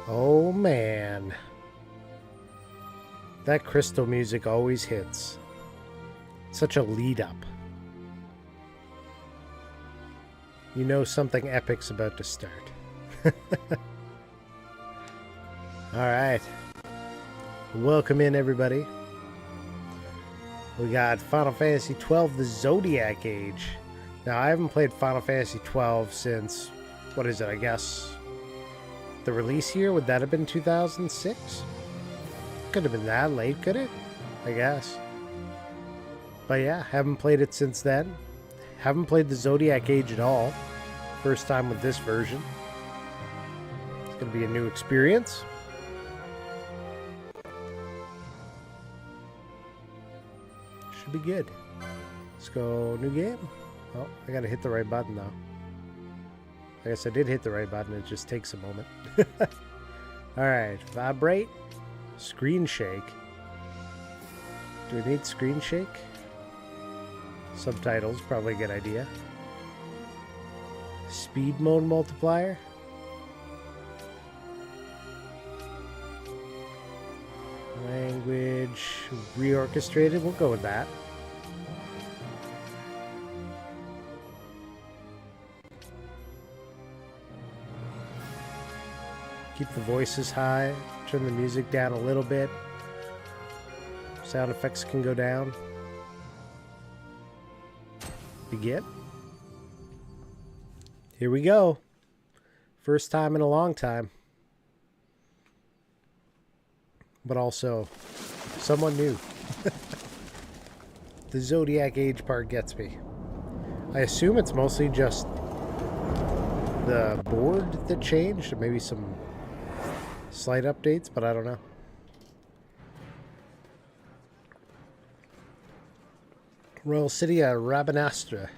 Oh man. That crystal music always hits. Such a lead up. You know something epic's about to start. Alright. Welcome in, everybody. We got Final Fantasy XII, the Zodiac Age. Now, I haven't played Final Fantasy XII since, what is it, I guess, the release year? Would that have been 2006? Could have been that late, could it? I guess. But yeah, haven't played it since then. Haven't played the Zodiac Age at all. First time with this version. It's going to be a new experience. Should be good. Let's go new game. Oh, I got to hit the right button though. I guess I did hit the right button. It just takes a moment. Alright, vibrate. Screen shake. Do we need screen shake? Subtitles, probably a good idea. Speed mode multiplier. Language reorchestrated. We'll go with that. Keep the voices high. Turn the music down a little bit. Sound effects can go down. Begin. Here we go. First time in a long time. But also someone new. The Zodiac Age part gets me. I assume it's mostly just the board that changed, or maybe some slight updates, but I don't know. Royal City of Rabanastre.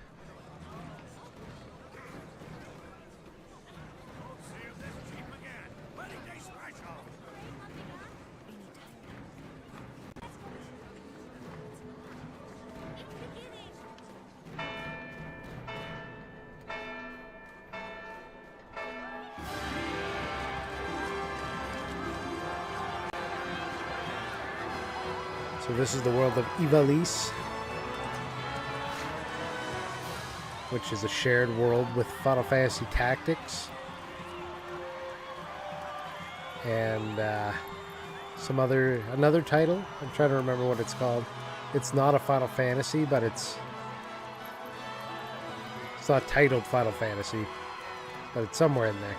So this is the world of Ivalice, which is a shared world with Final Fantasy Tactics and another title. I'm trying to remember what it's called. It's not a Final Fantasy, but it's not titled Final Fantasy, but it's somewhere in there.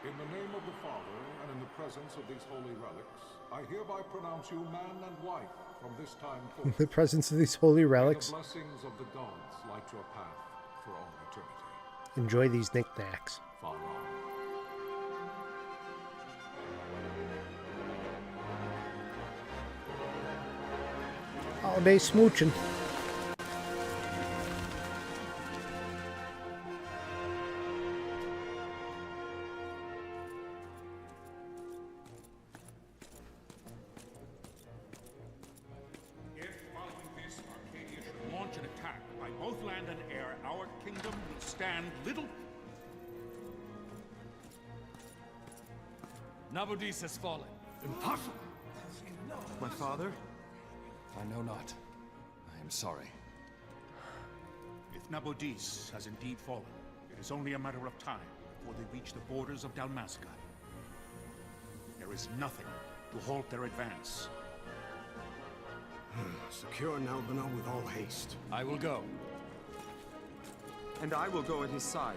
In the name of the Father, and in the presence of these holy relics, I hereby pronounce you man and wife from this time forth. In the presence of these holy relics. May the blessings of the gods light your path for all eternity. Enjoy these knickknacks. Far on. All day smooching. Nabudis has fallen. Impossible! My father? I know not. I am sorry. If Nabudis has indeed fallen, it is only a matter of time before they reach the borders of Dalmasca. There is nothing to halt their advance. Secure Nalbina with all haste. I will go. And I will go at his side.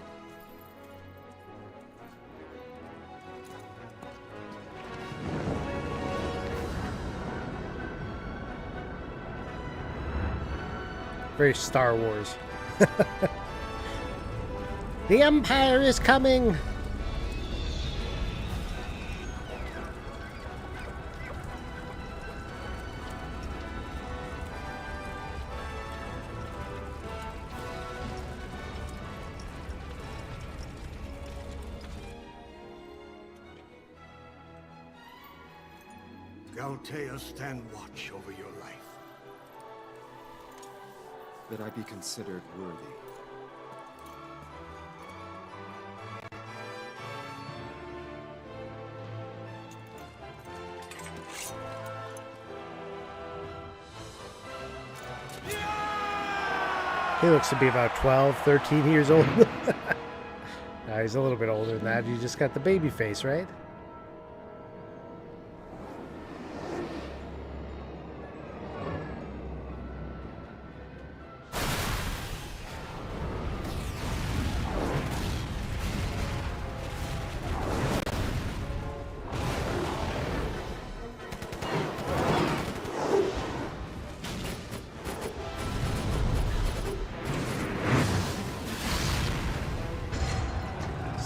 Very Star Wars. The Empire is coming! Galtea, stand watch over your life. That I be considered worthy. He looks to be about 12, 13 years old. Nah, he's a little bit older than that. You just got the baby face, right?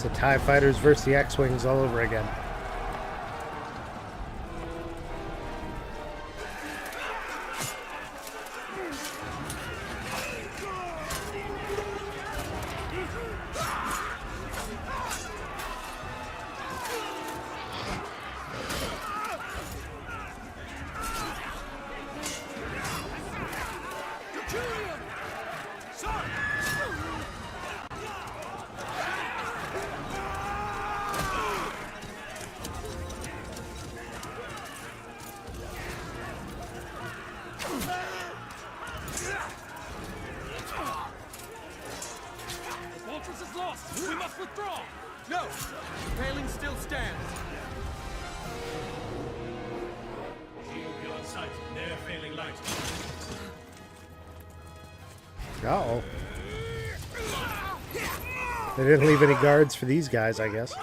The TIE Fighters versus the X-Wings all over again. We must withdraw! No! The paling still stands! Shield beyond sight, near failing light. Uh-oh. They didn't leave any guards for these guys, I guess. The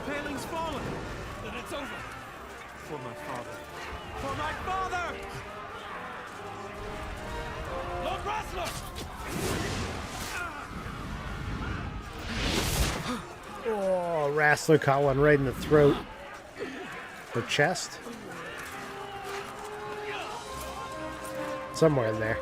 paling's fallen! Then it's over! For my father. For my father! Lord Rassler! Oh, Rassler caught one right in the throat. Or chest. Somewhere in there.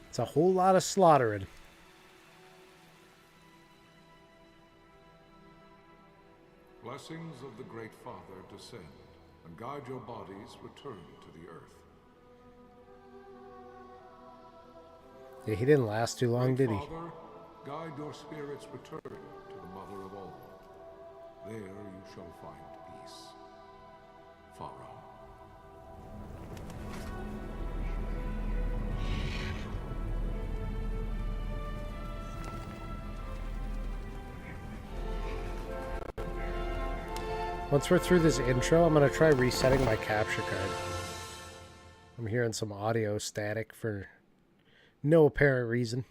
It's a whole lot of slaughtering. Blessings of the Great Father descend, and guide your bodies return to the earth. Yeah, he didn't last too long, did he? Father, guide your spirits return to the Mother of all. There you shall find peace. Pharaoh. Once we're through this intro, I'm going to try resetting my capture card. I'm hearing some audio static for no apparent reason.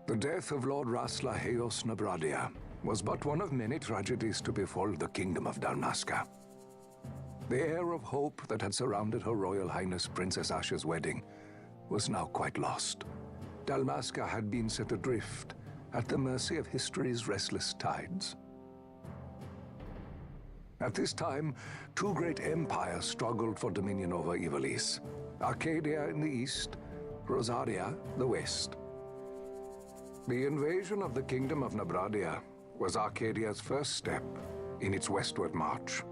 The death of Lord Rassler Heos Nabradia was but one of many tragedies to befall the Kingdom of Dalmasca. The air of hope that had surrounded Her Royal Highness Princess Asha's wedding was now quite lost. Dalmasca had been set adrift at the mercy of history's restless tides. At this time, two great empires struggled for dominion over Ivalice: Arcadia in the east, Rosaria the west. The invasion of the Kingdom of Nabradia was Arcadia's first step in its westward march.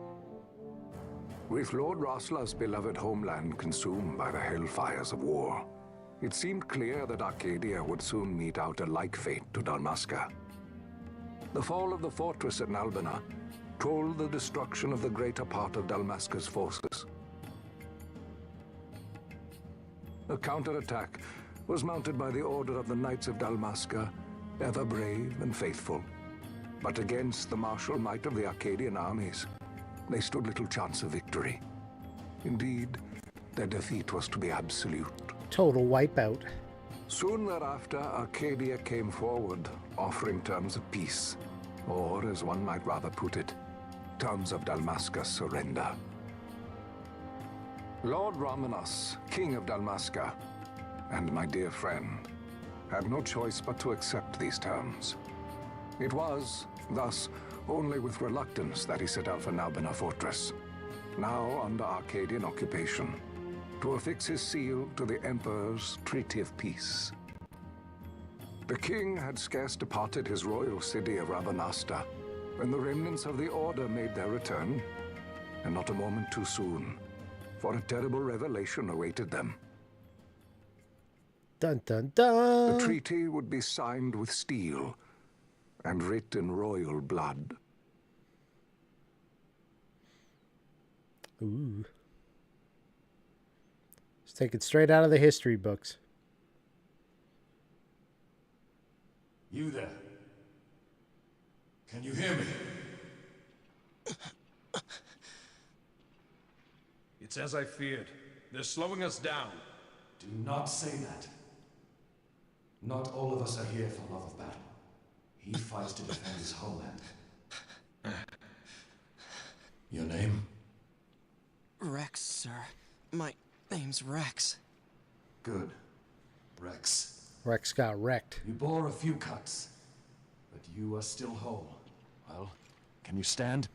With Lord Rassler's beloved homeland consumed by the hellfires of war, it seemed clear that Arcadia would soon mete out a like fate to Dalmasca. The fall of the fortress at Nalbina told the destruction of the greater part of Dalmasca's forces. A counterattack was mounted by the Order of the Knights of Dalmasca, ever brave and faithful. But against the martial might of the Arcadian armies, they stood little chance of victory. Indeed, their defeat was to be absolute. Total wipeout. Soon thereafter, Arcadia came forward, offering terms of peace, or, as one might rather put it, terms of Dalmasca's surrender. Lord Ramenas, King of Dalmasca, and my dear friend, had no choice but to accept these terms. It was, thus, only with reluctance that he set out for Nalbina Fortress, now under Arcadian occupation, to affix his seal to the Emperor's Treaty of Peace. The king had scarce departed his royal city of Rabanasta when the remnants of the Order made their return, and not a moment too soon, for a terrible revelation awaited them. Dun dun dun! The treaty would be signed with steel and writ in royal blood. Ooh. Let's take it straight out of the history books. You there? Can you hear me? It's as I feared. They're slowing us down. Do not say that. Not all of us are here for love of battle. He fights to defend his homeland. Your name? Rex, sir. My name's Rex. Good. Rex. Rex got wrecked. You bore a few cuts, but you are still whole. Well, can you stand?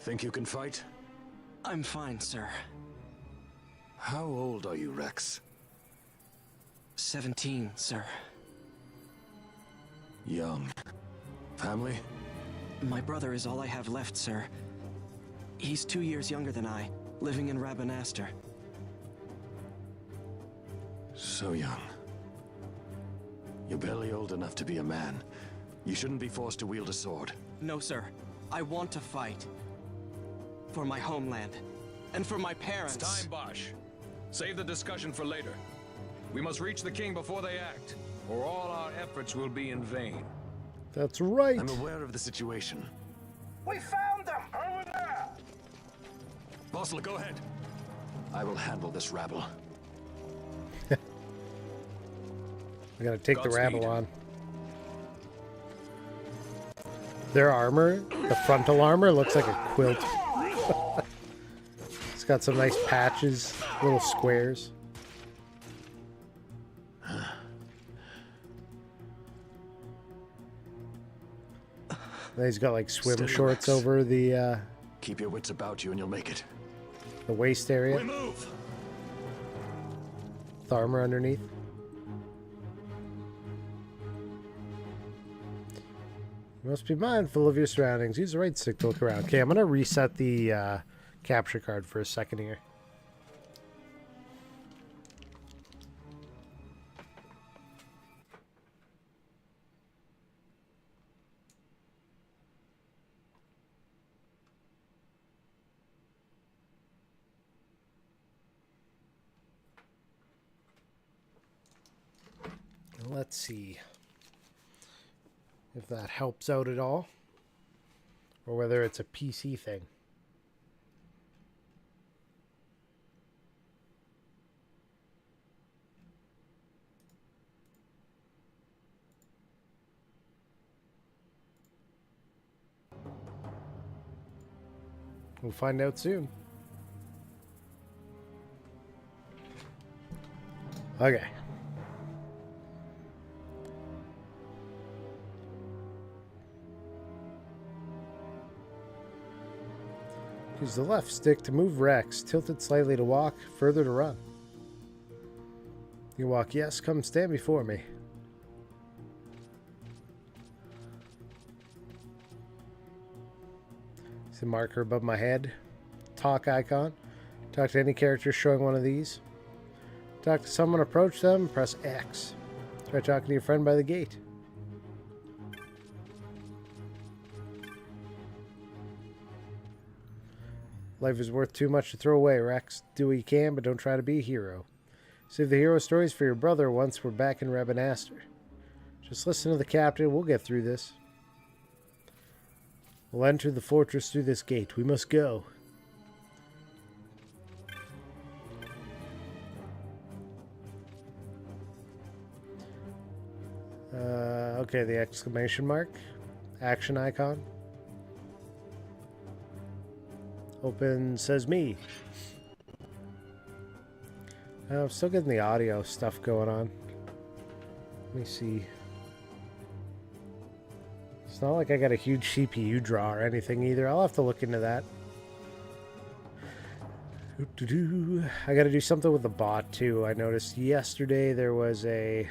Think you can fight? I'm fine, sir. How old are you, Rex? 17, sir. Young. Family? My brother is all I have left, sir. He's 2 years younger than I, living in Rabanastre. So young. You're barely old enough to be a man. You shouldn't be forced to wield a sword. No, sir. I want to fight. For my homeland. And for my parents. It's time, Bosch. Save the discussion for later. We must reach the king before they act, or all our efforts will be in vain. That's right. I'm aware of the situation. We found them! Over there! Bossler, go ahead. I will handle this rabble. We gotta take the Godspeed. rabble on. Their armor, the frontal armor, looks like a quilt. It's got some nice patches, little squares. And he's got like swim Steady, shorts Rex. over the Keep your wits about you and you'll make it. waist area. We move! With armor underneath. You must be mindful of your surroundings. Use the right stick to look around. Okay, I'm going to reset the capture card for a second here. Let's see if that helps out at all, or whether it's a PC thing. We'll find out soon. Okay. Use the left stick to move Rex. Tilt it slightly to walk, further to run. You walk, yes, come stand before me. See the marker above my head? Talk icon. Talk to any character showing one of these. Talk to someone, approach them, press X. Try talking to your friend by the gate. Life is worth too much to throw away, Rex. Do what you can, but don't try to be a hero. Save the hero stories for your brother once we're back in Rabanastre. Just listen to the captain. We'll get through this. We'll enter the fortress through this gate. We must go. Okay, the exclamation mark. Action icon. Open says me. I'm still getting the audio stuff going on. Let me see. It's not like I got a huge CPU draw or anything either. I'll have to look into that. I got to do something with the bot too. I noticed yesterday there was a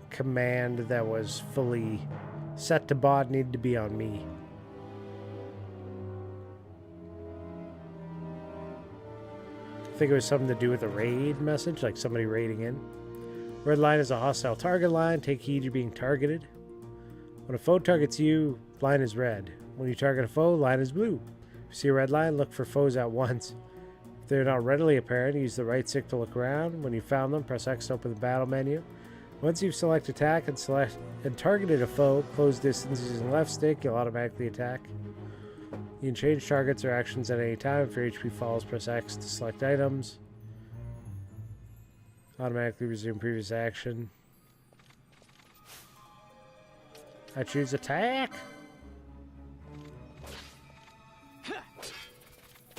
command that was fully set to bot, needed to be on me. I think it was something to do with a raid message, like somebody raiding in. Red line is a hostile target line. Take heed you're being targeted. When a foe targets you, line is red. When you target a foe, line is blue. If you see a red line, look for foes at once. If they're not readily apparent, use the right stick to look around. When you found them, press X to open the battle menu. Once you've selected attack and targeted a foe, close distance using left stick, you'll automatically attack. You can change targets or actions at any time. If your HP falls, press X to select items. Automatically resume previous action. I choose attack.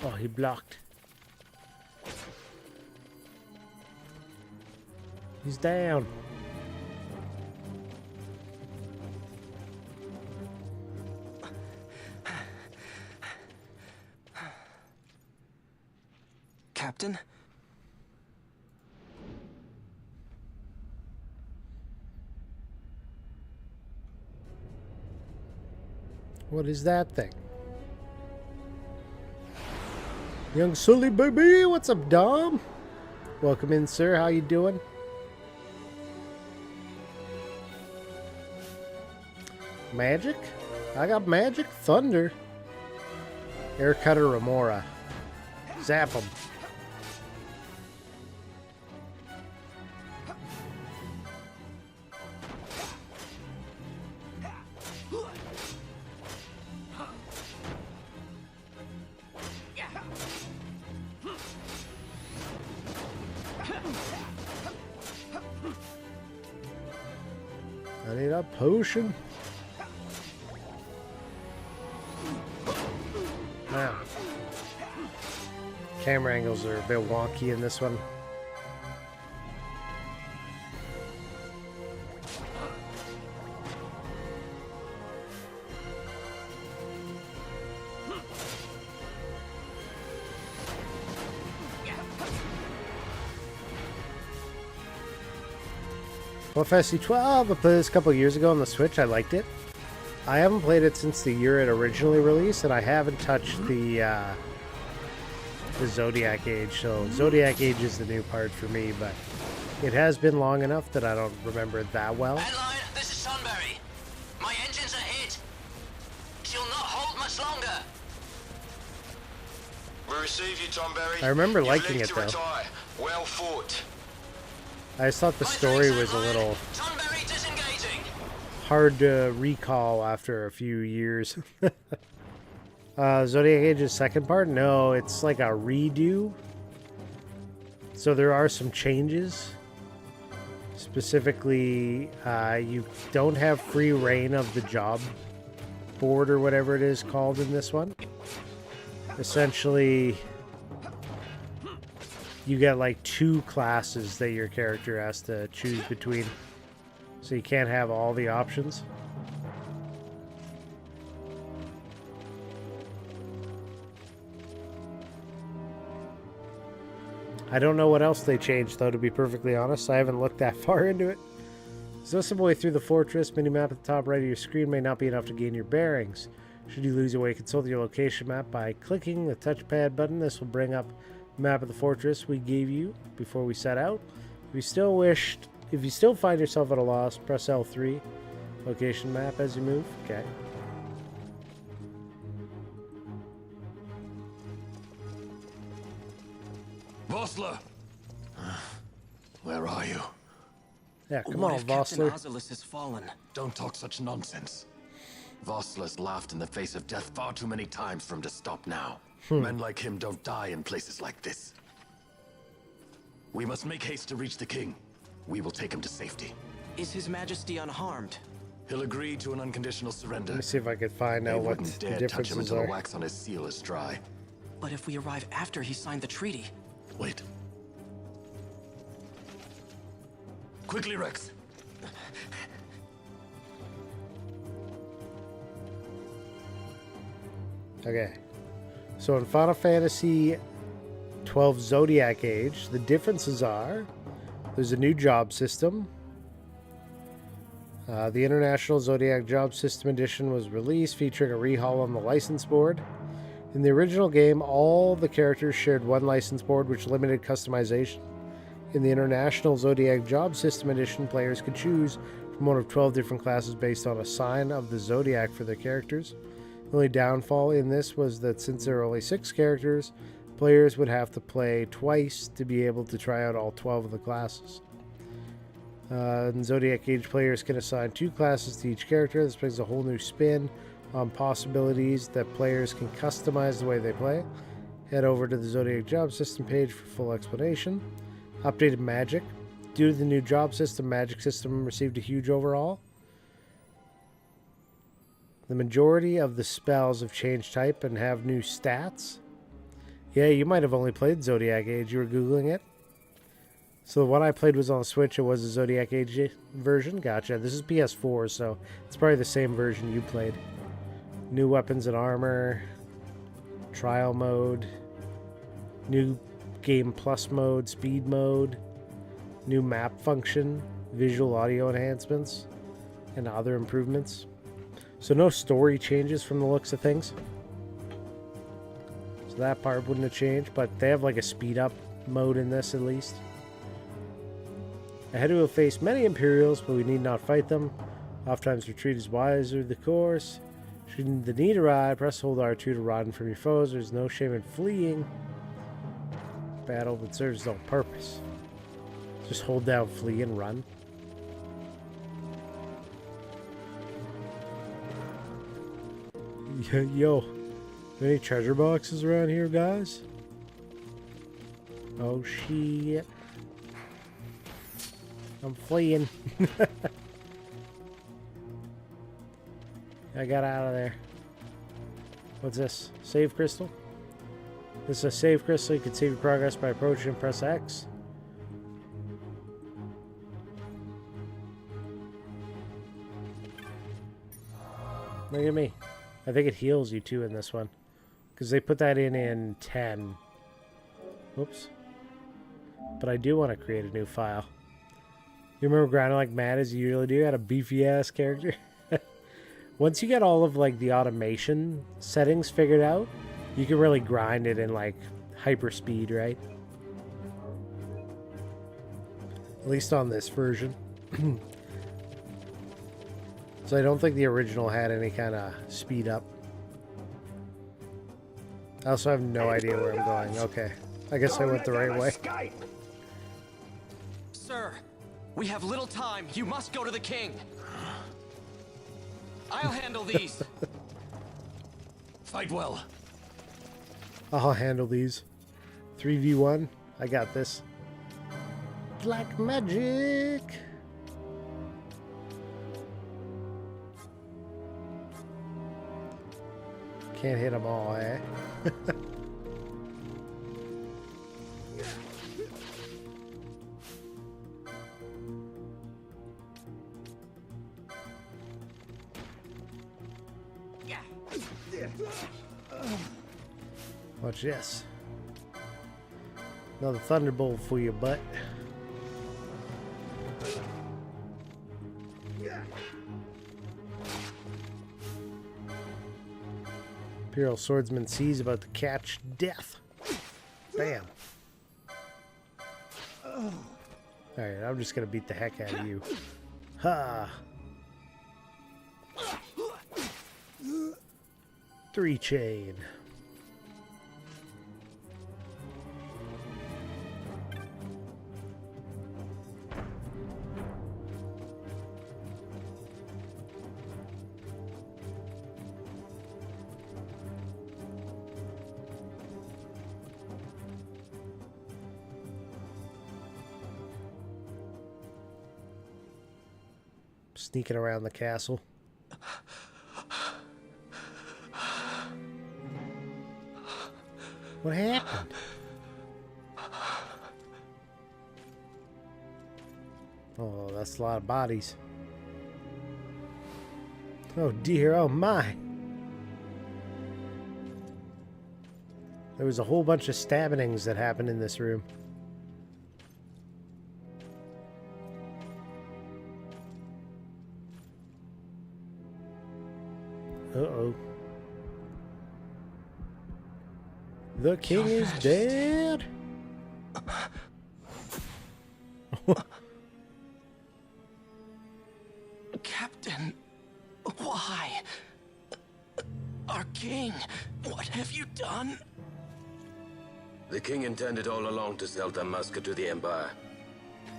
Oh, he blocked. He's down. Captain? What is that thing? Young Sully, baby! What's up, Dom? Welcome in, sir. How you doing? Magic? I got magic? Thunder. Air Cutter Remora. Zap him. I need a potion. Now, camera angles are a bit wonky in this one. FFXII, I played this a couple years ago on the Switch. I liked it. I haven't played it since the year it originally released, and I haven't touched the Zodiac Age. So Zodiac Age is the new part for me, but it has been long enough that I don't remember it that well. Mainline, this is Sunbury. My engines are hit. She'll not hold much longer. We receive you, Tomberry. I remember liking it, though. Retire. Well fought. I just thought the story was a little hard to recall after a few years. Zodiac Age's second part? No, it's like a redo. So there are some changes. Specifically, you don't have free reign of the job board or whatever it is called in this one. Essentially, you get like 2 classes that your character has to choose between. So you can't have all the options. I don't know what else they changed, though, to be perfectly honest. I haven't looked that far into it. So some way through the fortress. Minimap at the top right of your screen may not be enough to gain your bearings. Should you lose your way, consult your location map by clicking the touchpad button. This will bring up the map of the fortress we gave you before we set out. If you still find yourself at a loss, press L3. Location map as you move. Okay. Vossler! Where are you? Yeah, come on, Vossler. Has fallen. Don't talk such nonsense. Vossler's laughed in the face of death far too many times for him to stop now. Men like him don't die in places like this. We must make haste to reach the king. We will take him to safety. Is His Majesty unharmed? He'll agree to an unconditional surrender. Let me see if I can find out what wouldn't the dare touch him differences until are. the wax on his seal is dry. But if we arrive after he signed the treaty... Wait. Quickly, Rex. Okay. So in Final Fantasy XII Zodiac Age, the differences are there's a new job system. The International Zodiac Job System Edition was released, featuring a rehaul on the license board. In the original game, all the characters shared one license board, which limited customization. In the International Zodiac Job System Edition, players could choose from one of 12 different classes based on a sign of the Zodiac for their characters. The only downfall in this was that since there are only 6 characters, players would have to play twice to be able to try out all 12 of the classes. In Zodiac Age, players can assign 2 classes to each character. This brings a whole new spin on possibilities that players can customize the way they play. Head over to the Zodiac Job System page for full explanation. Updated magic. Due to the new job system, magic system received a huge overhaul. The majority of the spells have changed type and have new stats. Yeah, you might have only played Zodiac Age. You were Googling it. So the one I played was on the Switch. It was a Zodiac Age version. Gotcha. This is PS4, so it's probably the same version you played. New weapons and armor. Trial mode. New game plus mode. Speed mode. New map function. Visual audio enhancements. And other improvements. So no story changes from the looks of things. So that part wouldn't have changed, but they have like a speed up mode in this at least. Ahead we will face many Imperials, but we need not fight them. Oftentimes retreat is wiser the course. Should the need arrive, press hold R2 to run from your foes. There's no shame in fleeing. Battle that serves no purpose. Just hold down flee and run. Yo, any treasure boxes around here, guys? Oh shit. I'm fleeing. I got out of there. What's this? Save crystal? This is a save crystal. You can save your progress by approaching and press X. Look at me. I think it heals you too in this one. Because they put that in 10. Oops. But I do want to create a new file. You remember grinding like mad as you usually do? You had a beefy ass character. Once you get all of like the automation settings figured out, you can really grind it in like hyper speed, right? At least on this version. So I don't think the original had any kind of speed up. I also have no idea where I'm going. Okay. I guess I went the right way. Sir, we have little time. You must go to the king. I'll handle these. Fight well. I'll handle these. 3v1. I got this. Black magic. Can't hit them all, eh? Watch this. Another thunderbolt for your butt. Imperial swordsman sees about to catch death. Bam. Alright, I'm just gonna beat the heck out of you. Ha! 3 chain. Sneaking around the castle. What happened? Oh, that's a lot of bodies. Oh dear, oh my. There was a whole bunch of stabbings that happened in this room. Uh-oh. The king is dead. Captain, why? Our king, what have you done? The king intended all along to sell Dalmasca to the Empire.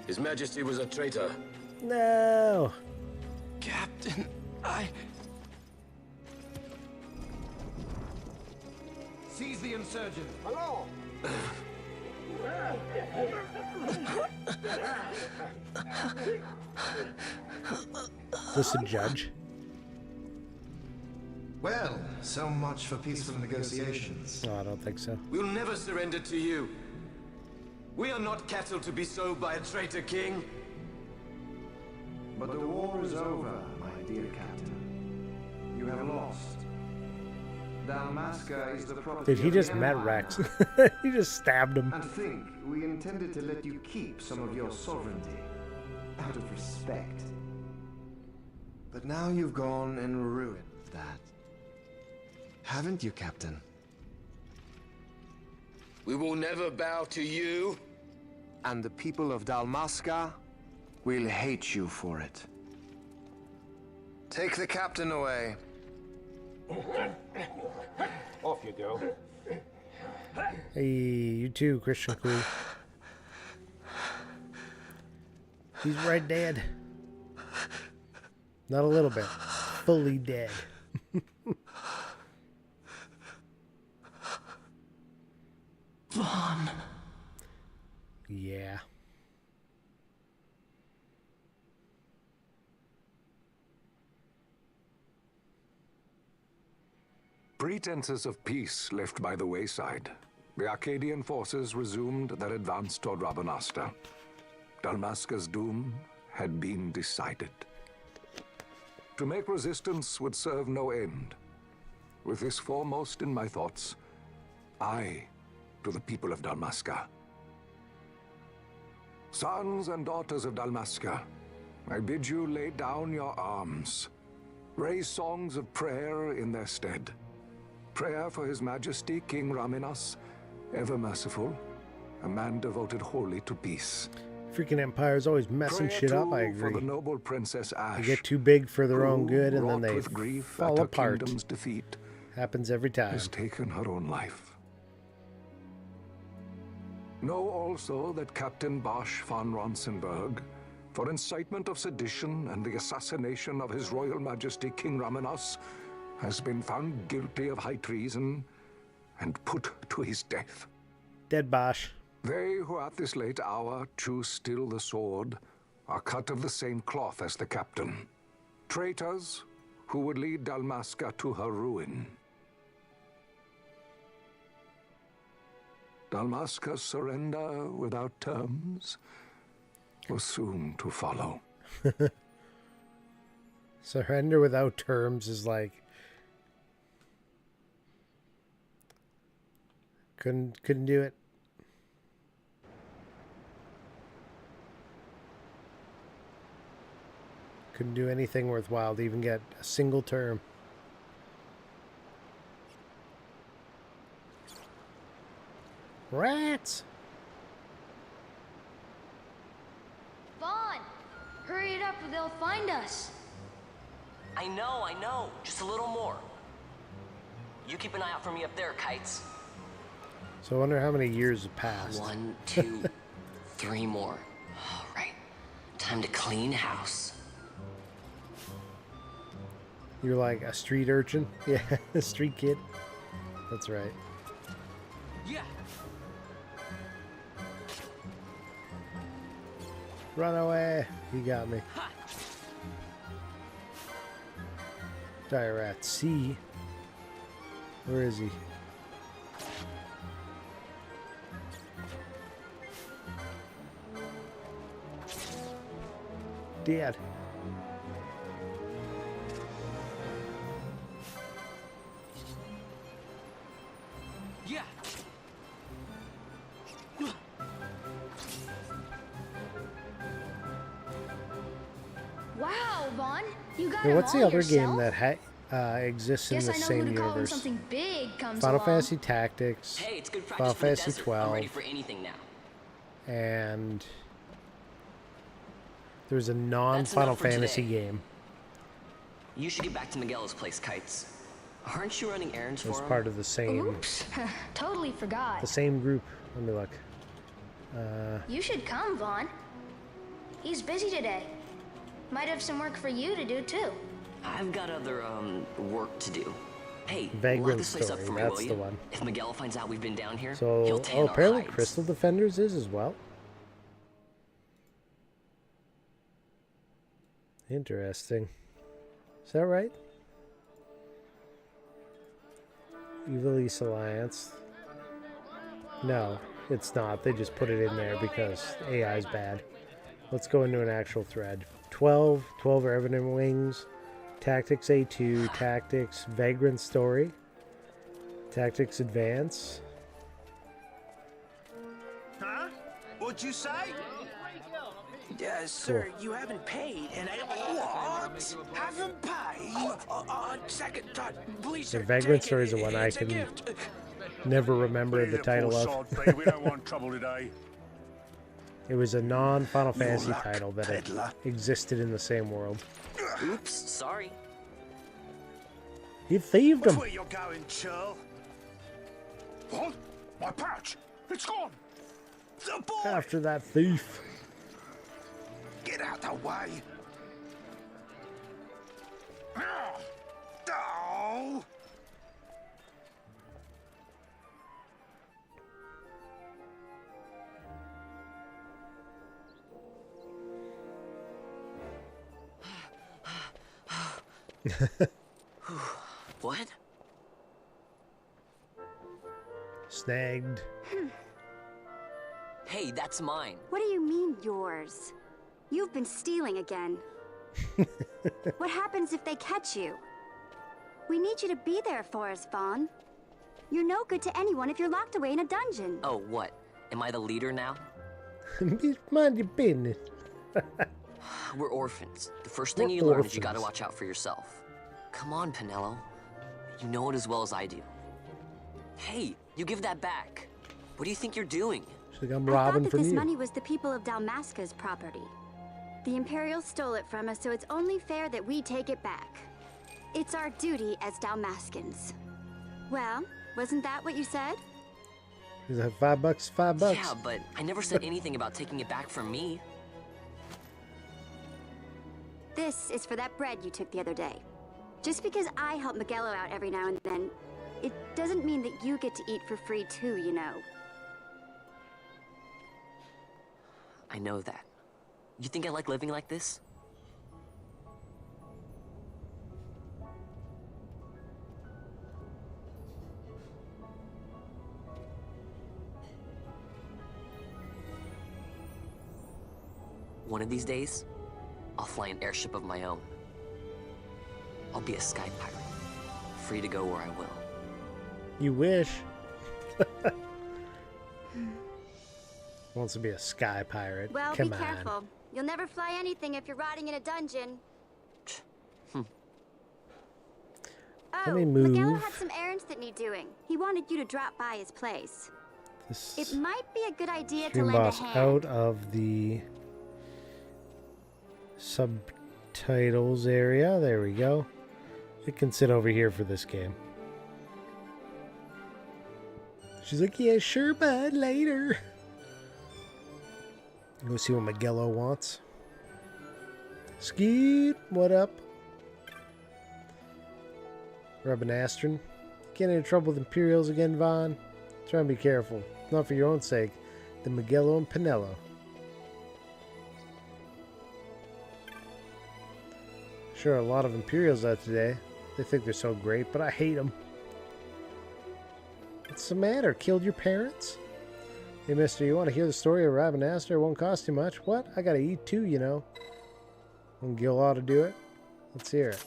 His Majesty was a traitor. No. Captain, Seize the insurgent. Hello. Is this a judge? Well, so much for peaceful negotiations. No, I don't think so. We'll never surrender to you. We are not cattle to be sold by a traitor king. But the war is over, my dear captain. You have lost. Dalmasca is the property Dude, he of just the met Empire. Rex. He just stabbed him. And think, we intended to let you keep some of your sovereignty. Out of respect. But now you've gone and ruined that. Haven't you, Captain? We will never bow to you. And the people of Dalmasca will hate you for it. Take the captain away. Off you go. Hey, you too, Christian Cool. He's right dead. Not a little bit. Fully dead. Vaughn. Yeah. Pretenses of peace left by the wayside, the Arcadian forces resumed their advance toward Rabanasta. Dalmasca's doom had been decided. To make resistance would serve no end. With this foremost in my thoughts, I to the people of Dalmasca. Sons and daughters of Dalmasca, I bid you lay down your arms. Raise songs of prayer in their stead. Prayer for His Majesty King Raminas, ever merciful, a man devoted wholly to peace. Freaking Empire's always messing Prayer shit up, too I agree. for the noble Princess Ash, They get too big for their own who, good and then wrought they with grief fall at her apart. kingdom's defeat, Happens every time. has taken her own life. Know also that Captain Bosch von Ronsenberg, for incitement of sedition and the assassination of His Royal Majesty King Raminas, has been found guilty of high treason and put to his death. Dead Bosch. They who at this late hour choose still the sword are cut of the same cloth as the captain. Traitors who would lead Dalmasca to her ruin. Dalmasca's surrender without terms was soon to follow. Surrender without terms is like... Couldn't do it. Couldn't do anything worthwhile to even get a single term. Rats! Vaughn! Hurry it up or they'll find us. I know. Just a little more. You keep an eye out for me up there, Kites. So I wonder how many years have passed. 1, 2, 3 more. All right. Time to clean house. You're like a street urchin? Yeah, a street kid. That's right. Yeah. Run away. You got me. Dire at C. Where is he? Dead. Yeah. Wow, Vaughn, you got Hey, him what's all the other yourself? game that exists in Guess the I know same who to call when universe? something big comes Final along. Fantasy Tactics, Hey, it's good Final practice for the Fantasy desert. I'm ready 12, for anything now. and there's a non-Final That's enough for Fantasy today. game. You should get back to Miguel's place, Kites. Aren't you running errands It was for him? part of the same, Oops, totally forgot. the same group. Let me look. You should come, Vaughn. He's busy today. Might have some work for you to do, too. I've got other, work to do. Hey, lock Vagrant this place up Story, for me, that's will the you? one. If Miguel finds out we've been down here, So, he'll tan oh, our apparently hides. Crystal Defenders is as well. Interesting. Is that right? Evil East Alliance. No, it's not. They just put it in there because AI is bad. Let's go into an actual thread. 12 Revenant Wings, Tactics A2, Tactics Vagrant Story, Tactics Advance. Huh? What'd you say? Sir, you haven't paid, and I... What? Haven't paid? Second thought, please, The sir, Vagrant take Story it. is the one I It's a can gift. never remember the title of. We don't want trouble today. It was a non-Final Your Fantasy luck, title that peddler. existed in the same world. Oops, sorry. He thieved Watch him. where you're going, churl. What? My pouch? It's gone. The boy! After that thief. Get out the way. Oh! What? Snagged. Hey, that's mine. What do you mean, yours? You've been stealing again. What happens if they catch you? We need you to be there for us, Vaughn. You're no good to anyone if you're locked away in a dungeon. Oh, what? Am I the leader now? Mind your business. We're orphans. The first thing We're you learn is you gotta orphans. watch out for yourself. Come on, Pinello. You know it as well as I do. Hey, you give that back. What do you think you're doing? She's like, I'm I robbing thought that from this you. money was the people of Dalmasca's property. The Imperials stole it from us, so it's only fair that we take it back. It's our duty as Dalmascans. Well, wasn't that what you said? He's like, $5, $5. Yeah, but I never said anything about taking it back from me. This is for that bread you took the other day. Just because I help Miguelo out every now and then, it doesn't mean that you get to eat for free too, you know. I know that. You think I like living like this? One of these days, I'll fly an airship of my own. I'll be a sky pirate, free to go where I will. You wish. Wants to be a sky pirate. Well, Come be on. careful. You'll never fly anything if you're rotting in a dungeon. Let me Miguelo move. had some errands that need doing. He wanted you to drop by his place. This It might be a good idea to stream lend a boss hand. out of the subtitles area. There we go. It can sit over here for this game. She's like, yeah, sure, bud, later. Go see what Miguelo wants. Skeet, what up? Rubbing Astron. Get into trouble with Imperials again, Vaughn? Try and be careful. Not for your own sake. The Miguelo and Pinello. Sure, a lot of Imperials out today. They think they're so great, but I hate them. What's the matter? Killed your parents? Hey, mister, you want to hear the story of Rabanastre? It won't cost you much. What? I gotta eat too, you know. And Gil ought to do it. Let's hear it.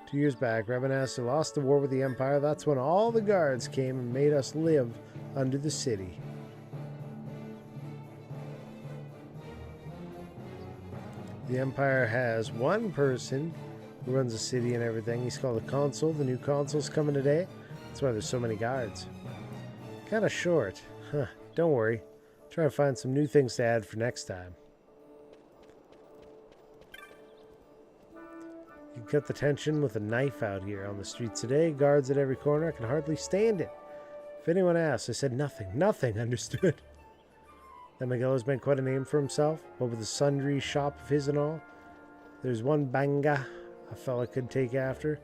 2 years back, Rabanastre lost the war with the Empire. That's when all the guards came and made us live under the city. The Empire has one person who runs the city and everything. He's called the Consul. The new Consul's coming today. That's why there's so many guards. Kind of short. Huh. Don't worry. Try to find some new things to add for next time. You cut the tension with a knife out here on the streets today. Guards at every corner. I can hardly stand it. If anyone asks, I said nothing. Nothing. Understood. Then Miguelo's made quite a name for himself. What with the sundry shop of his and all. There's one banga a fella could take after.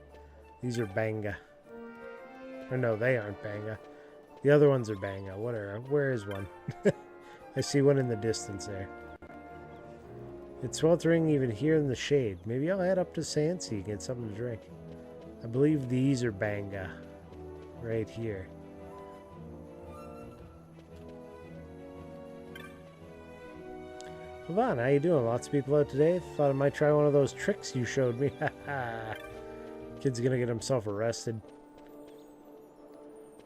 These are banga. Or no, they aren't banga. The other ones are banga. Whatever. Where is one? I see one in the distance there. It's sweltering even here in the shade. Maybe I'll head up to Sansi and get something to drink. I believe these are banga. Right here. Yvonne, how you doing? Lots of people out today. Thought I might try one of those tricks you showed me. Kid's gonna get himself arrested.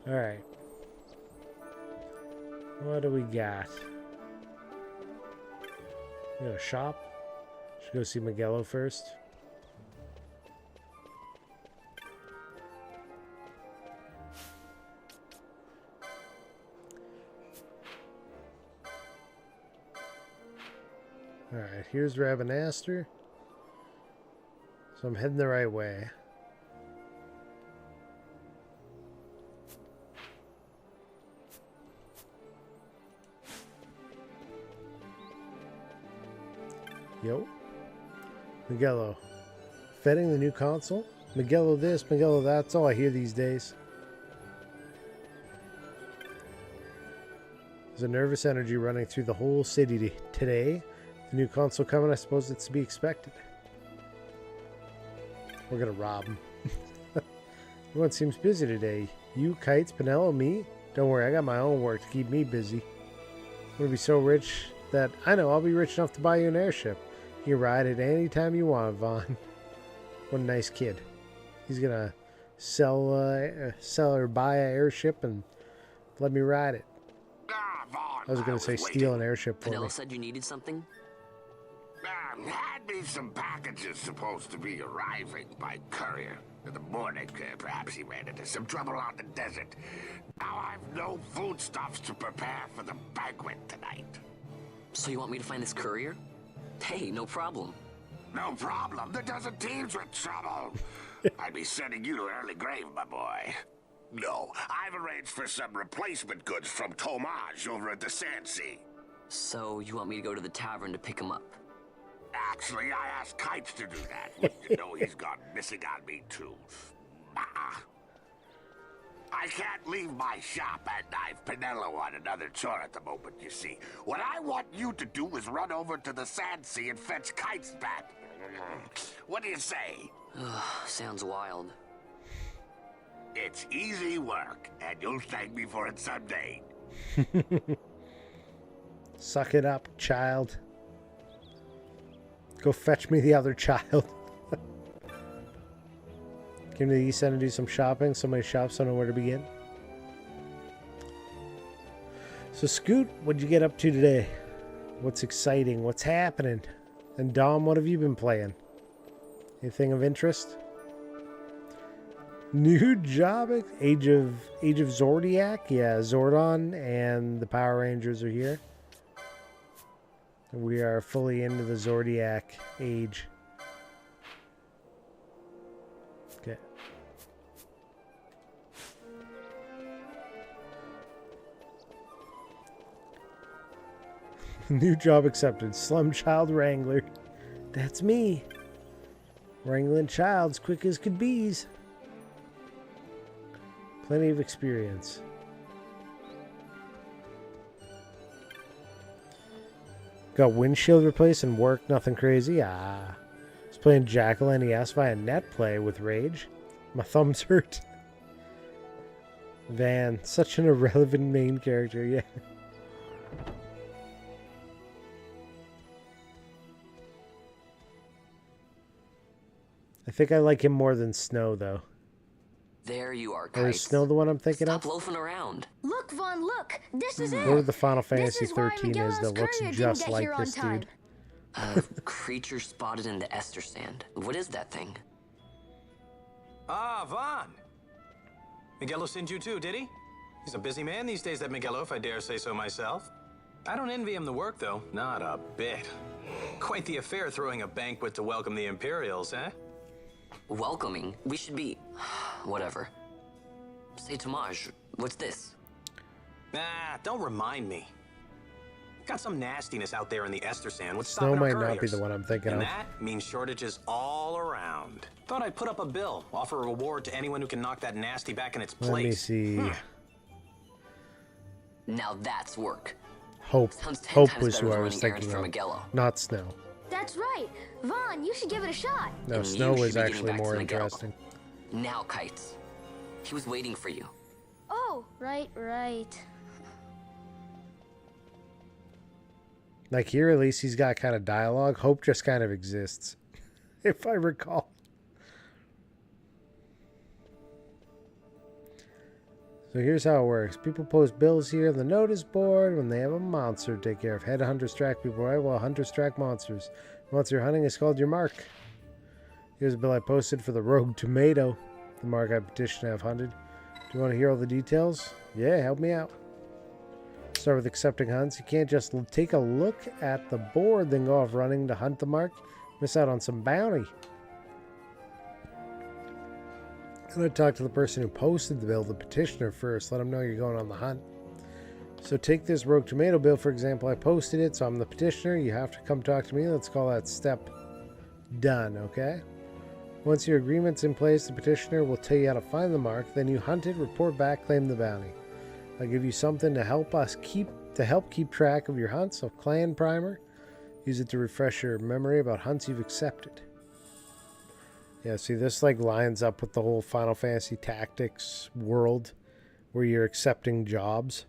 Alright. What do we got? We got a shop. Should go see Miguelo first. Alright, here's Rabanastre. So I'm heading the right way. Yo. Miguelo. Feting the new console? Miguelo this, Miguelo that. That's all I hear these days. There's a nervous energy running through the whole city today. The new console coming, I suppose it's to be expected. We're gonna rob him. Everyone seems busy today. You, Kites, Pinello, me? Don't worry, I got my own work to keep me busy. I'm gonna be so rich that I know I'll be rich enough to buy you an airship. You can ride it any time you want, Vaughn. What a nice kid. He's gonna sell or buy an airship and let me ride it. I was gonna say steal an airship for me. Pinello said you needed something? Had me some packages supposed to be arriving by courier in the morning. Perhaps he ran into some trouble on the desert. Now I've no foodstuffs to prepare for the banquet tonight. So you want me to find this courier? Hey, no problem. No problem. The desert teems with trouble. I'd be sending you to early grave, my boy. No, I've arranged for some replacement goods from Tomage over at the Sansi. So you want me to go to the tavern to pick him up? Actually, I asked Kites to do that. Wouldn't you know he's gone missing on me, too. I can't leave my shop, and I've Pinello on another chore at the moment, you see. What I want you to do is run over to the Sandsea and fetch Kites back. What do you say? Sounds wild. It's easy work, and you'll thank me for it someday. Suck it up, child. Go fetch me the other child. Came to the East End to do some shopping. So many shops, don't know where to begin. So Scoot, what'd you get up to today? What's exciting? What's happening? And Dom, what have you been playing? Anything of interest? New job? Age of Zodiac? Yeah, Zordon and the Power Rangers are here. We are fully into the Zodiac age. Okay. New job accepted. Slum Child Wrangler. That's me. Wrangling childs quick as could be's. Plenty of experience. Got windshield replaced and work, nothing crazy. Just playing Jackal NES via netplay with rage. My thumbs hurt. Van, such an irrelevant main character, yeah. I think I like him more than Snow, though. There you are, Or is Kites. Snow the one I'm thinking Stop of? loafing around. Look, Vaughn, look! This is it! Whatever the Final Fantasy This is why 13 is Miguel's that looks courier didn't just get like here on this time. dude. A creature spotted in the Ester Sand. What is that thing? Ah, Vaughn. Miguelo sent you too, did he? He's a busy man these days, that Miguelo, if I dare say so myself. I don't envy him the work, though. Not a bit. Quite the affair throwing a banquet to welcome the Imperials, eh? Welcoming? We should be... whatever. Say Tomaj, what's this? Nah, don't remind me. Got some nastiness out there in the Ester Sand. What's Snow stopping might our not be couriers? the one I'm thinking And of. that means shortages all around. Thought I'd put up a bill, offer a reward to anyone who can knock that nasty back in its place. Let me see. Now that's work. Hope. Sounds 10 Hope times was better who than I was running errands thinking for of. Miguelo. Not Snow. That's right. Vaughn, you should give it a shot. No, And Snow you was should be getting actually back to more Miguel. interesting. Now, Kites. He was waiting for you. Oh, right. Like here, at least he's got kind of dialogue. Hope just kind of exists, if I recall. So here's how it works. People post bills here on the notice board when they have a monster to take care of. Head hunters track people, right? Well, hunters track monsters. Monster you're hunting is called your mark. Here's a bill I posted for the rogue tomato, the mark I petitioned to have hunted. Do you want to hear all the details? Yeah, help me out. Start with accepting hunts. You can't just take a look at the board, then go off running to hunt the mark. Miss out on some bounty. I'm going to talk to the person who posted the bill, the petitioner, first. Let them know you're going on the hunt. So take this rogue tomato bill, for example. I posted it, so I'm the petitioner. You have to come talk to me. Let's call that step done, okay? Once your agreement's in place, the petitioner will tell you how to find the mark. Then you hunt it, report back, claim the bounty. I'll give you something to help keep track of your hunts. A clan primer. Use it to refresh your memory about hunts you've accepted. Yeah, see, this like lines up with the whole Final Fantasy Tactics world where you're accepting jobs.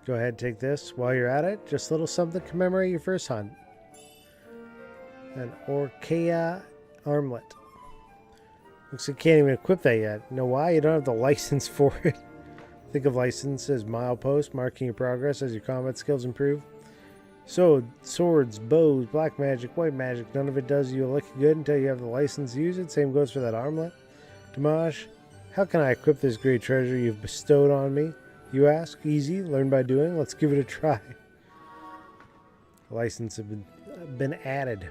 Go ahead, take this. While you're at it, just a little something to commemorate your first hunt. An Orkea armlet. Looks like you can't even equip that yet. You know why? You don't have the license for it. Think of license as milepost, marking your progress as your combat skills improve. So, swords, bows, black magic, white magic, none of it does you a lick good until you have the license to use it. Same goes for that armlet. Damage, how can I equip this great treasure you've bestowed on me? You ask? Easy, learn by doing. Let's give it a try. The license has been added.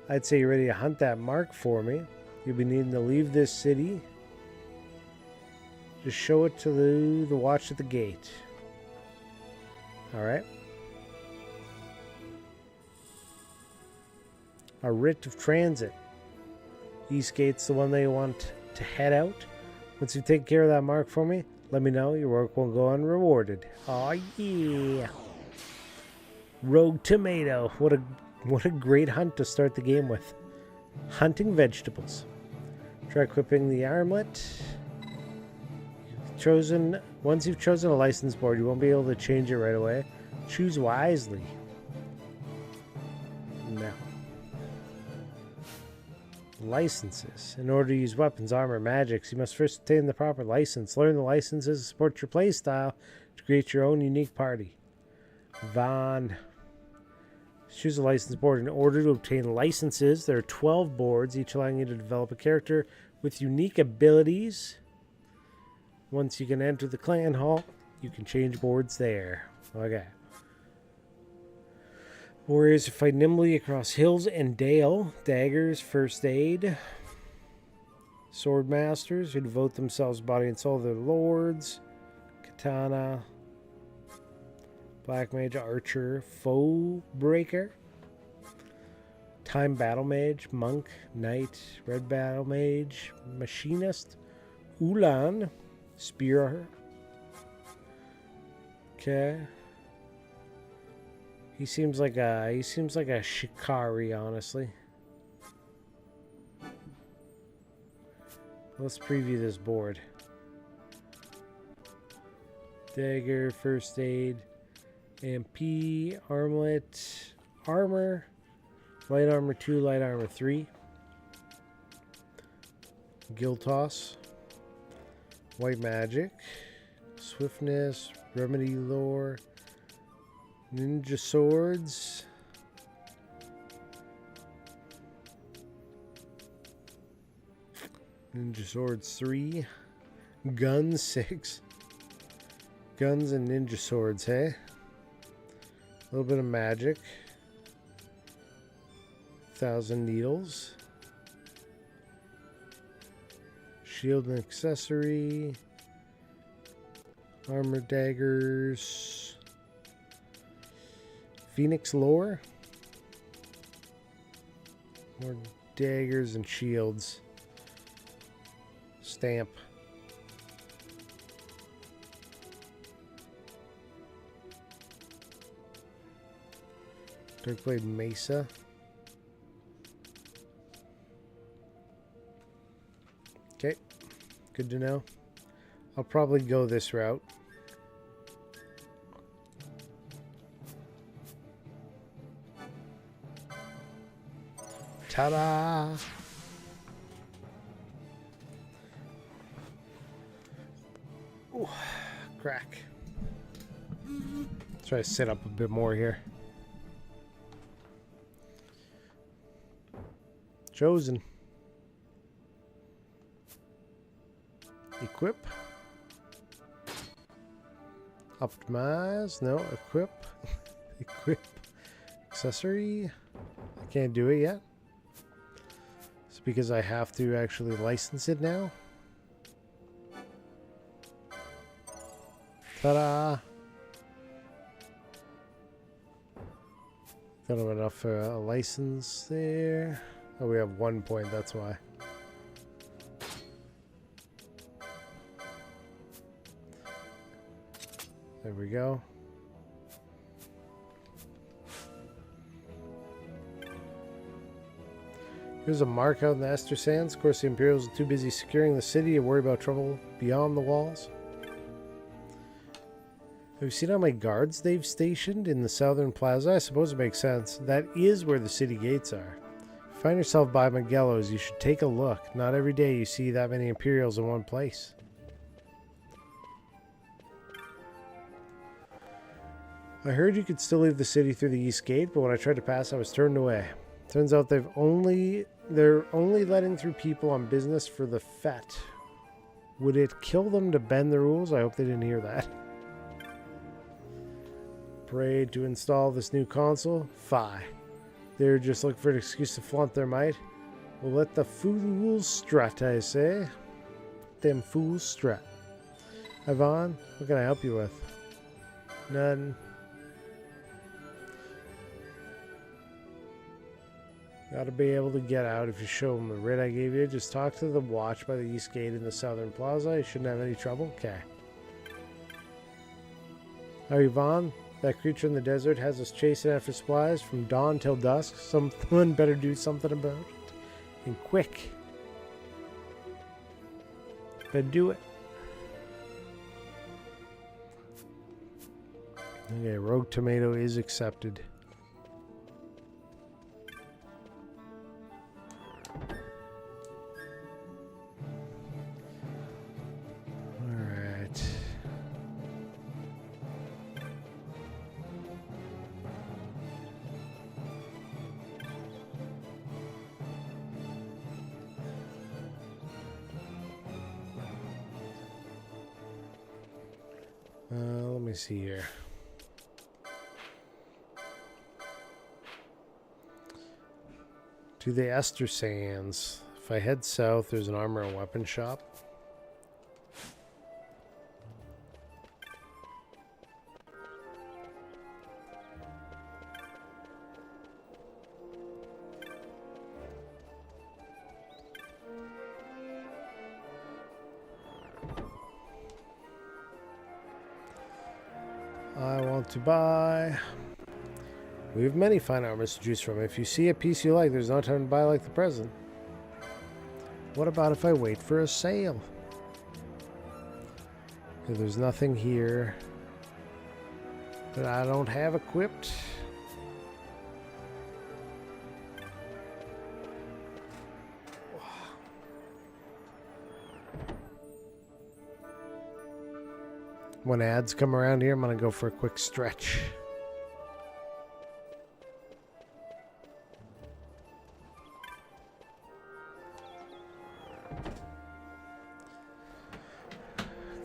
I'd say you're ready to hunt that mark for me. You'll be needing to leave this city. Just show it to the watch at the gate. Alright. A writ of transit. East gate's the one that you want to head out. Once you take care of that mark for me, let me know. Your work will go unrewarded. Oh yeah. Rogue tomato. What a great hunt to start the game with. Hunting vegetables. Try equipping the armlet. Once you've chosen a license board, you won't be able to change it right away. Choose wisely. No. Licenses. In order to use weapons, armor, magics, you must first obtain the proper license. Learn the licenses to support your playstyle to create your own unique party. Vaughn. Choose a license board. In order to obtain licenses, there are 12 boards, each allowing you to develop a character with unique abilities. Once you can enter the clan hall, you can change boards there. Okay. Warriors fight nimbly across hills and dale. Daggers, first aid. Sword masters who devote themselves body and soul to their lords. Katana. Black mage, archer, foe breaker. Time battle mage, monk, knight, red battle mage, machinist, ulan, spear. Okay. He seems like a shikari, honestly. Let's preview this board. Dagger, first aid, MP, armlet, armor, light armor 2, light armor 3, guild toss, white magic, swiftness, remedy lore, ninja swords, ninja swords 3, guns 6, guns and ninja swords, hey? A little bit of magic, 1,000 needles, shield and accessory, armor daggers, phoenix lore, more daggers and shields, stamp, Darkblade Mesa, okay, good to know. I'll probably go this route. Ta-da! Ooh, crack. Let's try to sit up a bit more here. Chosen. Equip. Optimize. No, equip. Equip. Accessory. I can't do it yet. It's because I have to actually license it now. Ta-da! Don't have enough for a license there. Oh, we have 1 point, that's why. There we go. Here's a mark out in the Ester Sands. Of course, the Imperials are too busy securing the city to worry about trouble beyond the walls. Have you seen how many guards they've stationed in the southern plaza? I suppose it makes sense. That is where the city gates are. If you find yourself by Magello's, you should take a look. Not every day you see that many Imperials in one place. I heard you could still leave the city through the east gate, but when I tried to pass, I was turned away. Turns out they're only letting through people on business for the fete. Would it kill them to bend the rules? I hope they didn't hear that. Parade to install this new console? Fie. They're just looking for an excuse to flaunt their might. We'll let the fools strut, I say. Them fools strut. Yvonne, what can I help you with? None. Gotta be able to get out if you show them the writ I gave you. Just talk to the watch by the east gate in the southern plaza. You shouldn't have any trouble. Okay. Oh, Yvonne? That creature in the desert has us chasing after supplies from dawn till dusk. Someone better do something about it. And quick. Better do it. Okay, rogue tomato is accepted. Let me see here. To the Ester Sands. If I head south, there's an armor and weapon shop. I want to buy We have many fine armors to choose from. If you see a piece you like, there's no time to buy like the present. What about if I wait for a sale? Okay, there's nothing here that I don't have equipped. When ads come around here, I'm going to go for a quick stretch.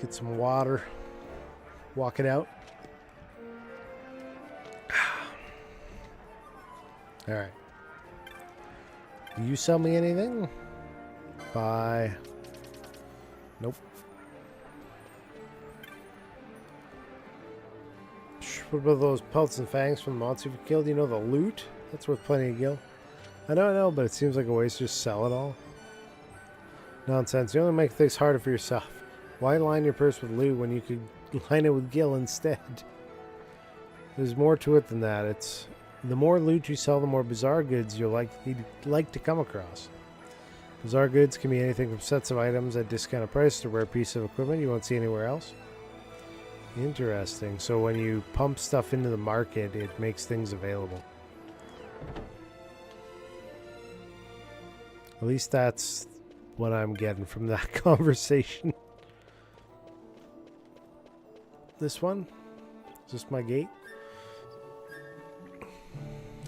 Get some water. Walk it out. Alright. Do you sell me anything? Buy. Nope. What about those pelts and fangs from the monster you've killed? You know, the loot? That's worth plenty of gil. I don't know, but it seems like a waste to just sell it all. Nonsense. You only make things harder for yourself. Why line your purse with loot when you could line it with gil instead? There's more to it than that. It's the more loot you sell, the more bizarre goods you'll like to come across. Bizarre goods can be anything from sets of items at discounted price to rare piece of equipment you won't see anywhere else. Interesting. So when you pump stuff into the market, it makes things available. At least that's what I'm getting from that conversation. This one? Is this my gate?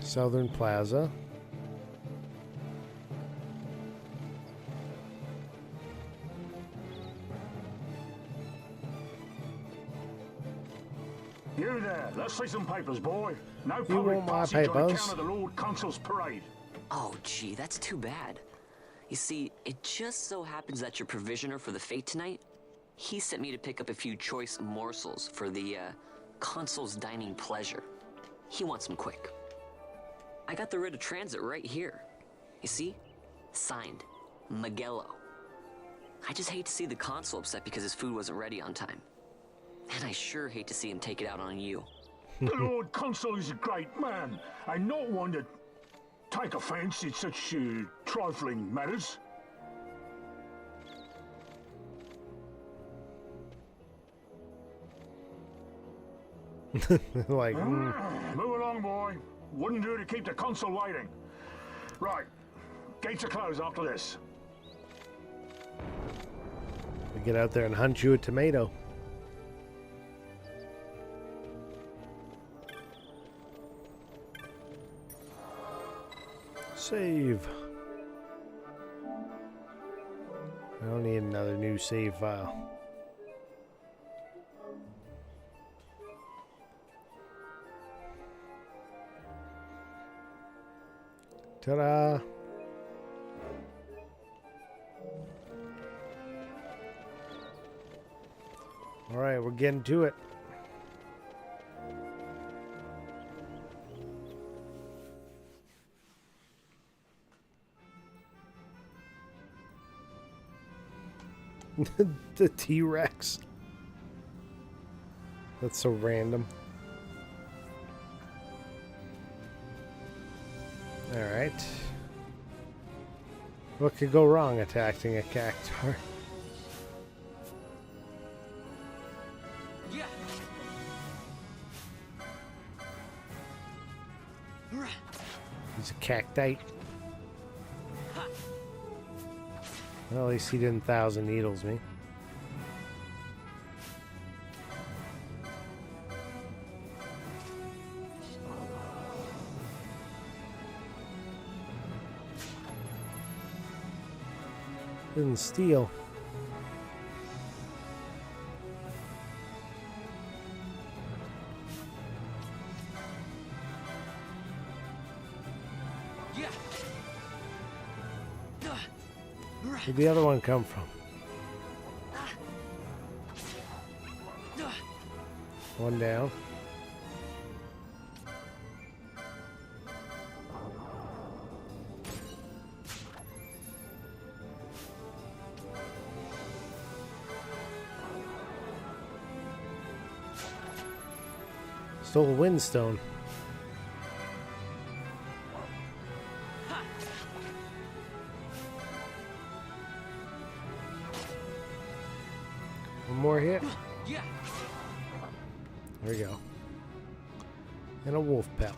Southern Plaza. You there, let's see some papers, boy. No You public want my passage on papers? account of the Lord Consul's parade. Oh, gee, that's too bad. You see, it just so happens that your provisioner for the fete tonight, he sent me to pick up a few choice morsels for the, consul's dining pleasure. He wants them quick. I got the writ of transit right here. You see? Signed, Miguelo. I just hate to see the consul upset because his food wasn't ready on time. And I sure hate to see him take it out on you. The Lord Consul is a great man, and not one to take offence in such trifling matters. Like, Move along, boy. Wouldn't do to keep the consul waiting. Right. Gates are closed after this. we get out there and hunt you a tomato. Save. I don't need another new save file. Ta-da! All right, we're getting to it. The T-Rex. That's so random. Alright. What could go wrong attacking a cactuar? Yeah. He's a cacti. Well, at least he didn't 1,000 needles me. Didn't steal. Where'd the other one come from? One down. Stole a windstone. One more hit. Yeah. There we go. And a wolf pelt.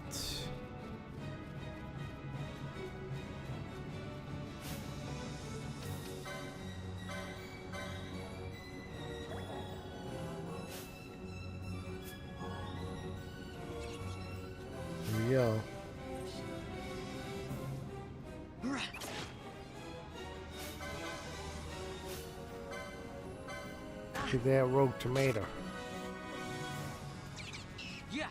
There we go. Look at that rogue tomato. Yeah.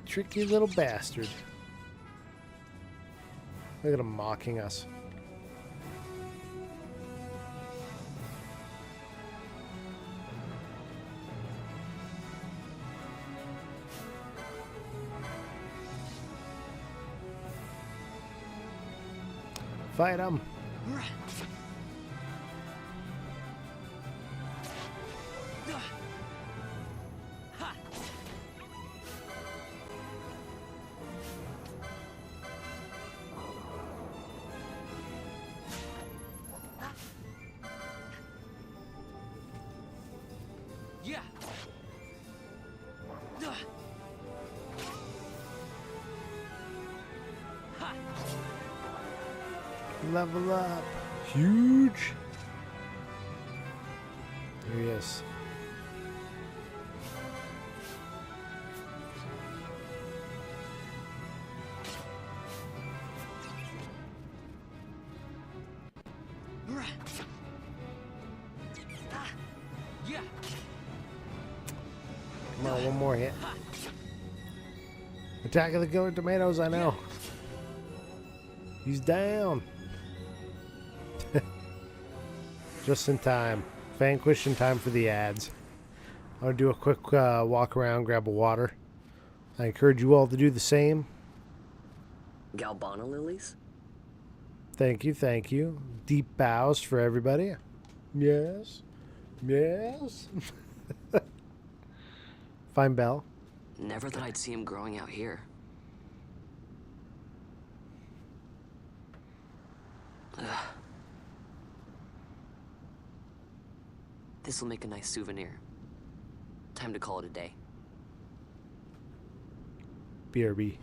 Tricky little bastard. Look at him mocking us. Fight him. Yeah. Level up. Huge. There he is. Yeah. Come on, one more hit. Attack of the Killer Tomatoes, I know. He's down. Just in time. Vanquish in time for the ads. I'm going to do a quick walk around, grab a water. I encourage you all to do the same. Galbana lilies? Thank you, thank you. Deep bows for everybody. Yes. Yes. Fine bell. Never thought I'd see him growing out here. Ugh. This'll make a nice souvenir. Time to call it a day. BRB.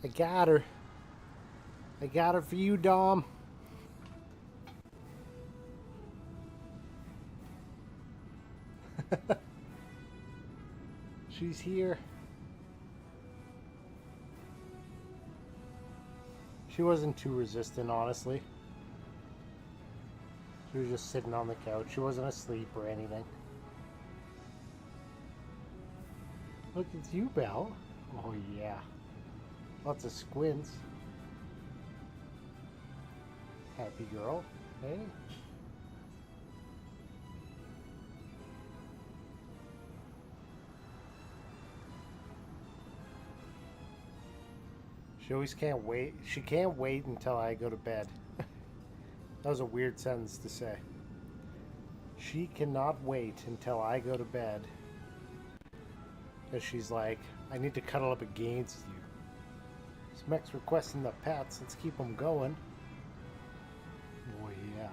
I got her. I got her for you, Dom. She's here. She wasn't too resistant, honestly. She was just sitting on the couch. She wasn't asleep or anything. Look, it's you, Belle. Oh, yeah. Lots of squints. Happy girl. Hey? She always can't wait. She can't wait until I go to bed. That was a weird sentence to say. She cannot wait until I go to bed. Because she's like, I need to cuddle up against you. Smek's requesting the pets. Let's keep them going. Oh, yeah.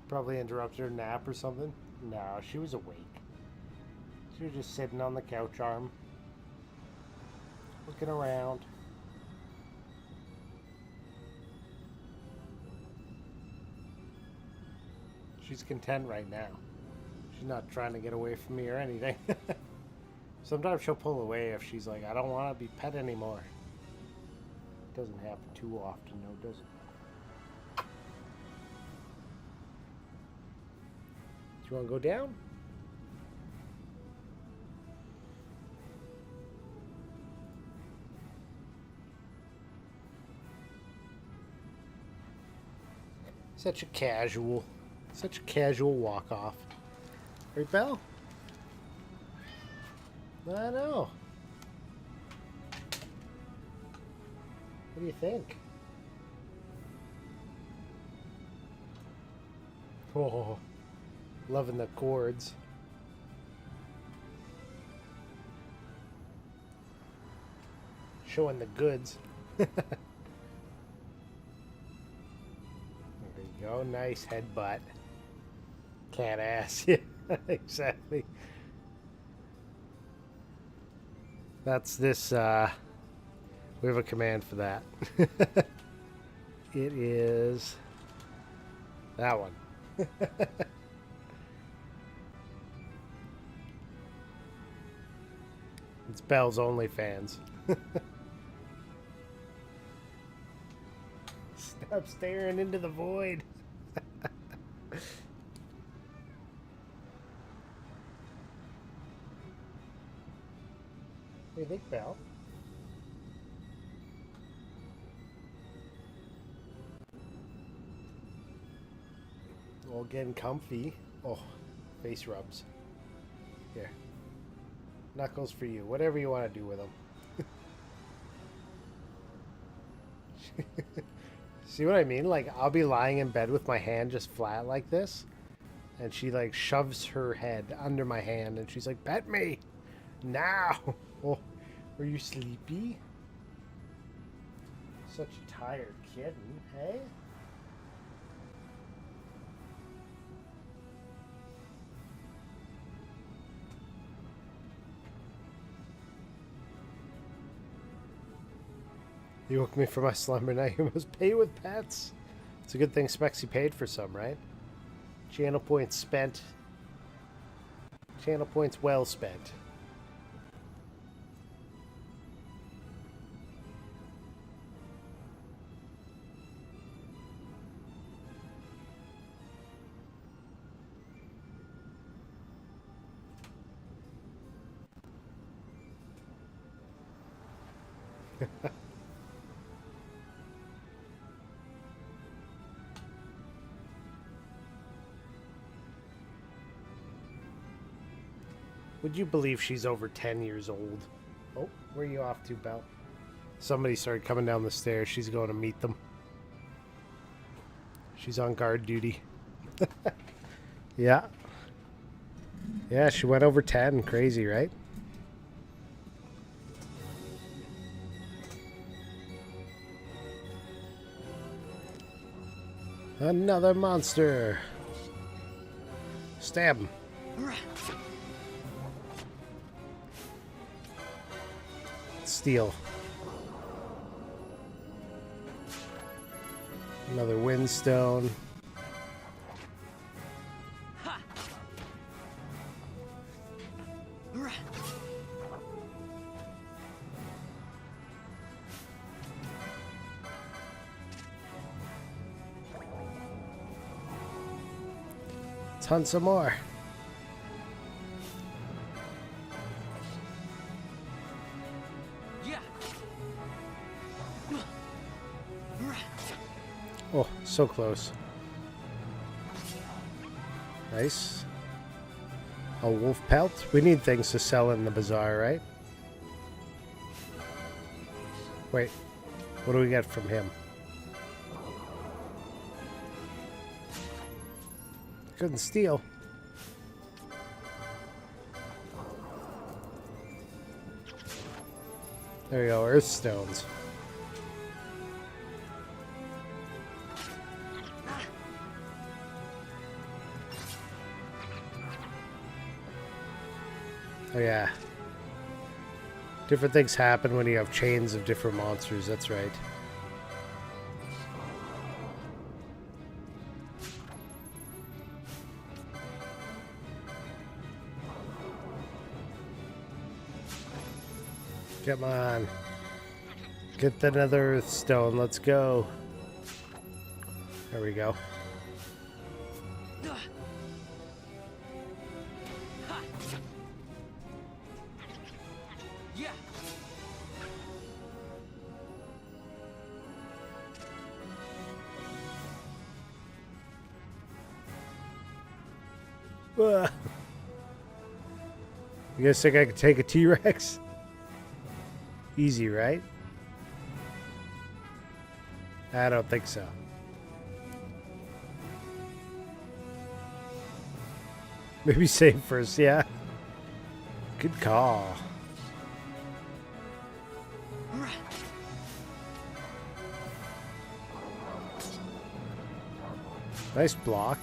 Probably interrupted her nap or something. No, she was awake. She was just sitting on the couch arm, looking around. She's content right now. She's not trying to get away from me or anything. Sometimes she'll pull away if she's like, I don't want to be pet anymore. Doesn't happen too often, though, does it? Do you want to go down? Such a casual walk off. Right, Belle? I know. What do you think? Oh, loving the chords. showing the goods. There you go. Nice headbutt. Cat ass. Yeah, exactly. That's this, we have a command for that. It is that one. It's Belle's OnlyFans. Stop staring into the void. What do you think, Belle? All getting comfy. Oh, face rubs. Here. Knuckles for you. Whatever you want to do with them. See what I mean? Like, I'll be lying in bed with my hand just flat like this. And she, like, shoves her head under my hand. And she's like, pet me! Now! Oh, are you sleepy? Such a tired kitten, hey? You woke me from my slumber, now you must pay with pets. It's a good thing Spexy paid for some, right? Channel points spent. Channel points well spent. Would you believe she's over 10 years old? Oh, where are you off to, Belle? Somebody started coming down the stairs. She's going to meet them. She's on guard duty. Yeah. Yeah, she went over 10. Crazy, right? Another monster. Stab him. Steel. Another windstone. Let's hunt some more. Oh, so close. Nice. A wolf pelt. We need things to sell in the bazaar, right? Wait. What do we get from him? Couldn't steal. There we go. Earth stones. Oh yeah. Different things happen when you have chains of different monsters, that's right. Come on. Get another earth stone, let's go. There we go. You guys think I could take a T-Rex? Easy, right? I don't think so. Maybe save first, yeah. Good call. Nice block.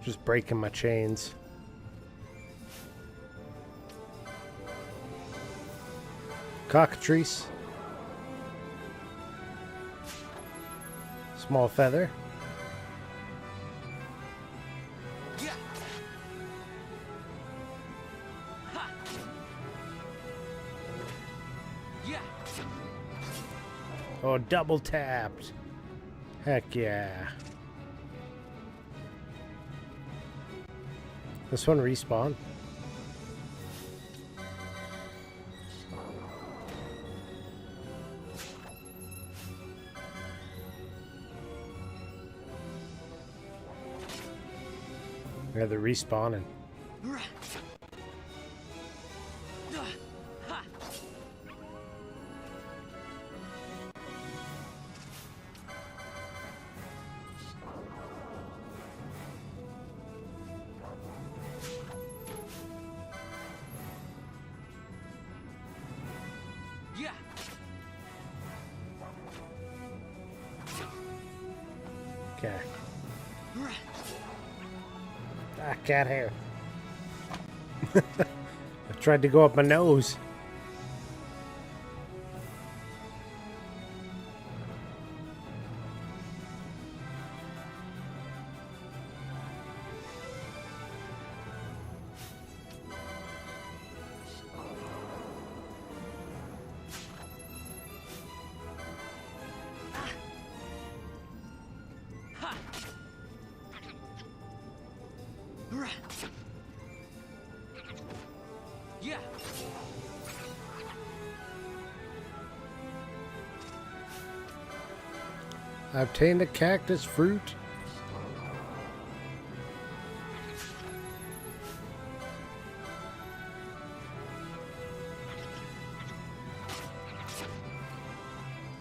Just breaking my chains. Cockatrice. Small feather. Oh, double tapped. Heck yeah. This one respawn. Yeah, they're respawning. Okay. Ah, cat hair. I tried to go up my nose. I obtained a cactus fruit.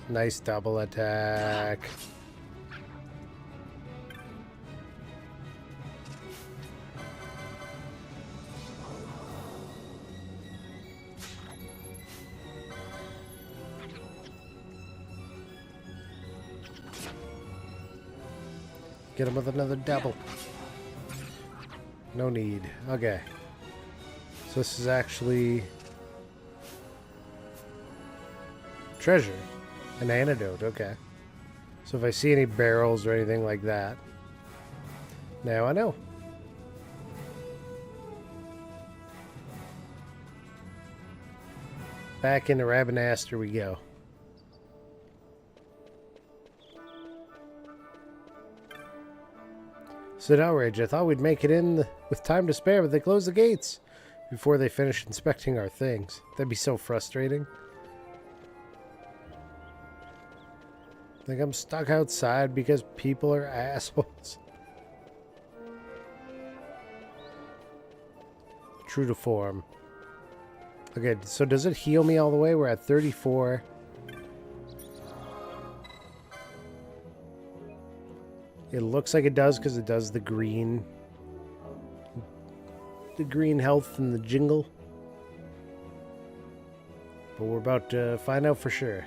Nice double attack. Get him with another double. No need. Okay. So this is actually treasure. An antidote. Okay. So if I see any barrels or anything like that, now I know. Back into Rabanaster we go. Said Outrage, I thought we'd make it in with time to spare, but they closed the gates before they finished inspecting our things. That'd be so frustrating. Like I'm stuck outside because people are assholes. True to form. Okay, so does it heal me all the way? We're at 34. It looks like it does because it does the green health and the jingle. But we're about to find out for sure.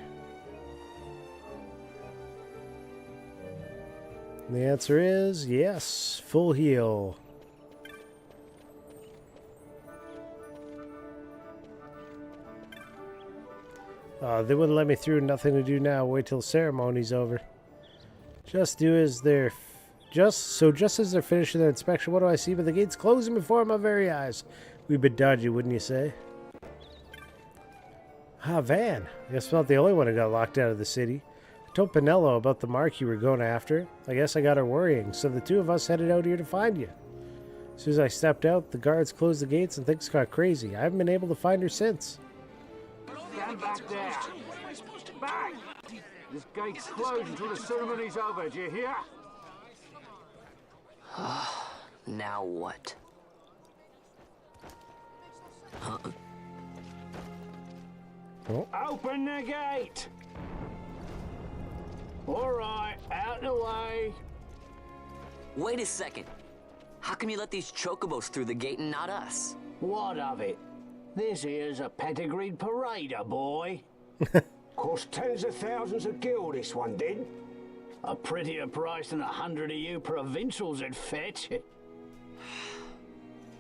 And the answer is yes, full heal. They wouldn't let me through. Nothing to do now. Wait till the ceremony's over. Just as they're finishing their inspection, what do I see but the gates closing before my very eyes? We've been dodgy, wouldn't you say? Ah, Van. I guess I'm not the only one who got locked out of the city. I told Pinello about the mark you were going after. I guess I got her worrying, so the two of us headed out here to find you. As soon as I stepped out, the guards closed the gates and things got crazy. I haven't been able to find her since. Stand back there. Back! This gate's closed until the ceremony's over, do you hear? Now what? Open the gate! All right, out the way. Wait a second. How come you let these chocobos through the gate and not us? What of it? This here's a pedigreed parader, boy. Cost tens of thousands of gil, this one did. A prettier price than 100 of you provincials would fetch.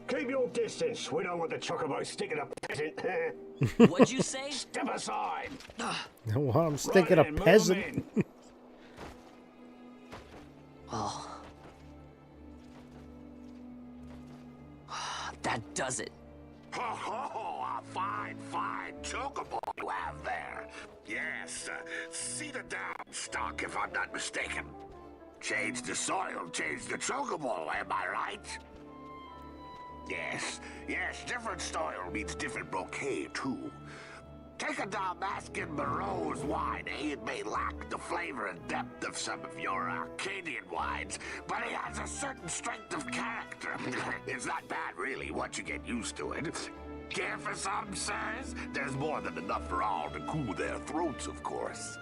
Keep your distance. We don't want the chocobos sticking a peasant. What'd you say? Step aside. Well, I'm sticking a peasant. Oh. That does it. A fine chocobo you have there. Yes, cedar down stock if I'm not mistaken. Change the soil, change the chocobo, am I right? Yes, different soil means different bouquet, too. Take a Dalmascan Barrow's wine, eh? It may lack the flavor and depth of some of your Arcadian wines, but it has a certain strength of character. It's not bad, really, once you get used to it. Care for some, sirs? There's more than enough for all to cool their throats, of course.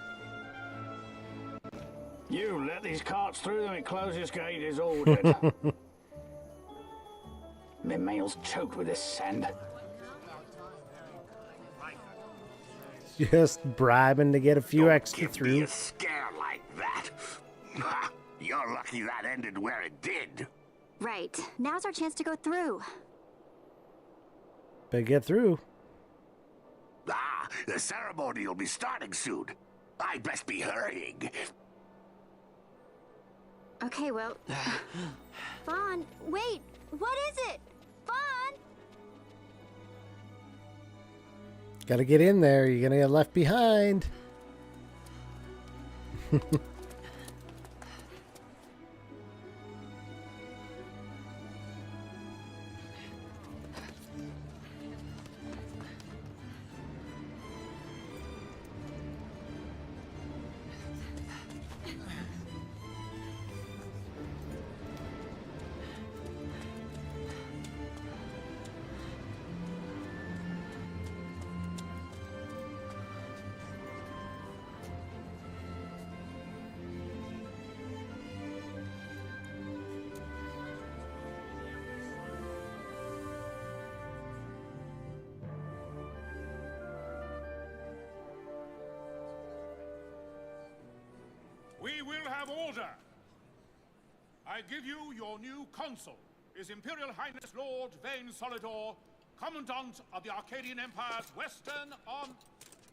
You let these carts through when closest gate is ordered. My mail's choked with this sand. Just bribing to get a few extra Give through. me a scare like that. You're lucky that ended where it did. Right. Now's our chance to go through. Better get through. The ceremony will be starting soon. I best be hurrying. Okay, well... Vaughn, wait! What is it? Vaughn! Gotta get in there. You're gonna get left behind. We will have order. I give you your new consul, His Imperial Highness Lord Vane Solidor, Commandant of the Arcadian Empire's Western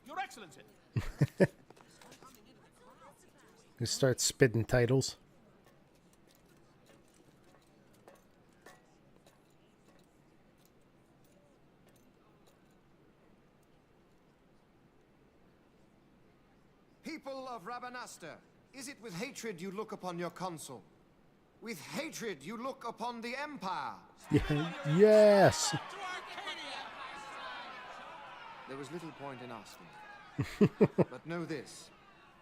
Your Excellency. You start spitting titles. People of Rabanastre, is it with hatred you look upon your consul? With hatred you look upon the Empire? Yes! There was little point in asking. But know this,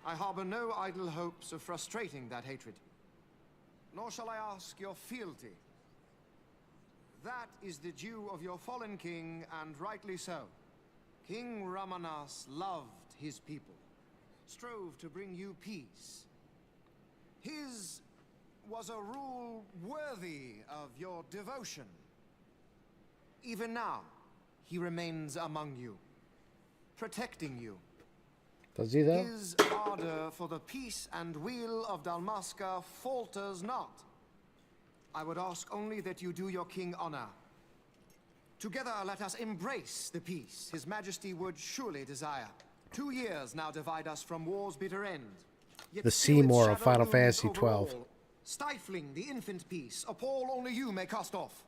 I harbor no idle hopes of frustrating that hatred. Nor shall I ask your fealty. That is the due of your fallen king, and rightly so. King Ramanas loved his people, strove to bring you peace. His was a rule worthy of your devotion. Even now, he remains among you, protecting you. Does he though? His ardor for the peace and weal of Dalmasca falters not. I would ask only that you do your king honor. Together let us embrace the peace His Majesty would surely desire. 2 years now divide us from war's bitter end. Yet The still its Seymour of shadow Final looms Fantasy over XII. all, stifling the infant peace, a pall only you may cast off.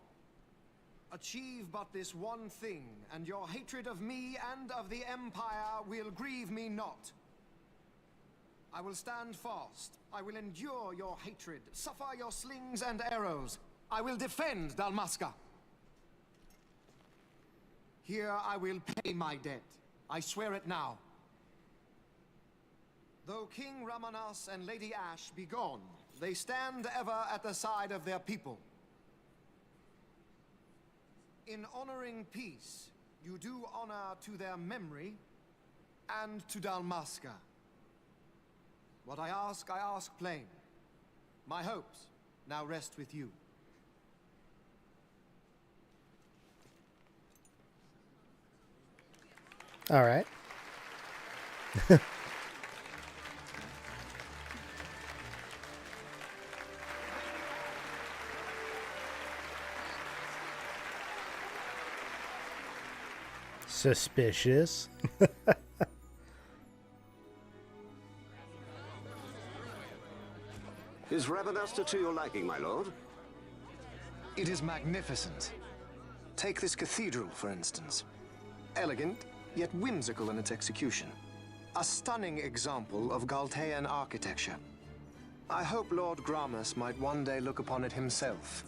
Achieve but this one thing, and your hatred of me and of the Empire will grieve me not. I will stand fast. I will endure your hatred, suffer your slings and arrows. I will defend Dalmasca. Here I will pay my debt. I swear it now. Though King Ramanas and Lady Ash be gone, they stand ever at the side of their people. In honoring peace, you do honor to their memory and to Dalmasca. What I ask plain. My hopes now rest with you. All right. Suspicious. Is Rabanasta to your liking, my lord? It is magnificent. Take this cathedral, for instance. Elegant, yet whimsical in its execution. A stunning example of Galtean architecture. I hope Lord Gramus might one day look upon it himself.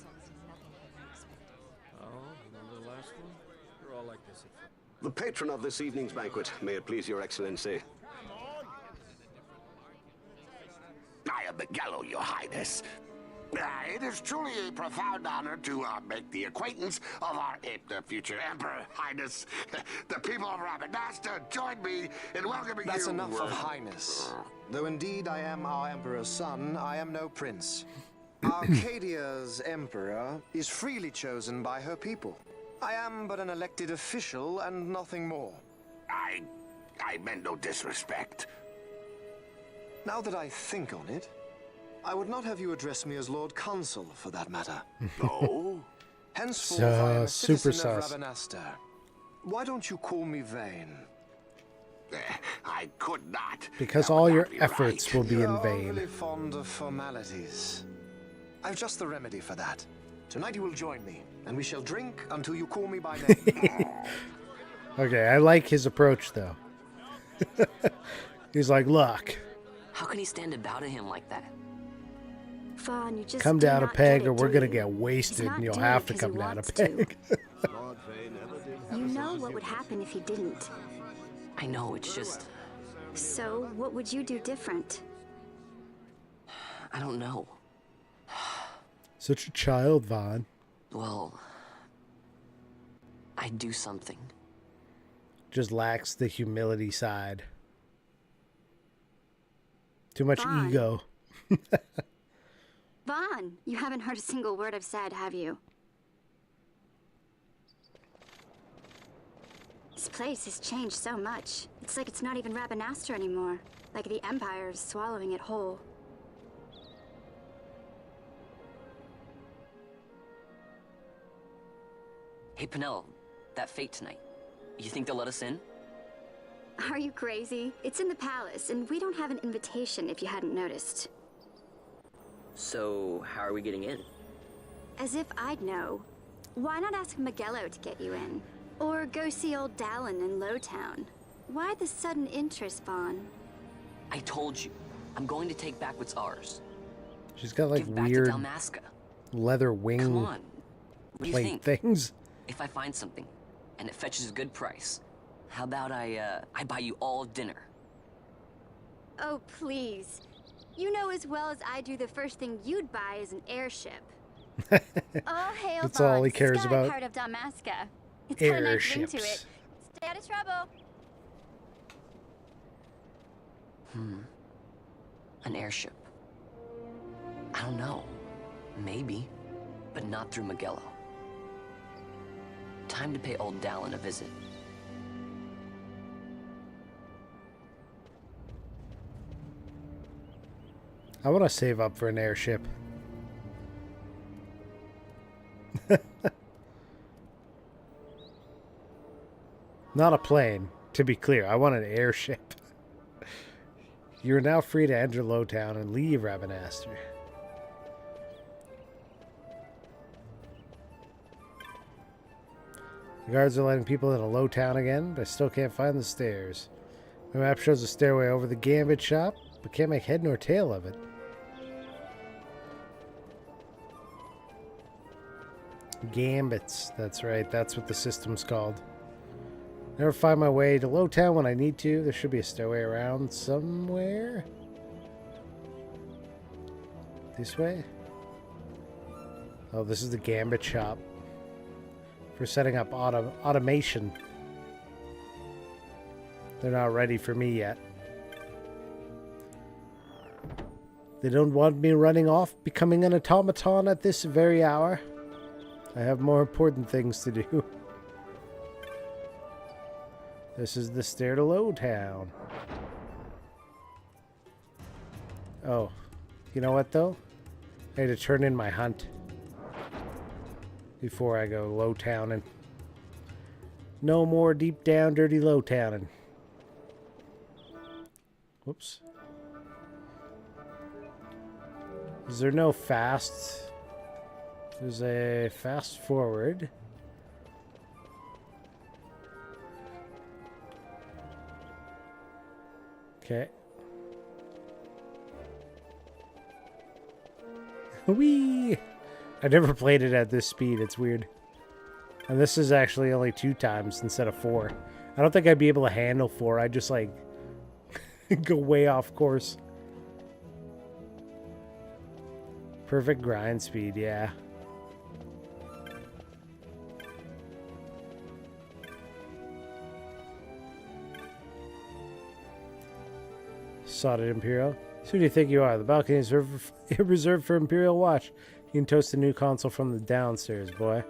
Oh, remember the last one? You're all like this. The patron of this evening's banquet, may it please your excellency. I am Miguelo, your highness. It is truly a profound honor to make the acquaintance of our future emperor, highness. The people of Rabanasta join me in welcoming you. That's enough of highness. Though indeed I am our emperor's son, I am no prince. Arcadia's emperor is freely chosen by her people. I am but an elected official and nothing more. I meant no disrespect. Now that I think on it, I would not have you address me as Lord Consul, for that matter. No? Henceforth, I am a citizen super of sus. Rabanasta. Why don't you call me Vane? I could not. Because all your efforts will be You're in vain. overly fond of formalities. I've just the remedy for that. Tonight you will join me, and we shall drink until you call me by name. Okay, I like his approach, though. He's like, look, How can he stand about to him like that? Vaughn, you just come do down a not peg get or it, we're do going to you? get He's wasted not and you'll doing have it to 'cause he come down a wants to. peg. You know what would happen if he didn't. I know, it's just... So, what would you do different? I don't know. Such a child, Vaughn. Well... I'd do something. Just lacks the humility side. Too much Vaughn. ego. Vaughn, you haven't heard a single word I've said, have you? This place has changed so much. It's like it's not even Rabanasta anymore. Like the Empire is swallowing it whole. Hey, Penel, that fate tonight. You think they'll let us in? Are you crazy? It's in the palace, and we don't have an invitation if you hadn't noticed. So, how are we getting in? As if I'd know. Why not ask Miguelo to get you in? Or go see old Dallin in Lowtown? Why the sudden interest, Vaughn? I told you. I'm going to take back what's ours. She's got like Give back weird to Dalmasca. leather Come wing on. What do you plate think? things. If I find something, and it fetches a good price, how about I buy you all dinner? Oh, please. You know as well as I do the first thing you'd buy is an airship. All hail That's all Vaughn, he cares sky about. part of Dalmasca. It's got a nice ring to Airships. it. Stay out of trouble. An airship. I don't know. Maybe. But not through Miguelo. Time to pay old Dallin a visit. I want to save up for an airship. Not a plane, to be clear. I want an airship. You are now free to enter Lowtown and leave Rabanasta. The guards are letting people into Lowtown again, but I still can't find the stairs. My map shows a stairway over the Gambit shop, but can't make head nor tail of it. Gambits, that's right, that's what the system's called. Never find my way to Lowtown when I need to. There should be a stairway around somewhere. This way? Oh, this is the Gambit shop. For setting up automation. They're not ready for me yet. They don't want me running off, becoming an automaton at this very hour. I have more important things to do. This is the stair to Lowtown. Oh, you know what though? I had to turn in my hunt before I go Lowtowning. No more deep down dirty Lowtowning. Whoops. Is there no fast? There's a fast forward. Okay. Whee! I never played it at this speed. It's weird. And this is actually only 2 times instead of 4. I don't think I'd be able to handle 4. I'd just like go way off course. Perfect grind speed, yeah. Sodded Imperial. So who do you think you are? The balcony is reserved for Imperial Watch. You can toast a new console from the downstairs, boy.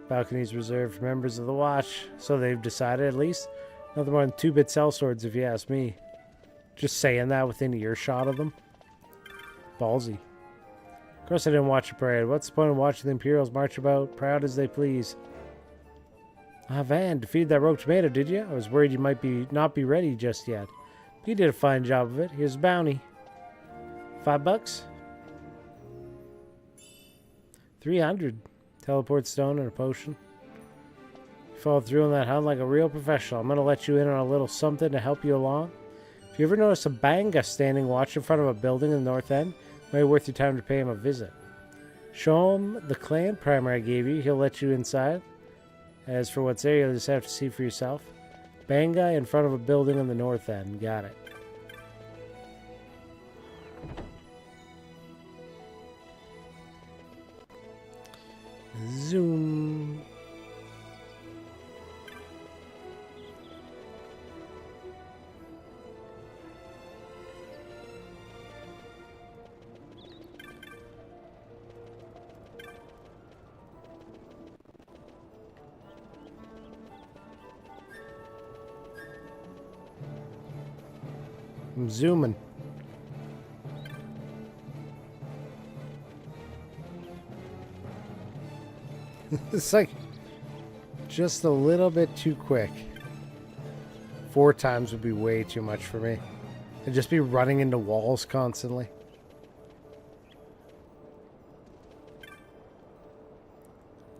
Balcony's reserved for members of the Watch. So they've decided, at least. Nothing more than 2-bit sellswords, if you ask me. Just saying that within earshot of them. Ballsy. Of course I didn't watch the parade. What's the point of watching the Imperials march about, proud as they please? Ah, Van, defeated that rogue tomato, did you? I was worried you might not be ready just yet. But you did a fine job of it. Here's a bounty. $5? 300. Teleport stone and a potion. You followed through on that hunt like a real professional. I'm going to let you in on a little something to help you along. If you ever notice a banga standing watch in front of a building in the north end, it might be worth your time to pay him a visit. Show him the clan primer I gave you. He'll let you inside. As for what's there, you'll just have to see for yourself. Banga in front of a building in the north end. Got it. Zoom. I'm zooming. It's like just a little bit too quick. 4 times would be way too much for me. I'd just be running into walls constantly.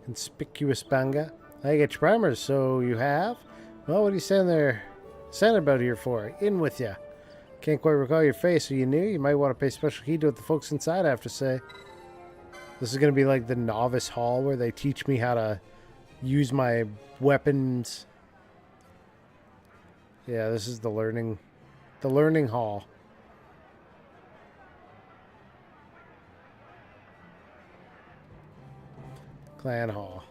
Conspicuous banga. I get your primers, so you have? Well, what are you standing about here for? In with ya. Can't quite recall your face, so you knew? You might want to pay special heed to what the folks inside have to say. This is going to be like the novice hall where they teach me how to use my weapons. Yeah, this is the learning hall. Clan hall.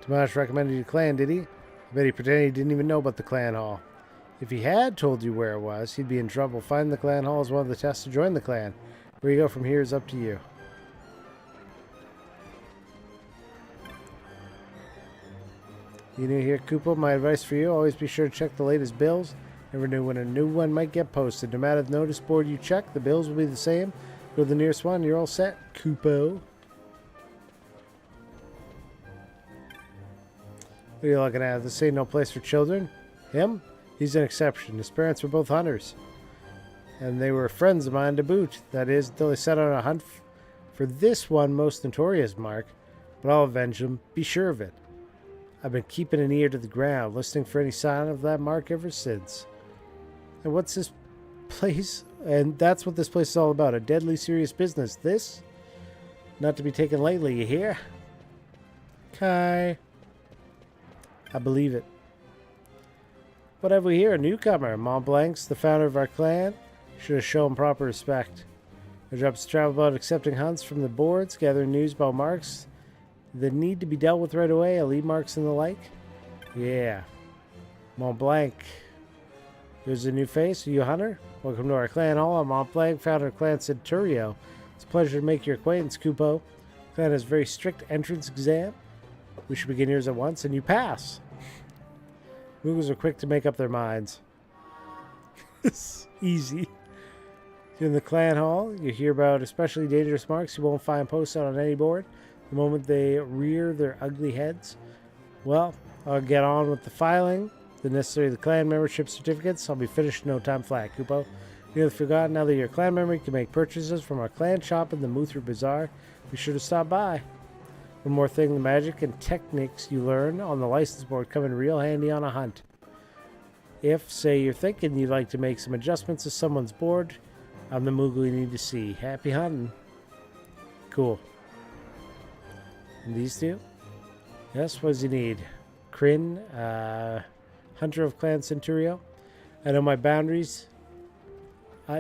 Tomash recommended you to clan, did he? I bet he pretended he didn't even know about the clan hall. If he had told you where it was, he'd be in trouble. Finding the clan hall is one of the tests to join the clan. Where you go from here is up to you. You new here, Koopa? My advice for you, always be sure to check the latest bills. Never knew when a new one might get posted. No matter the notice board you check, the bills will be the same. Go to the nearest one, you're all set, Koopa. What are you looking at? This ain't no place for children. Him? He's an exception. His parents were both hunters. And they were friends of mine to boot. That is, until they set on a hunt for this one most notorious mark. But I'll avenge them. Be sure of it. I've been keeping an ear to the ground, listening for any sign of that mark ever since. And what's this place? And that's what this place is all about. A deadly serious business. This? Not to be taken lightly, you hear? Kai. I believe it. What have we here? A newcomer. Mont Blanc's the founder of our clan. Should have shown proper respect. Our job is to travel about accepting hunts from the boards, gathering news about marks that need to be dealt with right away, elite marks and the like. Yeah. Mont Blanc. There's a new face. Are you a hunter? Welcome to our clan hall. I'm Montblanc, founder of Clan Centurio. It's a pleasure to make your acquaintance, Kupo. Clan has a very strict entrance exam. We should begin yours at once, and you pass. Moogles are quick to make up their minds. It's easy. In the clan hall, you hear about especially dangerous marks you won't find posted on any board. The moment they rear their ugly heads. Well, I'll get on with the filing. The necessary clan membership certificates. I'll be finished in no time flat, Kupo. You have forgotten now that you're a clan member, you can make purchases from our clan shop in the Muthra Bazaar. Be sure to stop by. One more thing, the magic and techniques you learn on the license board come in real handy on a hunt. If, say, you're thinking you'd like to make some adjustments to someone's board, I'm the Moogle you need to see. Happy hunting. Cool. And these two? Yes, what does he need? Kryn, Hunter of Clan Centurio. I know my boundaries.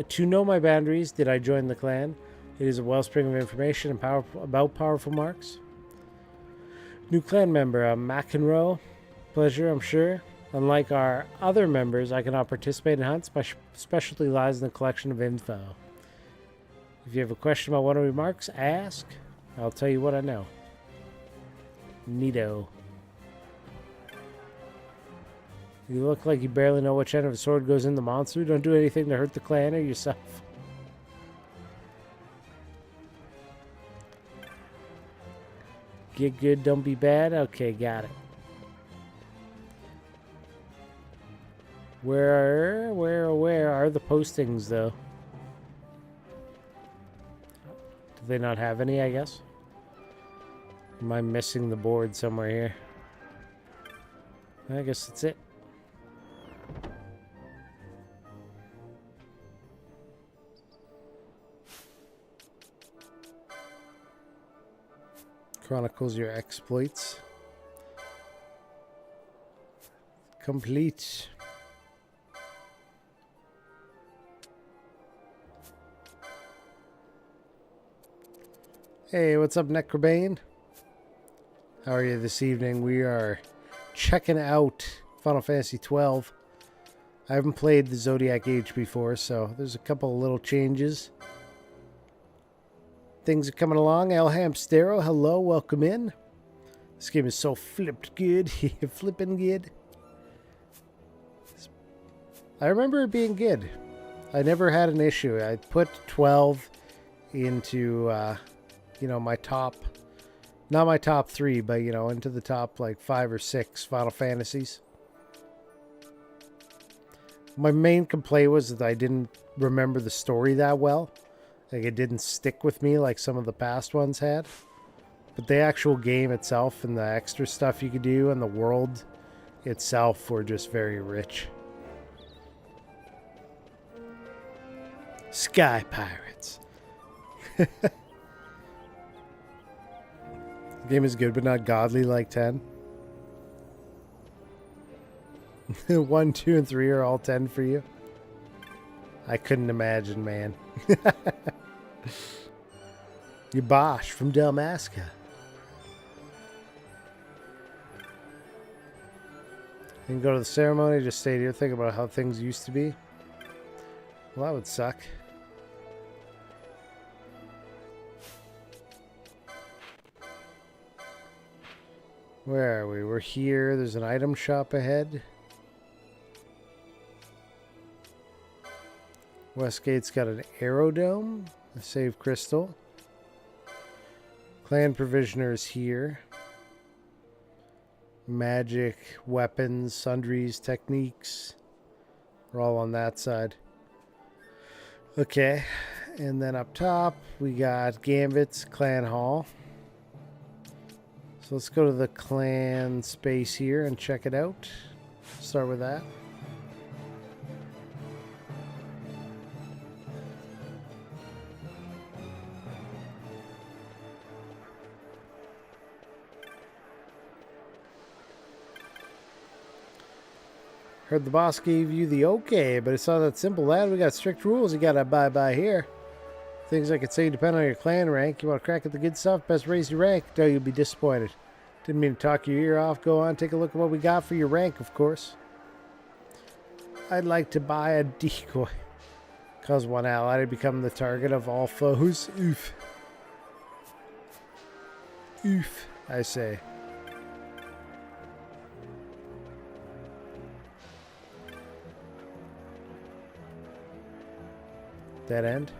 To know my boundaries, did I join the clan? It is a wellspring of information and about powerful marks. New clan member, McEnroe. Pleasure, I'm sure. Unlike our other members, I cannot participate in hunts. My specialty lies in the collection of info. If you have a question about one of my marks, ask. I'll tell you what I know. Neato. You look like you barely know which end of a sword goes in the monster. Don't do anything to hurt the clan or yourself. Get good, don't be bad. Okay, got it. Where are the postings, though? Do they not have any, I guess? Am I missing the board somewhere here? I guess that's it. Chronicles your exploits. Complete. Hey, what's up, Necrobane? How are you this evening? We are checking out Final Fantasy XII. I haven't played the Zodiac Age before, so there's a couple of little changes. Things are coming along. El Hamstero, hello, welcome in. This game is so flipped good. Flipping good. I remember it being good. I never had an issue. I put 12 into... you know, my top, not my top 3, but, you know, into the top, like, 5 or 6 Final Fantasies. My main complaint was that I didn't remember the story that well. Like, it didn't stick with me like some of the past ones had. But the actual game itself and the extra stuff you could do and the world itself were just very rich. Sky Pirates. The game is good, but not godly like 10. 1, 2, and 3 are all 10 for you. I couldn't imagine, man. You Bosch from Dalmasca. You can go to the ceremony, just stay here, think about how things used to be. Well, that would suck. Where are we? We're here. There's an item shop ahead. Westgate's got an aerodome, a save crystal. Clan Provisioner is here. Magic, weapons, sundries, techniques. We're all on that side. Okay. And then up top, we got Gambit's Clan Hall. So let's go to the clan space here and check it out. Start with that. Heard the boss gave you the okay, but it's not that simple, lad. We got strict rules you gotta abide by here. Things I could say depend on your clan rank. You want to crack at the good stuff, best raise your rank. No, you'll be disappointed. Didn't mean to talk your ear off. Go on, take a look at what we got for your rank, of course. I'd like to buy a decoy. Cause one ally to become the target of all foes. Oof. Oof, I say. Dead end.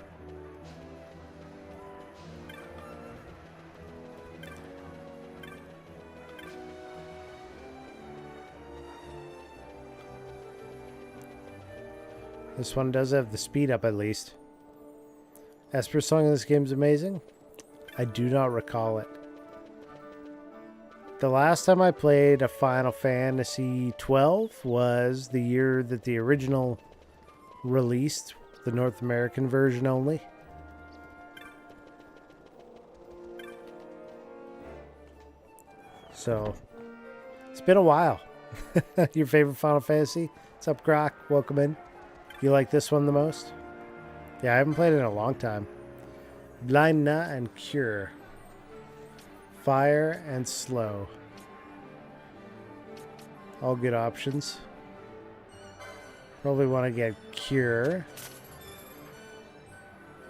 This one does have the speed up at least. Esper's song in this game is amazing. I do not recall it. The last time I played a Final Fantasy XII was the year that the original released, the North American version only. So, it's been a while. Your favorite Final Fantasy? What's up, Grok? Welcome in. You like this one the most? Yeah, I haven't played it in a long time. Blind Nut and Cure. Fire and Slow. All good options. Probably want to get Cure.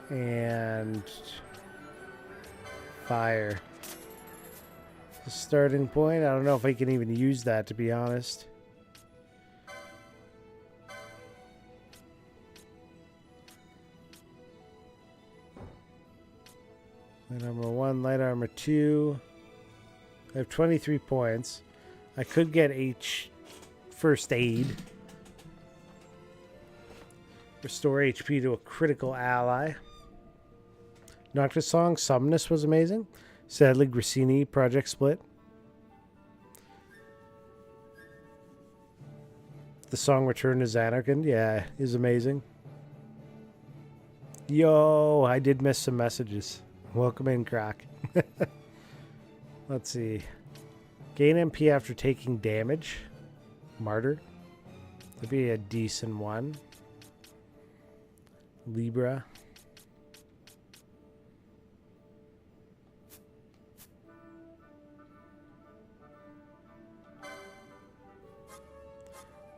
And Fire. The starting point. I don't know if I can even use that, to be honest. Light armor 1, light armor 2. I have 23 points. I could get first aid. Restore HP to a critical ally. Noctis song, Somnus was amazing. Sadly, Grassini project split. The song Return to Xanarkand, yeah, is amazing. Yo, I did miss some messages. Welcome in, Croc. Let's see. Gain MP after taking damage. Martyr. That'd be a decent one. Libra.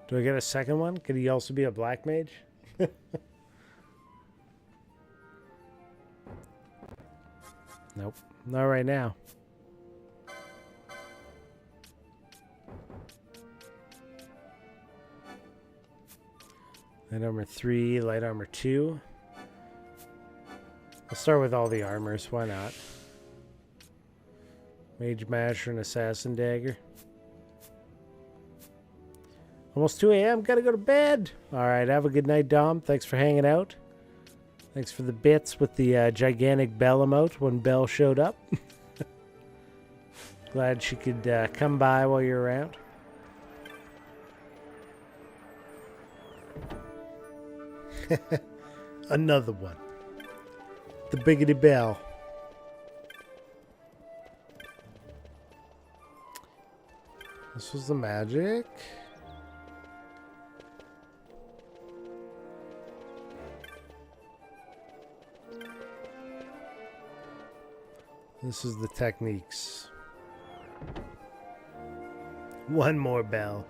Do I get a second one? Could he also be a black mage? Nope, not right now. Light armor 3, light armor 2. I'll start with all the armors, why not? Mage Masher and Assassin Dagger. Almost 2 a.m., gotta go to bed! Alright, have a good night, Dom. Thanks for hanging out. Thanks for the bits with the gigantic Bell emote when Bell showed up. Glad she could come by while you're around. Another one. The Biggity Bell. This was the magic. This is the techniques. One more bell.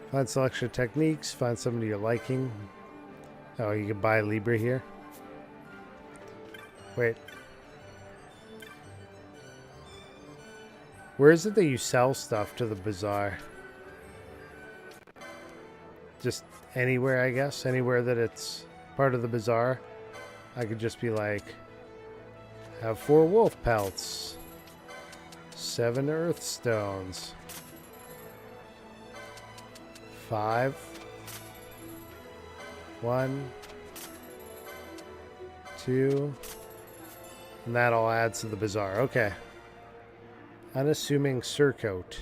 Find selection of techniques. Find some to your liking. Oh, you can buy Libra here. Wait. Where is it that you sell stuff to the bazaar? Just anywhere, I guess. Anywhere that it's part of the bazaar. I could just be like, have 4 wolf pelts, 7 earth stones, 5, 1, 2, and that all adds to the bazaar. Okay. Unassuming surcoat.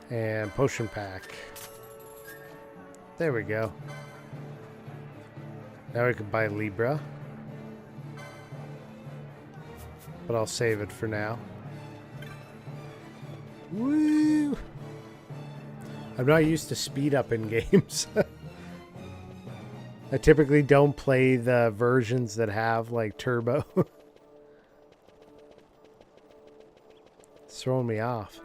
And potion pack. There we go. Now we can buy Libra. But I'll save it for now. Woo! I'm not used to speed up in games. I typically don't play the versions that have like turbo. It's throwing me off.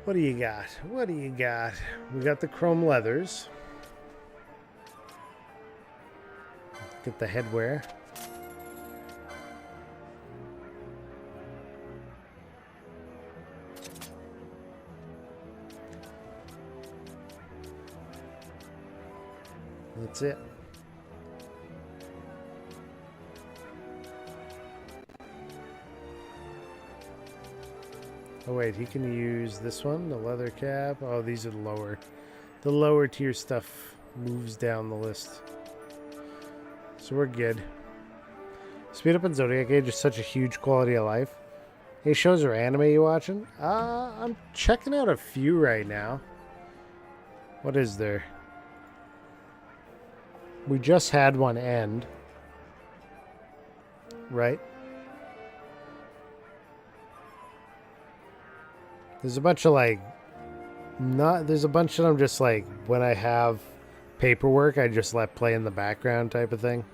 What do you got? What do you got? We got the chrome leathers. Get the headwear. That's it. Oh wait, he can use this one, the leather cap. Oh, these are the lower tier stuff moves down the list. So we're good. Speed up in Zodiac Age is such a huge quality of life. Any shows or anime you watching? I'm checking out a few right now. What is there? We just had one end. Right? There's a bunch of there's a bunch that I'm just like, when I have paperwork, I just let play in the background type of thing.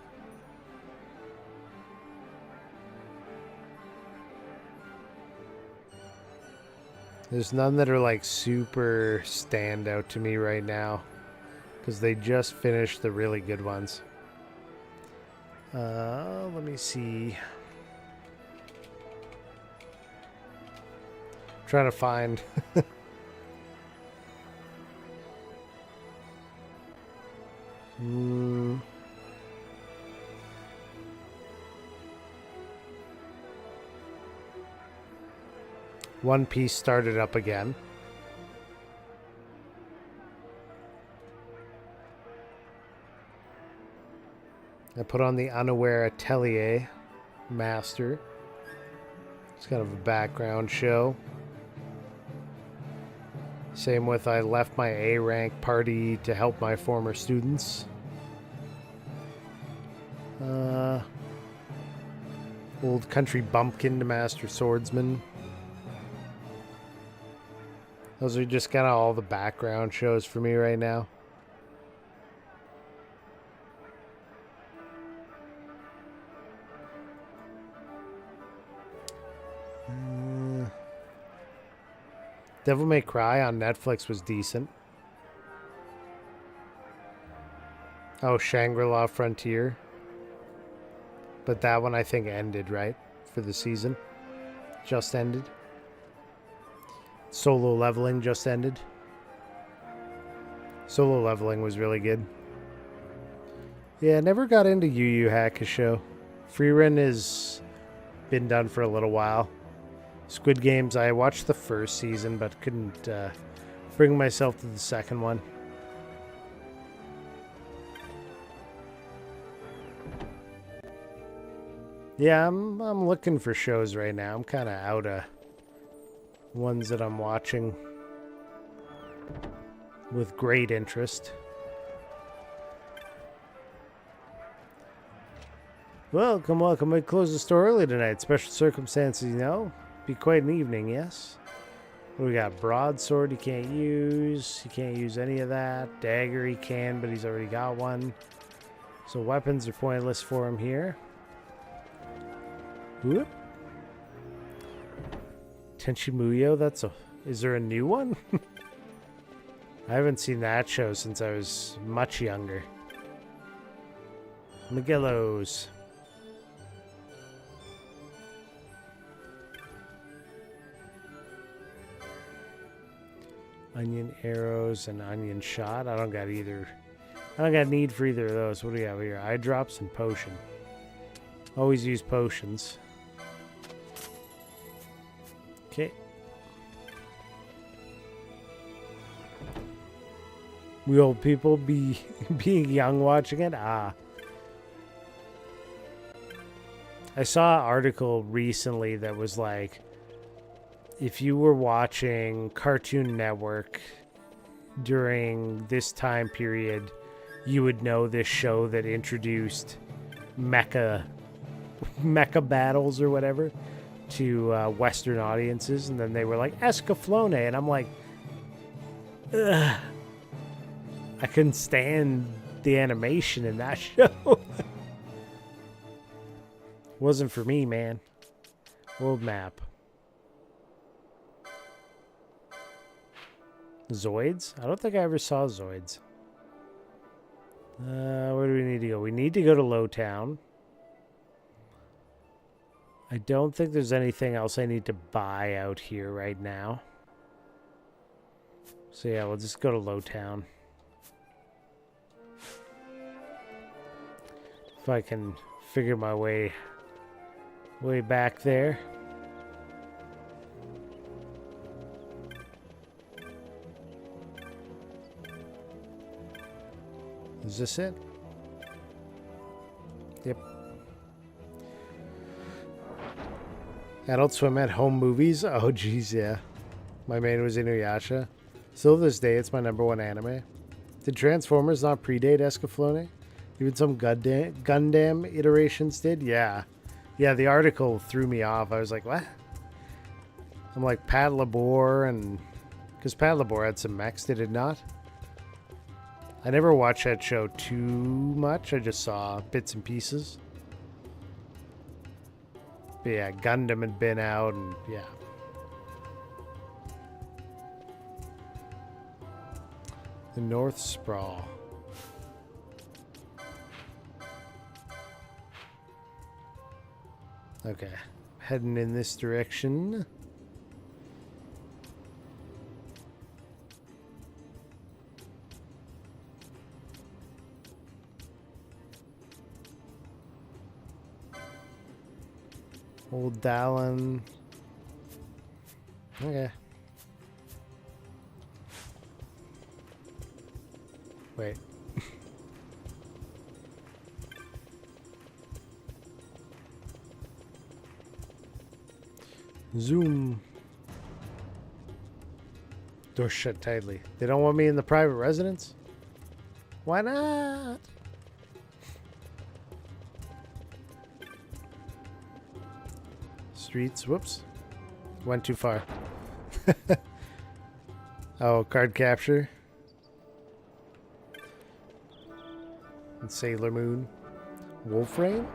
There's none that are like super stand out to me right now, because they just finished the really good ones. Let me see. Trying to find. One Piece started up again. I put on the Unaware Atelier Master. It's kind of a background show. Same with I left my A rank party to help my former students. Old Country Bumpkin to Master Swordsman. Those are just kind of all the background shows for me right now. Devil May Cry on Netflix was decent. Oh, Shangri-La Frontier. But that one I think ended, right? For the season. Just ended. Solo Leveling just ended. Solo Leveling was really good. Yeah, never got into Yu Yu Hakusho. Freerun has been done for a little while. Squid Games, I watched the first season, but couldn't bring myself to the second one. Yeah, I'm looking for shows right now. I'm kind of out of ones that I'm watching with great interest. Welcome, welcome. We closed the store early tonight. Special circumstances, you know. Be quite an evening, yes. We got broadsword you can't use. You can't use any of that. Dagger he can, but he's already got one. So weapons are pointless for him here. Whoop. Tenchimuyo, that's a... Is there a new one? I haven't seen that show since I was much younger. Miguelos. Onion arrows and onion shot. I don't got either. I don't got need for either of those. What do we have here? Eye drops and potion. Always use potions. Okay. We old people being young watching it? Ah. I saw an article recently that was like, if you were watching Cartoon Network during this time period, you would know this show that introduced mecha battles or whatever. to Western audiences, and then they were like Escaflowne, and I'm like, ugh. I couldn't stand the animation in that show. Wasn't for me, man. World map. Zoids? I don't think I ever saw Zoids. Where do we need to go? We need to go to Lowtown. I don't think there's anything else I need to buy out here right now. So yeah, we'll just go to Lowtown. If I can figure my way back there. Is this it? Yep. Adult Swim at Home movies? Oh, geez, yeah. My main was Inuyasha. Still to this day, it's my #1 anime. Did Transformers not predate Escaflowne? Even some Gundam iterations did? Yeah. Yeah, the article threw me off. I was like, what? I'm like, Pat Labor, and... Because Pat Labor had some mechs, did it not? I never watched that show too much. I just saw bits and pieces. But yeah, Gundam had been out, and yeah. The North Sprawl. Okay, heading in this direction. Old Dallin. Okay. Wait. Zoom. Door shut tightly. They don't want me in the private residence? Why not? Streets. Whoops. Went too far. Oh, card capture. And Sailor Moon. Wolfrain?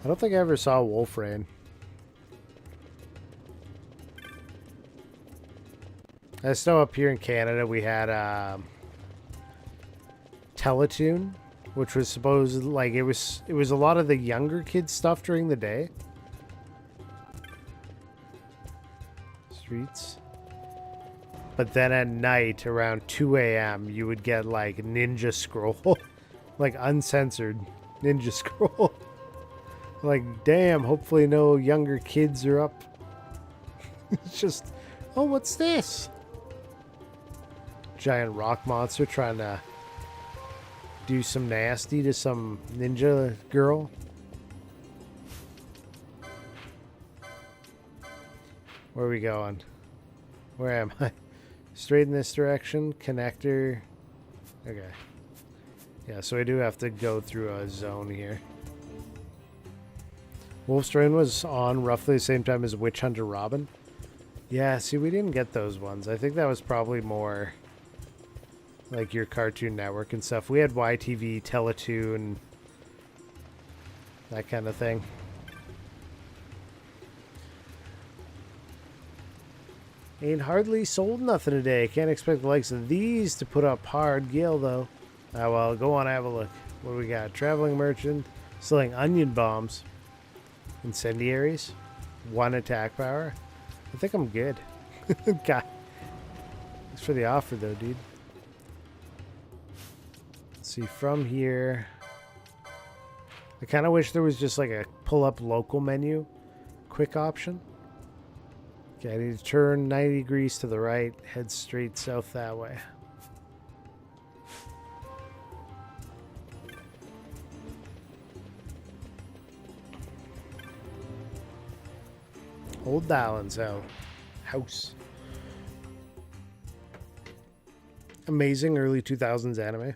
I don't think I ever saw Wolfrain. I just know up here in Canada we had Teletoon, which was supposed like it was a lot of the younger kids stuff during the day. Streets. But then at night around 2 a.m. you would get like Ninja Scroll. Like uncensored Ninja Scroll. Like, damn, hopefully no younger kids are up. It's just, oh, what's this? Giant rock monster trying to do some nasty to some ninja girl. Where are we going? Where am I? Straight in this direction. Connector. Okay. Yeah, so I do have to go through a zone here. Wolfstrain was on roughly the same time as Witch Hunter Robin. Yeah, see, we didn't get those ones. I think that was probably more like your Cartoon Network and stuff. We had YTV, Teletoon, that kind of thing. Ain't hardly sold nothing today. Can't expect the likes of these to put up hard gil, though. Ah, well, go on, have a look. What do we got? Traveling merchant, selling onion bombs. Incendiaries. 1 attack power. I think I'm good. God. Thanks for the offer, though, dude. Let's see, from here... I kind of wish there was just like a pull-up local menu. Quick option. Okay, I need to turn 90 degrees to the right. Head straight south that way. Old Dallin's house. Amazing early 2000s anime.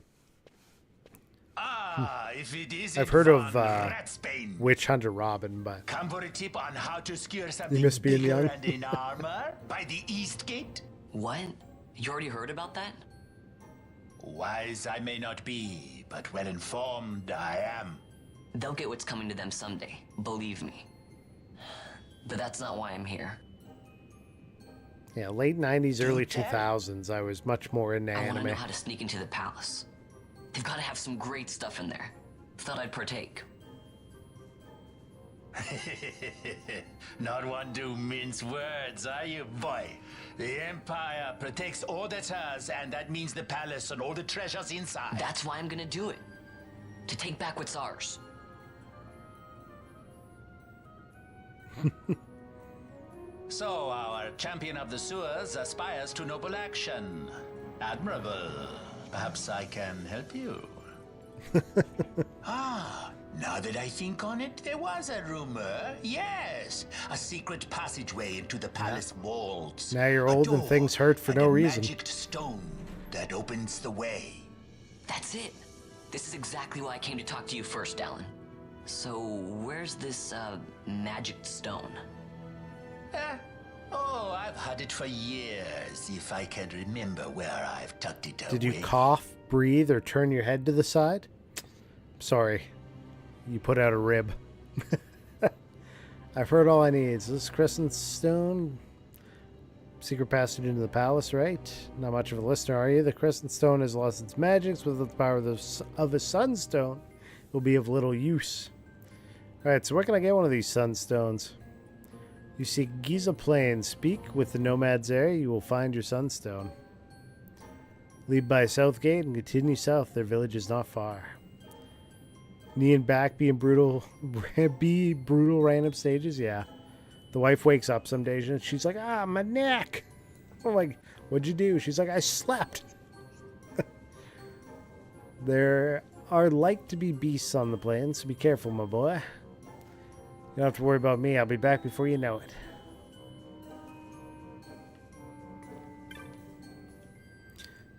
Ah, if it isn't I've heard of Von Ratsbane. Witch Hunter Robin, but Come for a tip on how to secure something miss being bigger young. and in armor by the East Gate? What? You already heard about that? Wise I may not be, but well informed I am. They'll get what's coming to them someday, believe me. But that's not why I'm here. yeah, late 90s, early 2000s, I was much more into I want to anime. know how to sneak into the palace. They've got to have some great stuff in there. Thought I'd partake. Not one to mince words, are you, boy? The Empire protects all that's hers, and that means the palace and all the treasures inside. That's why I'm gonna do it. To take back what's ours. So, our champion of the sewers aspires to noble action. Admirable. Perhaps I can help you. Now that I think on it, there was a rumor. Yes, a secret passageway into the palace walls. Now you're old and things hurt for no reason. Magic stone that opens the way. That's it. This is exactly why I came to talk to you first, Alan. So, where's this, magic stone? Oh, I've had it for years, if I can remember where I've tucked it away. Did you cough, breathe, or turn your head to the side? Sorry. You put out a rib. I've heard all I need. Is this Crescent Stone? Secret passage into the palace, right? Not much of a listener, are you? The Crescent Stone has lost its magics. Without the power of a Sunstone, it will be of little use. Alright, so where can I get one of these Sunstones? You seek Giza Plain. Speak with the nomads there. You will find your Sunstone. Lead by South Gate and continue south. Their village is not far. Knee and back being brutal. Be brutal random stages? Yeah. The wife wakes up some days and she's like, my neck. I'm like, what'd you do? She's like, I slept. There are like to be beasts on the plains, so be careful, my boy. You don't have to worry about me. I'll be back before you know it.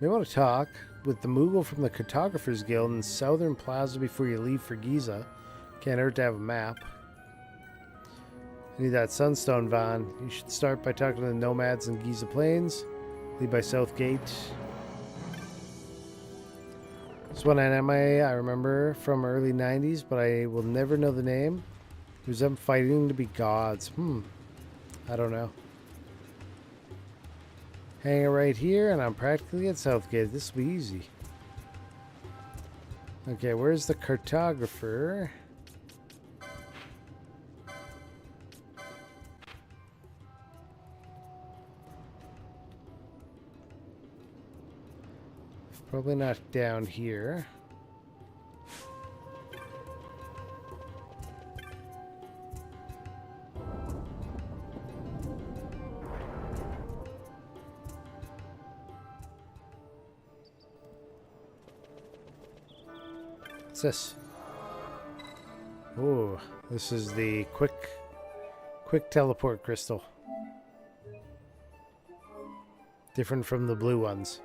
They want to talk with the Moogle from the Cartographers Guild in Southern Plaza before you leave for Giza. Can't hurt to have a map. I need that Sunstone, Vaughn. You should start by talking to the nomads in Giza Plains. Lead by South Gate. This one anime I remember from early 90s, but I will never know the name. It was them fighting to be gods. I don't know. Hanging right here, and I'm practically at Southgate. This will be easy. Okay, where's the cartographer? Probably not down here. What's this? Oh, this is the quick teleport crystal. Different from the blue ones.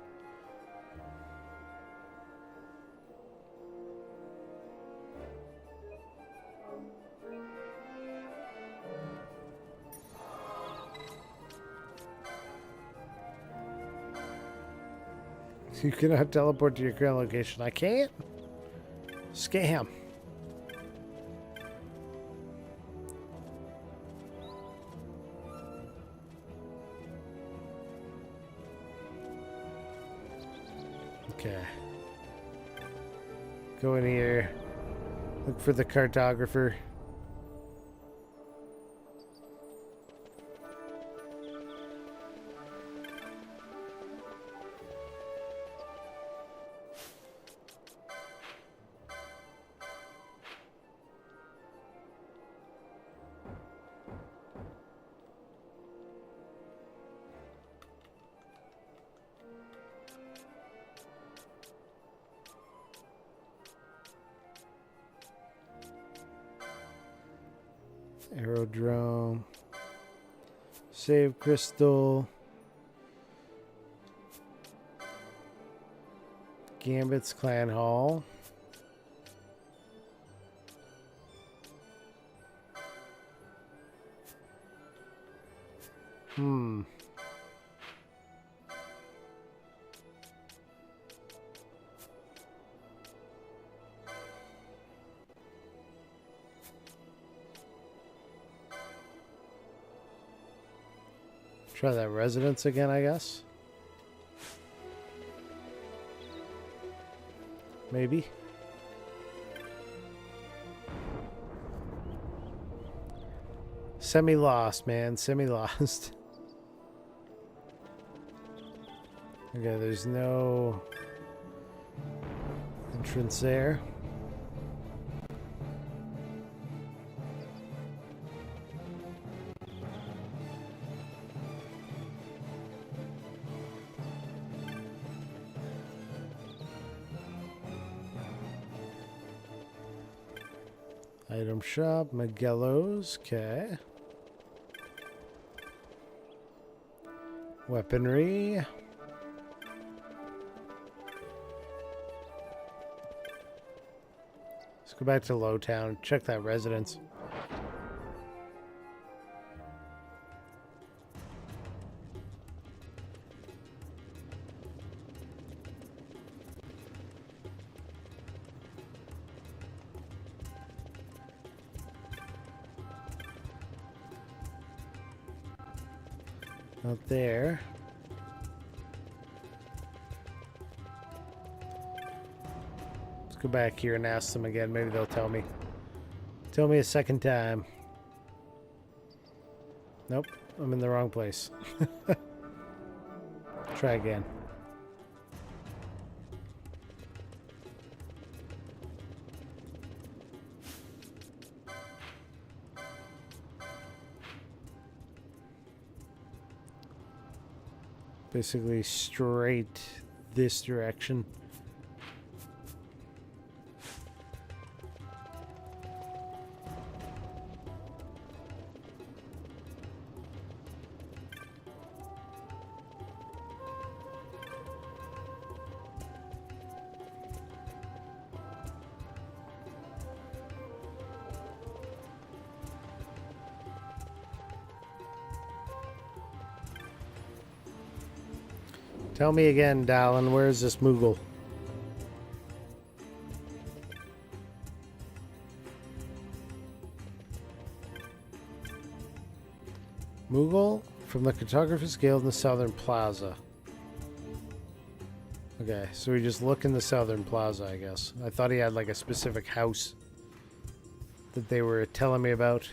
You cannot teleport to your current location. I can't? Scam. Okay. Go in here. Look for the cartographer. Aerodrome. Save crystal. Gambit's clan hall. Try that residence again, I guess. Maybe. Semi-lost, man. Semi-lost. Okay, there's no entrance there. Item shop, Magello's, okay. Weaponry. Let's go back to Lowtown, check that residence. Not there. Let's go back here and ask them again. Maybe they'll tell me. Tell me a second time. Nope, I'm in the wrong place. Try again. Basically straight this direction. Tell me again, Dallin, where's this Moogle? Moogle from the Cartographer's Guild in the Southern Plaza. Okay, so we just look in the Southern Plaza, I guess. I thought he had like a specific house that they were telling me about.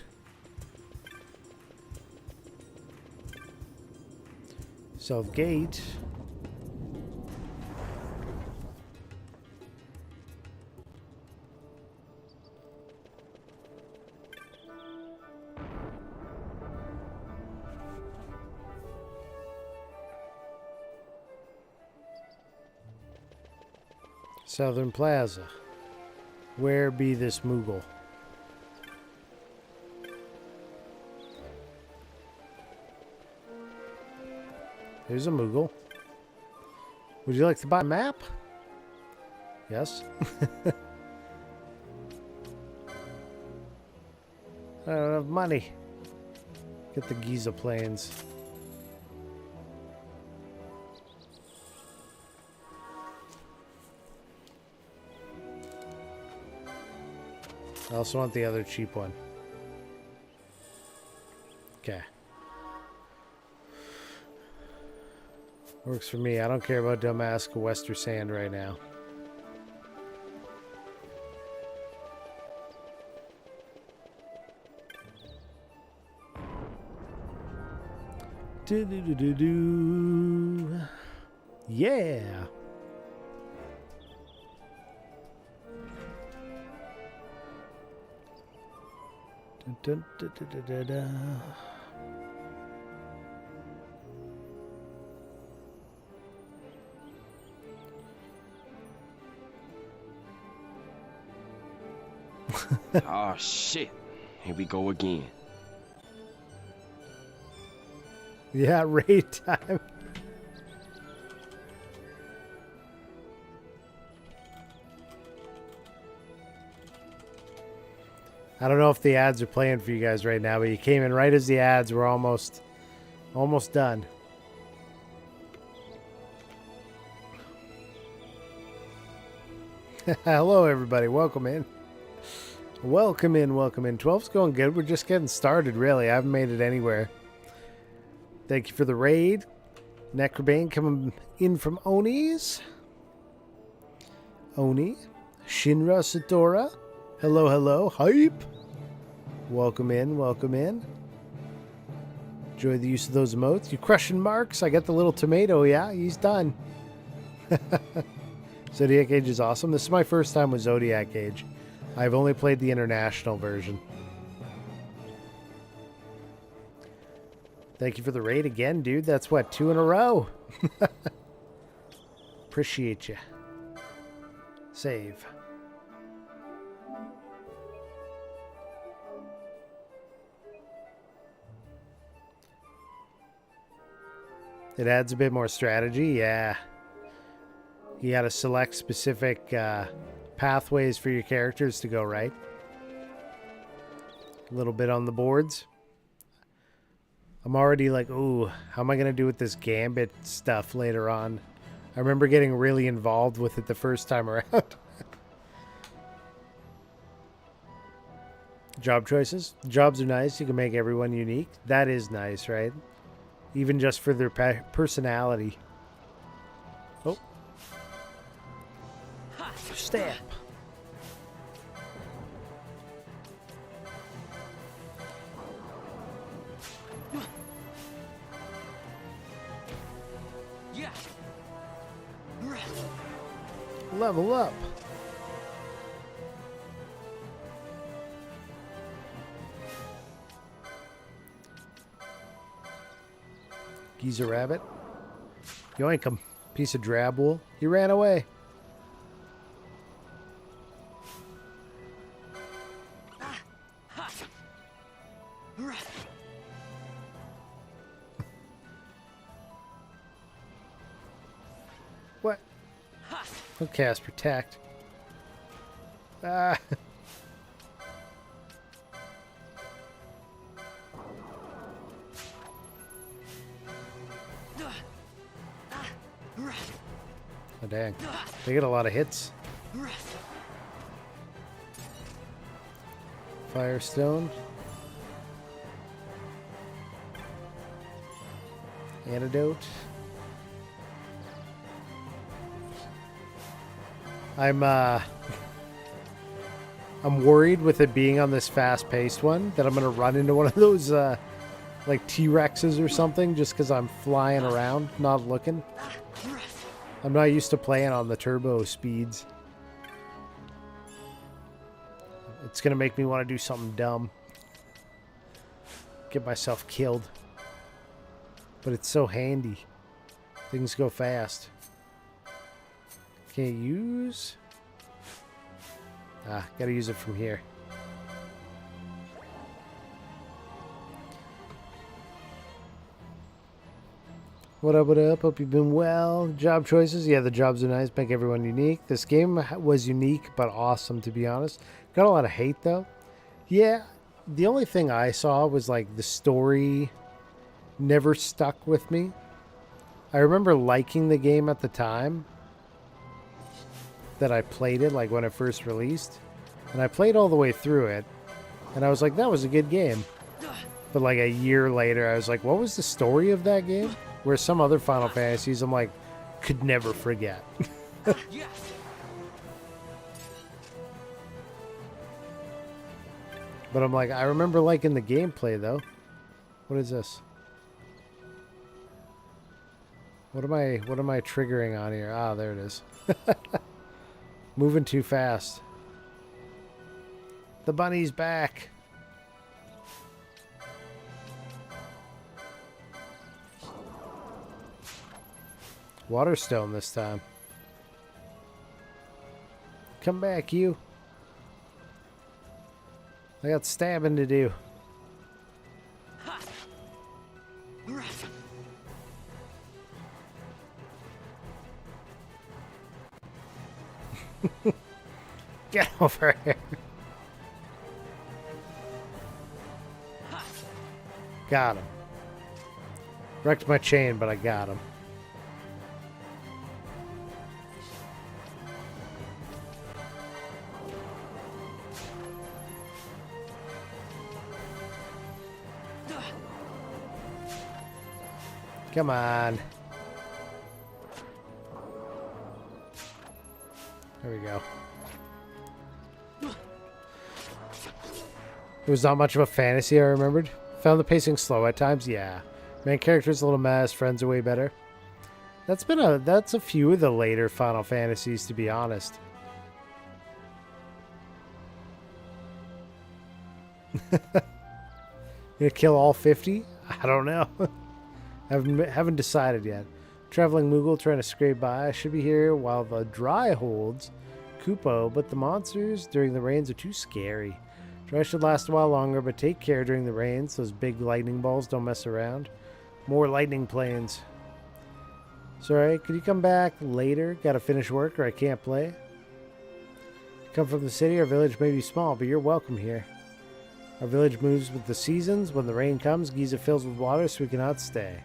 South Gate. Southern Plaza. Where be this Moogle? There's a Moogle. Would you like to buy a map? Yes. I don't have money. Get the Giza plains. I also want the other cheap one. Okay. Works for me. I don't care about Damask or Wester Sand right now. Do-do-do-do-do. Yeah. Dun, dun, dun, dun, dun, dun. Oh shit. Here we go again. Yeah, raid time. I don't know if the ads are playing for you guys right now, but you came in right as the ads were almost Almost done. Hello, everybody. Welcome in. Welcome in, welcome in. 12's going good. We're just getting started, really. I haven't made it anywhere. Thank you for the raid. Necrobane coming in from Oni's. Oni. Shinra Satora. Hello, hello. Hype. Welcome in, welcome in. Enjoy the use of those emotes. You crushing marks? I got the little tomato. Yeah, he's done. Zodiac Age is awesome. This is my first time with Zodiac Age. I've only played the international version. Thank you for the raid again, dude. That's what, 2 in a row? Appreciate you. Save. It adds a bit more strategy, yeah. You gotta select specific pathways for your characters to go right. A little bit on the boards. I'm already like, ooh, how am I gonna do with this Gambit stuff later on? I remember getting really involved with it the first time around. Job choices. Jobs are nice. You can make everyone unique. That is nice, right? Even just for their personality. Oh. Stamp. Yeah. Level up. Geezer rabbit. Yoink him. Piece of drab wool. He ran away. What? Don't cast protect. Ah. Oh, dang. They get a lot of hits. Firestone. Antidote. I'm worried with it being on this fast-paced one that I'm going to run into one of those like T-Rexes or something just because I'm flying around, not looking. I'm not used to playing on the turbo speeds. It's going to make me want to do something dumb. Get myself killed. But it's so handy. Things go fast. Can't use. Ah, gotta use it from here. What up, what up? Hope you've been well. Job choices. Yeah, the jobs are nice. Make everyone unique. This game was unique, but awesome, to be honest. Got a lot of hate, though. Yeah, the only thing I saw was, like, the story never stuck with me. I remember liking the game at the time that I played it, like, when it first released. And I played all the way through it. And I was like, that was a good game. But, like, a year later, I was like, what was the story of that game? Where some other Final Fantasies, I'm like, could never forget. But I'm like, I remember liking the gameplay, though. What is this? What am I triggering on here? Ah, there it is. Moving too fast. The bunny's back. Waterstone this time. Come back, you. I got stabbing to do. Get over here. Got him. Wrecked my chain, but I got him. Come on. There we go. It was not much of a fantasy, I remembered. Found the pacing slow at times, yeah. Main character's a little mess, friends are way better. That's a few of the later Final Fantasies, to be honest. You gonna kill all 50? I don't know. Haven't decided yet. Traveling Moogle trying to scrape by. I should be here while the dry holds Kupo, but the monsters during the rains are too scary. Dry should last a while longer, but take care during the rains. Those big lightning balls don't mess around. More lightning planes. Sorry, could you come back later? Gotta finish work or I can't play. Come from the city, our village may be small, but you're welcome here. Our village moves with the seasons. When the rain comes, Giza fills with water so we cannot stay.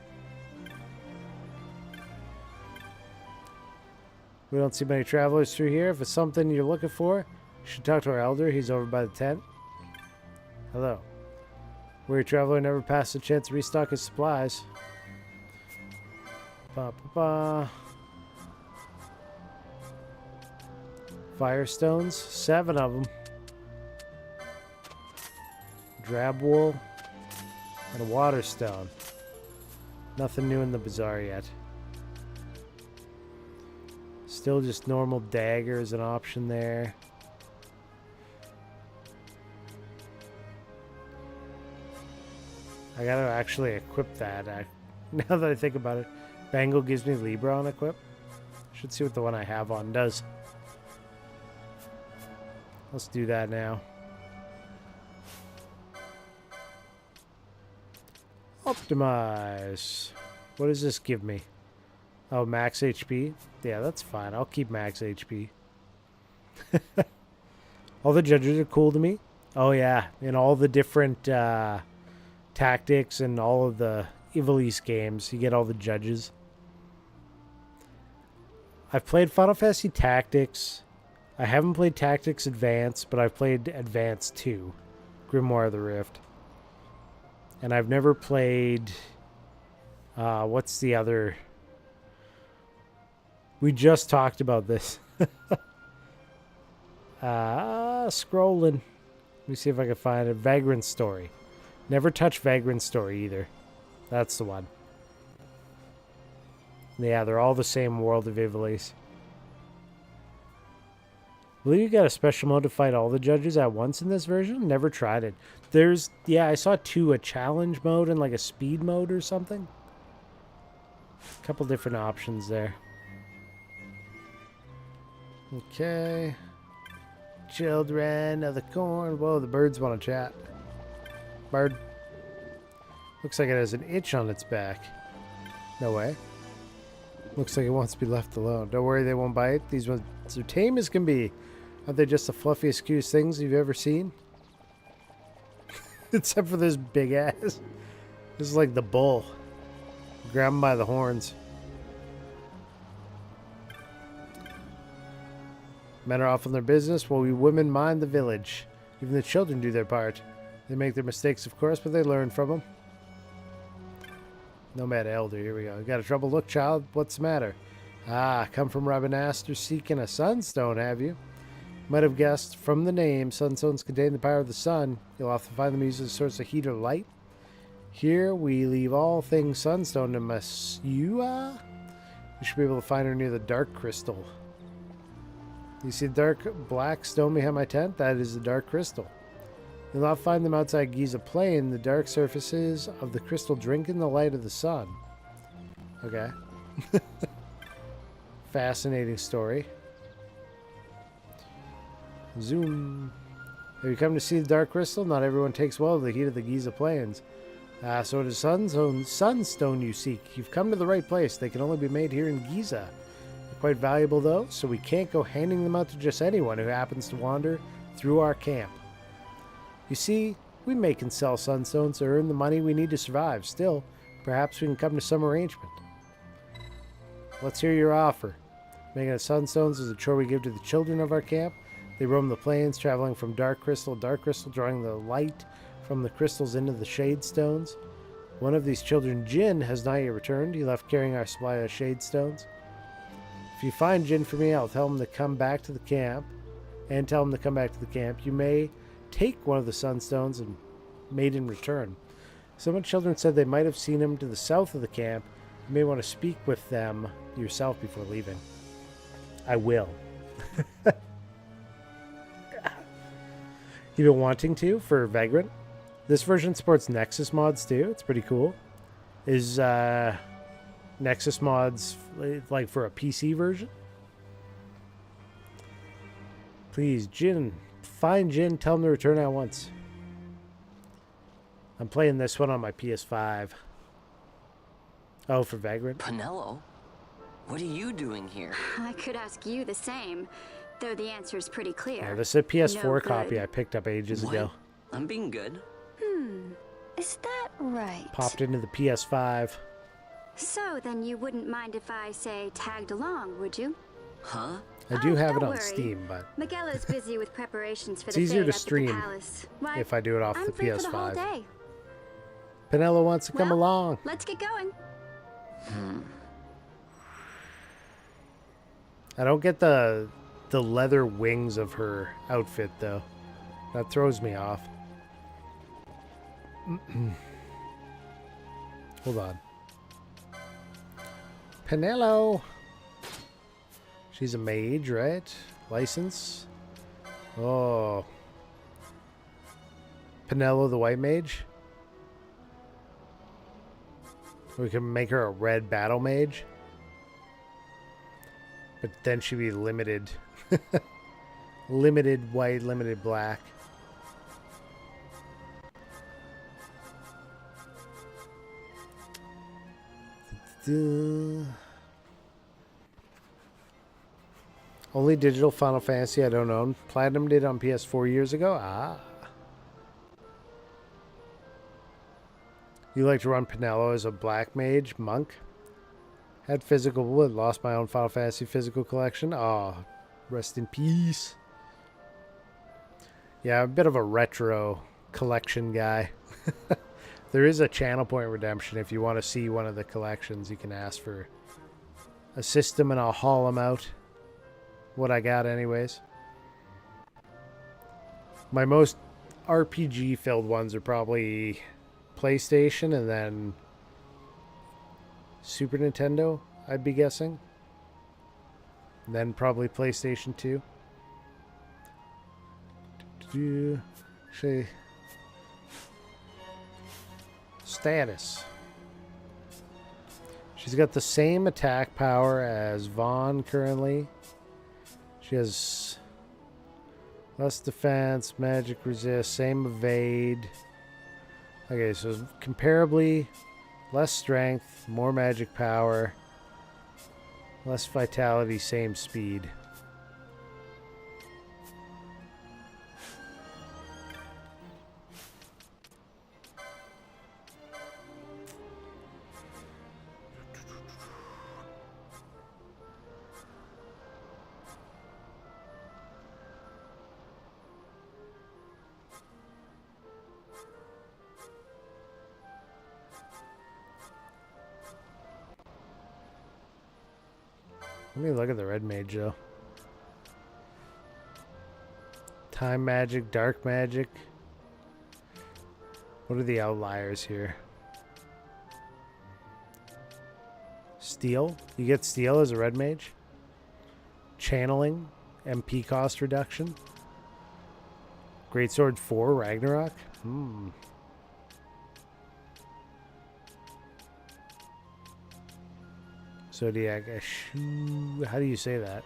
We don't see many travelers through here. If it's something you're looking for, you should talk to our elder. He's over by the tent. Hello. Weary traveler never passed a chance to restock his supplies. Firestones, 7 of them. Drab wool and a water stone. Nothing new in the bazaar yet. Still just normal dagger as an option there. I gotta actually equip that. Now that I think about it, Bangle gives me Libra on equip. Should see what the one I have on does. Let's do that now. Optimize. What does this give me? Oh, max HP? Yeah, that's fine. I'll keep max HP. All the judges are cool to me. Oh, yeah. In all the different tactics and all of the Ivalice games, you get all the judges. I've played Final Fantasy Tactics. I haven't played Tactics Advance, but I've played Advance 2. Grimoire of the Rift. And I've never played... what's the other... We just talked about this. Scrolling. Let me see if I can find it. Vagrant Story. Never touched Vagrant Story either. That's the one. Yeah, they're all the same world of Ivalice. I believe you got a special mode to fight all the judges at once in this version? Never tried it. Yeah, I saw 2, a challenge mode and like a speed mode or something. A couple different options there. Okay. Children of the corn. Whoa, the birds want to chat. Bird. Looks like it has an itch on its back. No way. Looks like it wants to be left alone. Don't worry, they won't bite. These ones are tame as can be. Aren't they just the fluffiest, cutest things you've ever seen? Except for this big ass. This is like the bull. Grab him by the horns. Men are off on their business while we women mind the village. Even the children do their part. They make their mistakes, of course, but they learn from them. Nomad Elder, here we go. Got a troubled look, child? What's the matter? Ah, come from Rabanaster seeking a sunstone, have you? Might have guessed from the name, sunstones contain the power of the sun. You'll often find them used as a source of heat or light. Here we leave all things sunstone to Masua. You should be able to find her near the dark crystal. You see the dark black stone behind my tent? That is the dark crystal. You'll not find them outside Giza Plain. The dark surfaces of the crystal drink in the light of the sun. Okay. Fascinating story. Zoom. Have you come to see the dark crystal? Not everyone takes well to the heat of the Giza Plains. So it is sunstone you seek. You've come to the right place. They can only be made here in Giza. They're quite valuable, though, so we can't go handing them out to just anyone who happens to wander through our camp. You see, we make and sell sunstones to earn the money we need to survive. Still, Perhaps we can come to some arrangement. Let's hear your offer. Making of sunstones is a chore we give to the children of our camp. They roam the plains, traveling from dark crystal to dark crystal, drawing the light from the crystals into the shade stones. One of these children, Jin, has not yet returned. He left carrying our supply of shade stones. If you find Jin for me, I'll tell him to come back to the camp. You may take one of the sunstones and made in return. Some of the children said they might have seen him to the south of the camp. You may want to speak with them yourself before leaving. I will. You've been wanting to for Vagrant. This version supports Nexus mods too. It's pretty cool. Is Nexus mods like for a PC version? Please, Jin. Find Jin. Tell him to return at once. I'm playing this one on my PS5. Oh, for Vagrant? Penelo? What are you doing here? I could ask you the same, though the answer is pretty clear. Yeah, this is a PS4 No copy good. I picked up ages ago. I'm being good. Is that right? Popped into the PS5. So then you wouldn't mind if I, say, tagged along, would you? Huh? I do have it don't on worry. Steam, but Miguelo's busy with preparations for it's the easier fete to up at the stream palace. Why, if I do it off I'm the free for the whole PS5. day. Penelo wants to come along. Let's get going. I don't get the leather wings of her outfit, though. That throws me off. Hold on. Penelo. She's a mage, right? License. Oh. Penelo the white mage. We can make her a red battle mage. But then she'd be limited. Limited white, limited black. Only digital Final Fantasy I don't own. Platinum did on PS4 years ago. Ah. You like to run Penelo as a black mage monk? Had physical wood. Lost my own Final Fantasy physical collection. Oh, rest in peace. Yeah, I'm a bit of a retro collection guy. There is a channel point redemption. If you want to see one of the collections, you can ask for a system and I'll haul them out. What I got anyways. My most RPG filled ones are probably PlayStation and then Super Nintendo, I'd be guessing. And then probably PlayStation 2. Status. She's got the same attack power as Vaughn currently. She has less defense, magic resist, same evade. Okay, so comparably less strength, more magic power, less vitality, same speed. Let me look at the red mage, though. Time magic, dark magic. What are the outliers here? Steel. You get steel as a red mage. Channeling. MP cost reduction. Greatsword 4, Ragnarok. Zodiac. How do you say that?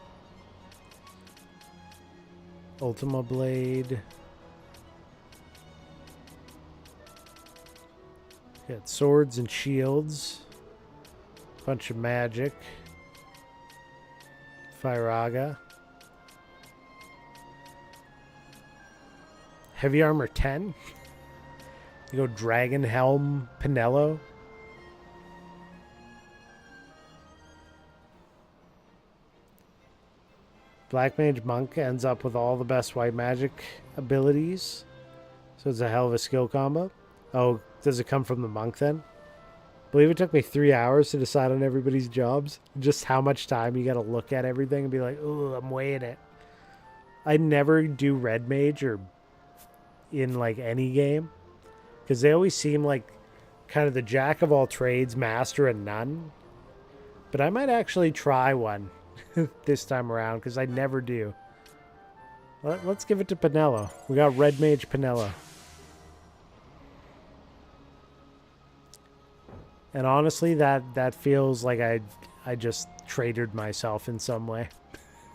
Ultima Blade. Got swords and shields. Bunch of magic. Firaga. Heavy armor 10. You go Dragon Helm Penelo. Black Mage Monk ends up with all the best white magic abilities. So it's a hell of a skill combo. Oh, does it come from the monk then? I believe it took me 3 hours to decide on everybody's jobs. Just how much time you got to look at everything and be like, oh, I'm weighing it. I never do red mage or in like any game because they always seem like kind of the jack of all trades, master of none. But I might actually try one this time around because I never do. Let's give it to Pinello. We got red mage Pinello. And honestly, that feels like I just traded myself in some way.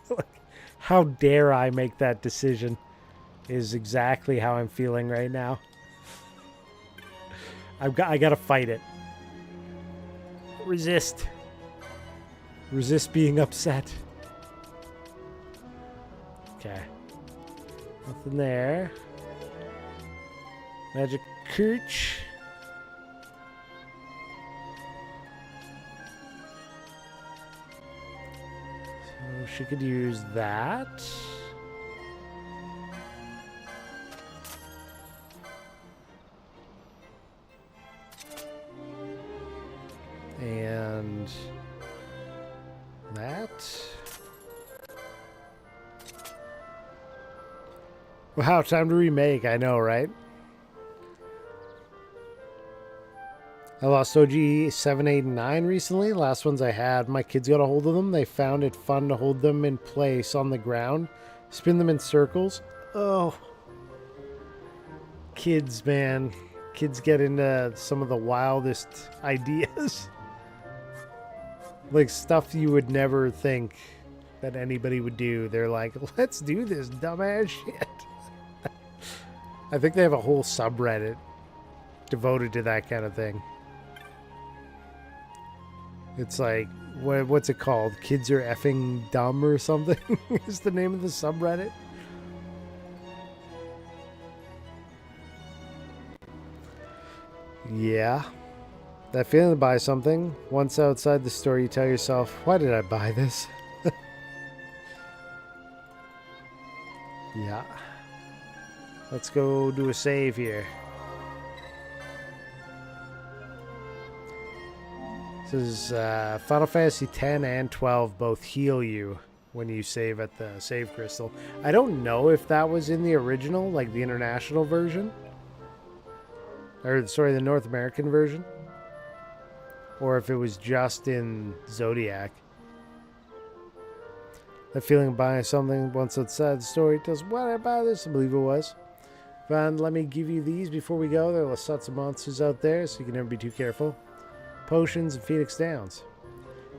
Like, how dare I make that decision is exactly how I'm feeling right now. I gotta fight it. Resist. Resist being upset. Okay. Nothing there. Magic Kirch. So she could use that. And that. Wow, time to remake. I know, right? I lost OG 7, 8, and 9 recently. Last ones I had, my kids got a hold of them. They found it fun to hold them in place on the ground, spin them in circles. Oh. Kids, man. Kids get into some of the wildest ideas. Like stuff you would never think that anybody would do. They're like, let's do this dumbass shit. I think they have a whole subreddit devoted to that kind of thing. It's like, what's it called? Kids are effing dumb or something is the name of the subreddit. Yeah. That feeling to buy something. Once outside the store, you tell yourself, why did I buy this? Yeah. Let's go do a save here. This is Final Fantasy X and 12 both heal you when you save at the save crystal. I don't know if that was in the original, like the international version. Or, sorry, the North American version. Or if it was just in Zodiac. That feeling of buying something once outside the store, it tells, why did I buy this? I believe it was. Fine, let me give you these before we go. There are lots of monsters out there, so you can never be too careful. Potions and Phoenix Downs.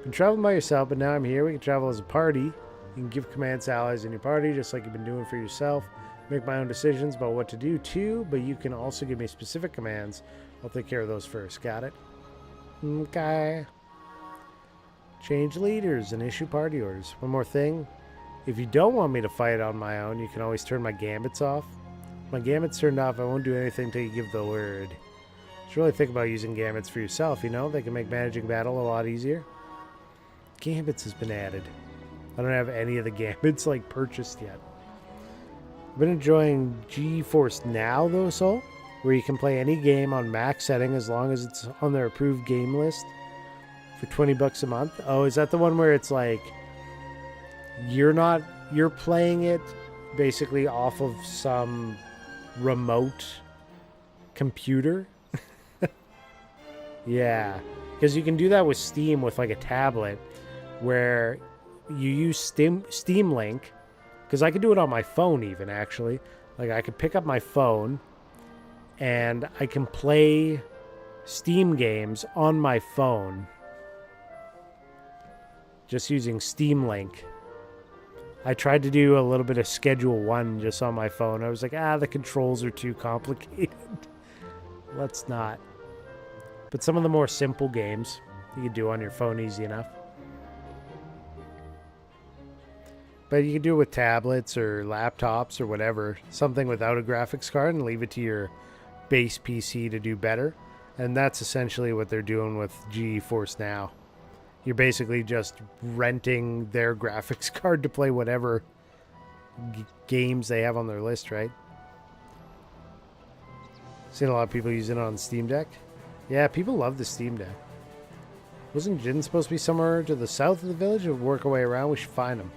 Been traveling by yourself, but now I'm here. We can travel as a party. You can give commands to allies in your party, just like you've been doing for yourself. Make my own decisions about what to do, too, but you can also give me specific commands. I'll take care of those first. Got it? Okay. Change leaders and issue party orders. One more thing. If you don't want me to fight on my own, you can always turn my gambits off. If my gambits turned off, I won't do anything until you give the word. You should really think about using gambits for yourself, you know? They can make managing battle a lot easier. Gambits has been added. I don't have any of the gambits, like, purchased yet. I've been enjoying GeForce Now, though, so where you can play any game on max setting as long as it's on their approved game list for $20 a month. Oh, is that the one where it's like you're playing it basically off of some remote computer? Yeah, because you can do that with Steam with like a tablet where you use Steam Link, because I could do it on my phone even, actually. Like, I could pick up my phone and I can play Steam games on my phone just using Steam Link. I tried to do a little bit of Schedule 1 just on my phone. I was like, the controls are too complicated. Let's not. But some of the more simple games you can do on your phone easy enough. But you can do it with tablets or laptops or whatever. Something without a graphics card and leave it to your base PC to do better. And that's essentially what they're doing with GeForce Now. You're basically just renting their graphics card to play whatever games they have on their list, right? Seen a lot of people using it on Steam Deck. Yeah, people love the Steam Deck. Wasn't Jin supposed to be somewhere to the south of the village? We'll work our way around. We should find him.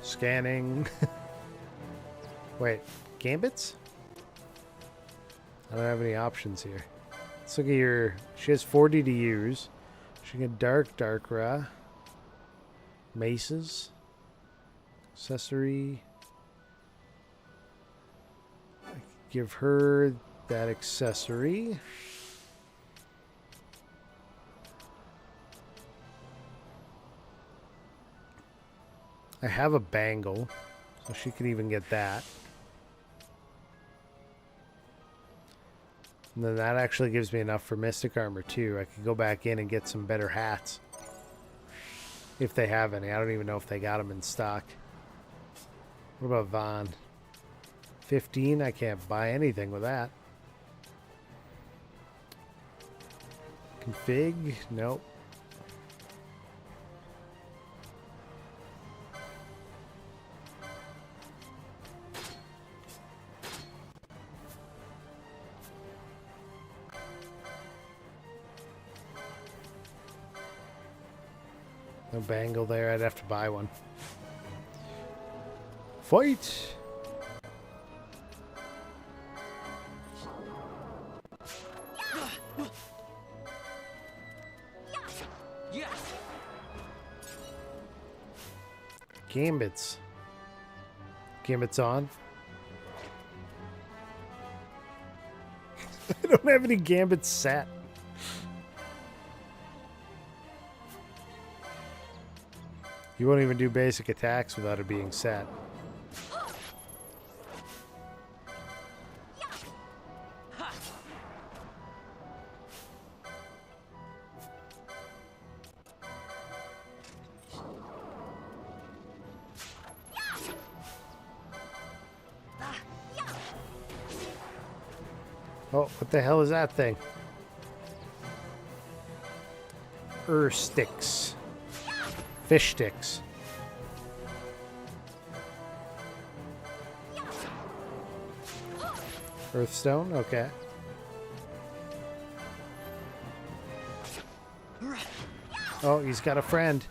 Scanning. Wait, gambits? I don't have any options here. Let's look at your... She has 40 to use. She can get Ra. Maces. Accessory. I could give her that accessory. I have a bangle, so she can even get that. And then that actually gives me enough for Mystic Armor too. I could go back in and get some better hats. If they have any. I don't even know if they got them in stock. What about Vaughn? 15? I can't buy anything with that. Config? Nope. No bangle there. I'd have to buy one. Fight! Gambits. Gambits on. I don't have any gambits set. You won't even do basic attacks without it being set. Oh, what the hell is that thing? Sticks. Fish sticks. Earthstone, okay. Oh, he's got a friend.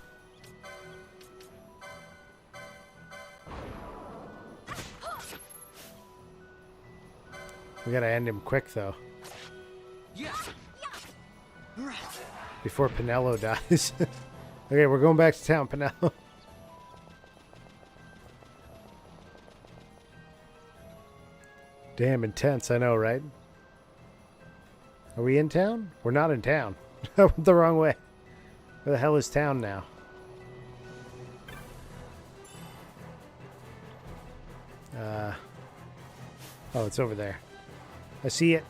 We gotta end him quick, though. Before Pinello dies. Okay, we're going back to town, Pinello. Damn intense, I know, right? Are we in town? We're not in town. I went the wrong way. Where the hell is town now? Oh, it's over there. I see it.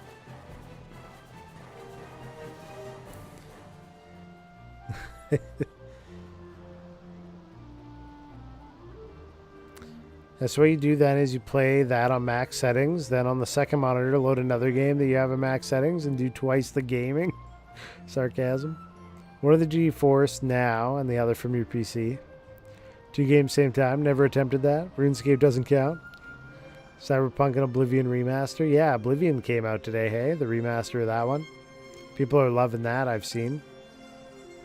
That's what you do then is you play that on max settings. Then on the second monitor, load another game that you have in max settings and do twice the gaming. Sarcasm. One of the GeForce now and the other from your PC. 2 games same time. Never attempted that. RuneScape doesn't count. Cyberpunk and Oblivion remaster. Yeah, Oblivion came out today, hey? The remaster of that one. People are loving that, I've seen.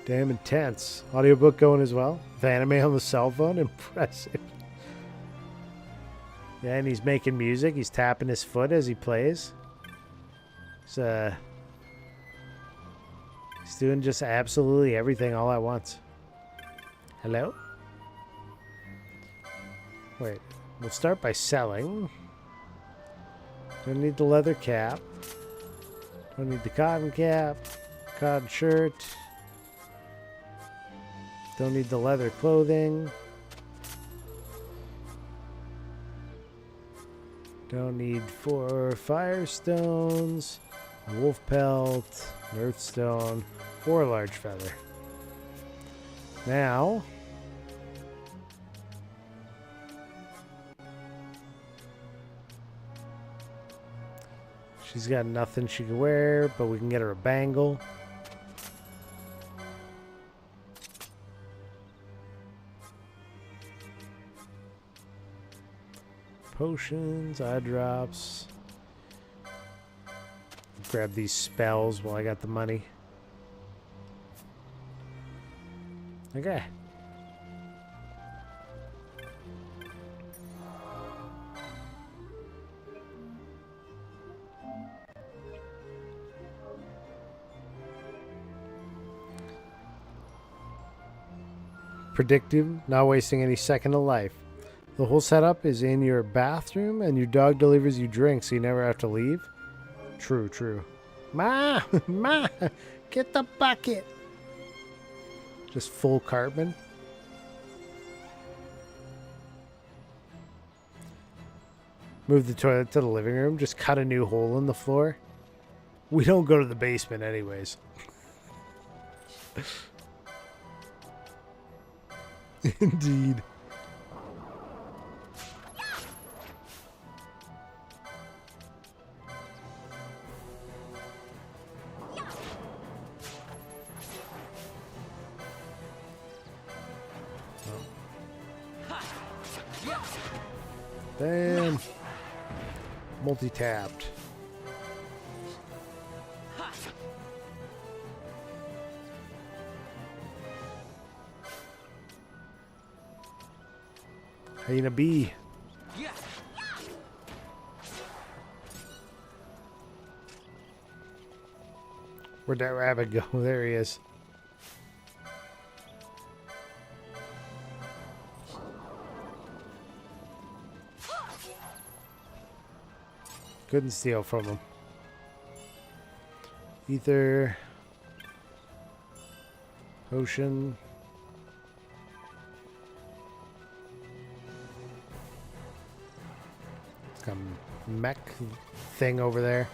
Damn intense. Audiobook going as well. With anime on the cell phone. Impressive. Yeah, and he's making music. He's tapping his foot as he plays. He's doing just absolutely everything all at once. Hello? Wait. We'll start by selling. Don't need the leather cap. Don't need the cotton cap. Cotton shirt. Don't need the leather clothing. Don't need 4 firestones, a wolf pelt, an earthstone, or a large feather. Now, she's got nothing she can wear, but we can get her a bangle. potions, eye drops. Grab these spells while I got the money. Okay. Predictive, not wasting any second of life. The whole setup is in your bathroom and your dog delivers you drinks so you never have to leave. True, true. Ma! Ma! Get the bucket! Just full Cartman. Move the toilet to the living room. Just cut a new hole in the floor. We don't go to the basement anyways. Indeed. Damn. Multi-tapped. Hyena B. Where'd that rabbit go? There he is. Couldn't steal from him. Ether. Potion. Some mech thing over there.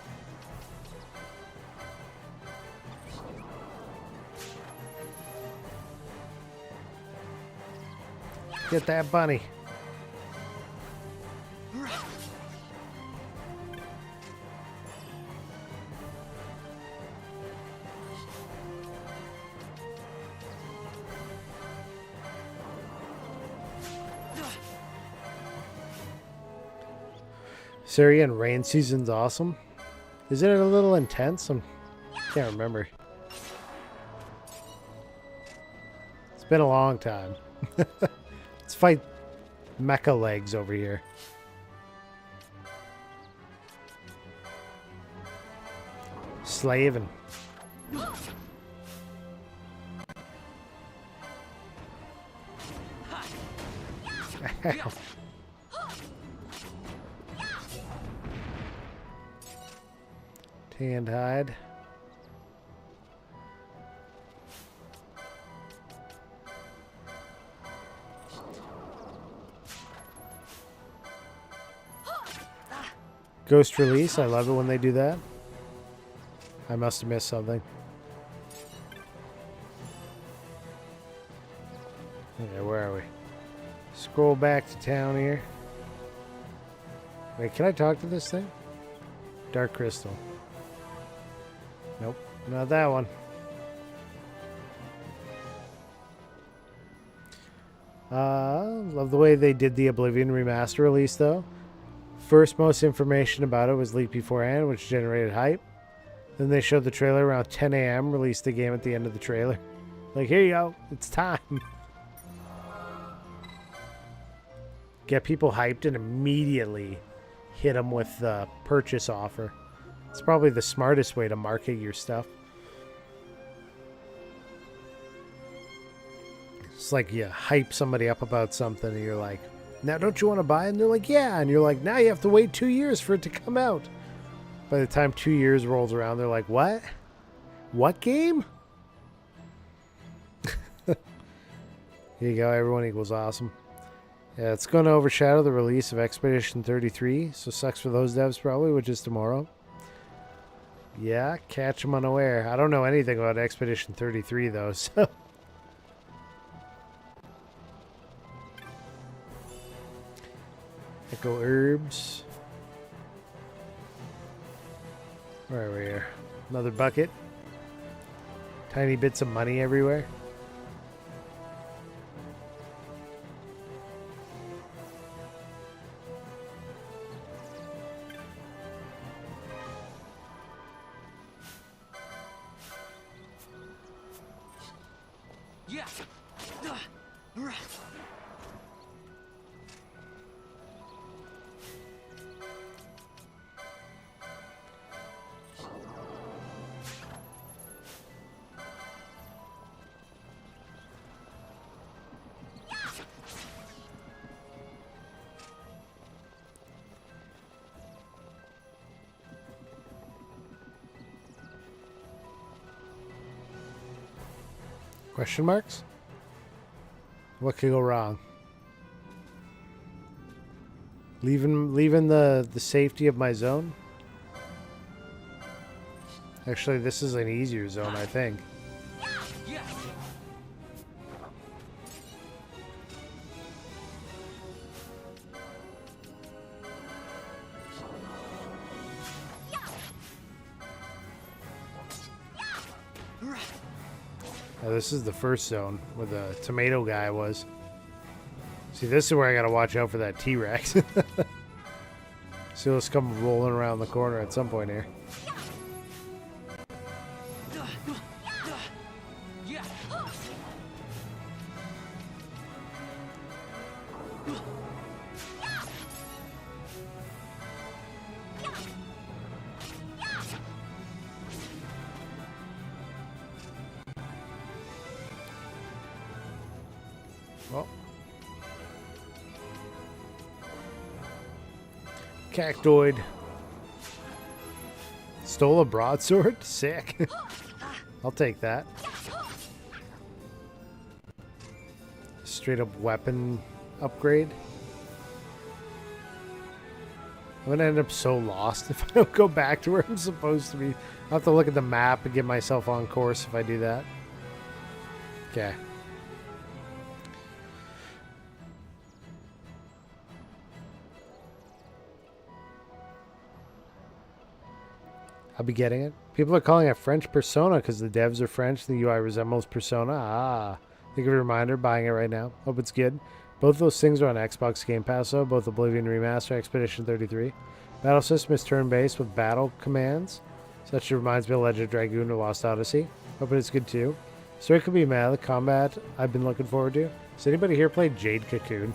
Get that bunny. Syrian rain season's awesome. Is it a little intense? I can't remember. It's been a long time. Let's fight mecha legs over here. Slaving. Tanned hide. Ghost release. I love it when they do that. I must have missed something. Okay, where are we? Scroll back to town here. Wait, can I talk to this thing? Dark crystal. Nope, not that one. Love the way they did the Oblivion remaster release though. First, most information about it was leaked beforehand, which generated hype. Then they showed the trailer around 10 a.m., released the game at the end of the trailer. Like, here you go, it's time. Get people hyped and immediately hit them with the purchase offer. It's probably the smartest way to market your stuff. It's like you hype somebody up about something and you're like, now don't you want to buy it? And they're like, yeah. And you're like, now you have to wait 2 years for it to come out. By the time 2 years rolls around, they're like, what? What game? Here you go, everyone equals awesome. Yeah, it's going to overshadow the release of Expedition 33, so sucks for those devs probably, which is tomorrow. Yeah, catch them unaware. I don't know anything about Expedition 33 though, so... Echo herbs. Where are we here? Another bucket. Tiny bits of money everywhere. Yeah. Question marks? What could go wrong? Leaving the safety of my zone? Actually, this is an easier zone, I think. Now, this is the first zone where the tomato guy was. See, this is where I gotta watch out for that T-Rex. See, let's come rolling around the corner at some point here. Well. Cactoid. Stole a broadsword? Sick. I'll take that. Straight up weapon upgrade. I'm gonna end up so lost if I don't go back to where I'm supposed to be. I'll have to look at the map and get myself on course if I do that. Okay. I'll be getting it. People are calling it French Persona because the devs are French. The UI resembles Persona. Ah. Think of a reminder. Buying it right now. Hope it's good. Both those things are on Xbox Game Pass, though. Both Oblivion Remaster, Expedition 33. Battle system is turn-based with battle commands. Such reminds me of Legend of Dragoon or Lost Odyssey. Hope it's good, too. Story could be mad. The combat I've been looking forward to. Does anybody here play Jade Cocoon?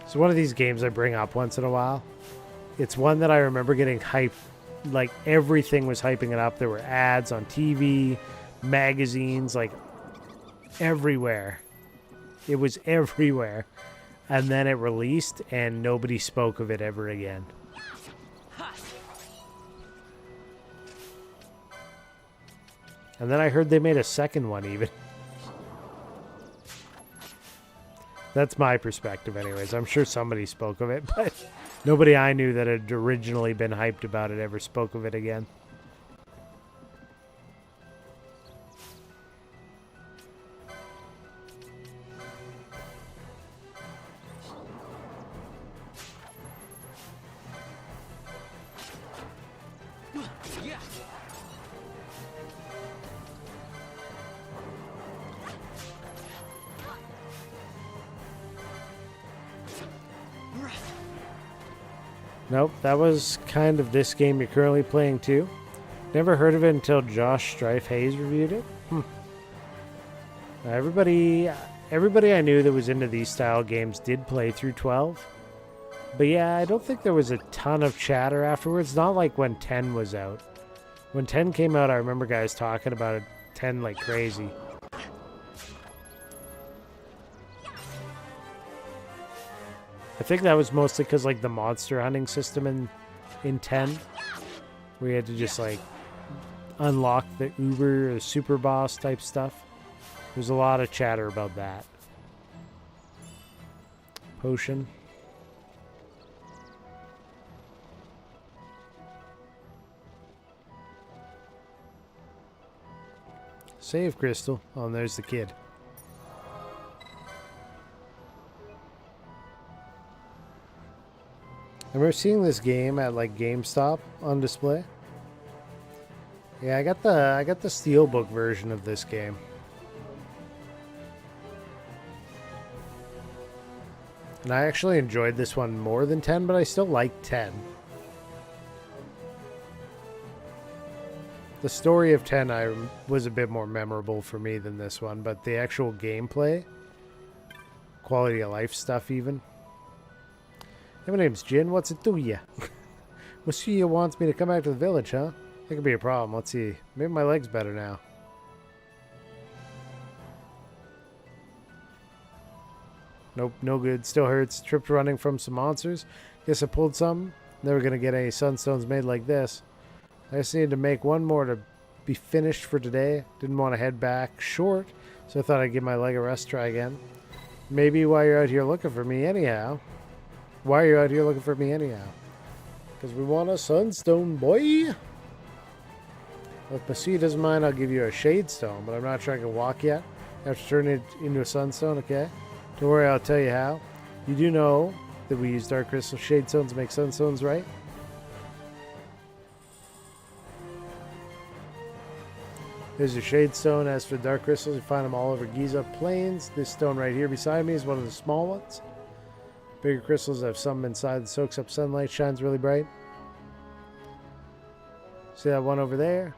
It's one of these games I bring up once in a while. It's one that I remember getting hyped. Like, everything was hyping it up. There were ads on TV, magazines, like, everywhere. It was everywhere. And then it released, and nobody spoke of it ever again. And then I heard they made a second one, even. That's my perspective, anyways. I'm sure somebody spoke of it, but nobody I knew that had originally been hyped about it ever spoke of it again. Nope, that was kind of this game you're currently playing too. Never heard of it until Josh Strife Hayes reviewed it. Everybody I knew that was into these style games did play through 12. But yeah, I don't think there was a ton of chatter afterwards. Not like when 10 was out. When 10 came out, I remember guys talking about it 10 like crazy. I think that was mostly because, like, the monster hunting system in 10, where you had to just, like, unlock the Uber or super boss type stuff. There's a lot of chatter about that. Potion. Save crystal. Oh, and there's the kid. I remember seeing this game at like GameStop on display. Yeah, I got the Steelbook version of this game. And I actually enjoyed this one more than 10, but I still like 10. The story of 10 was a bit more memorable for me than this one, but the actual gameplay, quality of life stuff even. Hey, my name's Jin. What's it to ya? Monsieur wants me to come back to the village, huh? That could be a problem. Let's see. Maybe my leg's better now. Nope, no good. Still hurts. Tripped running from some monsters. Guess I pulled some. Never gonna get any sunstones made like this. I just needed to make one more to be finished for today. Didn't want to head back short, so I thought I'd give my leg a rest, try again. Maybe while you're out here looking for me anyhow. Why are you out here looking for me anyhow? Because we want a sunstone, boy. If Monsieur doesn't mind, I'll give you a shade stone, but I'm not sure I can walk yet. I have to turn it into a sunstone, okay? Don't worry, I'll tell you how. You do know that we use dark crystal shade stones to make sunstones, right? There's your shade stone. As for dark crystals, you find them all over Giza Plains. This stone right here beside me is one of the small ones. Bigger crystals have some inside that soaks up sunlight, shines really bright. See that one over there?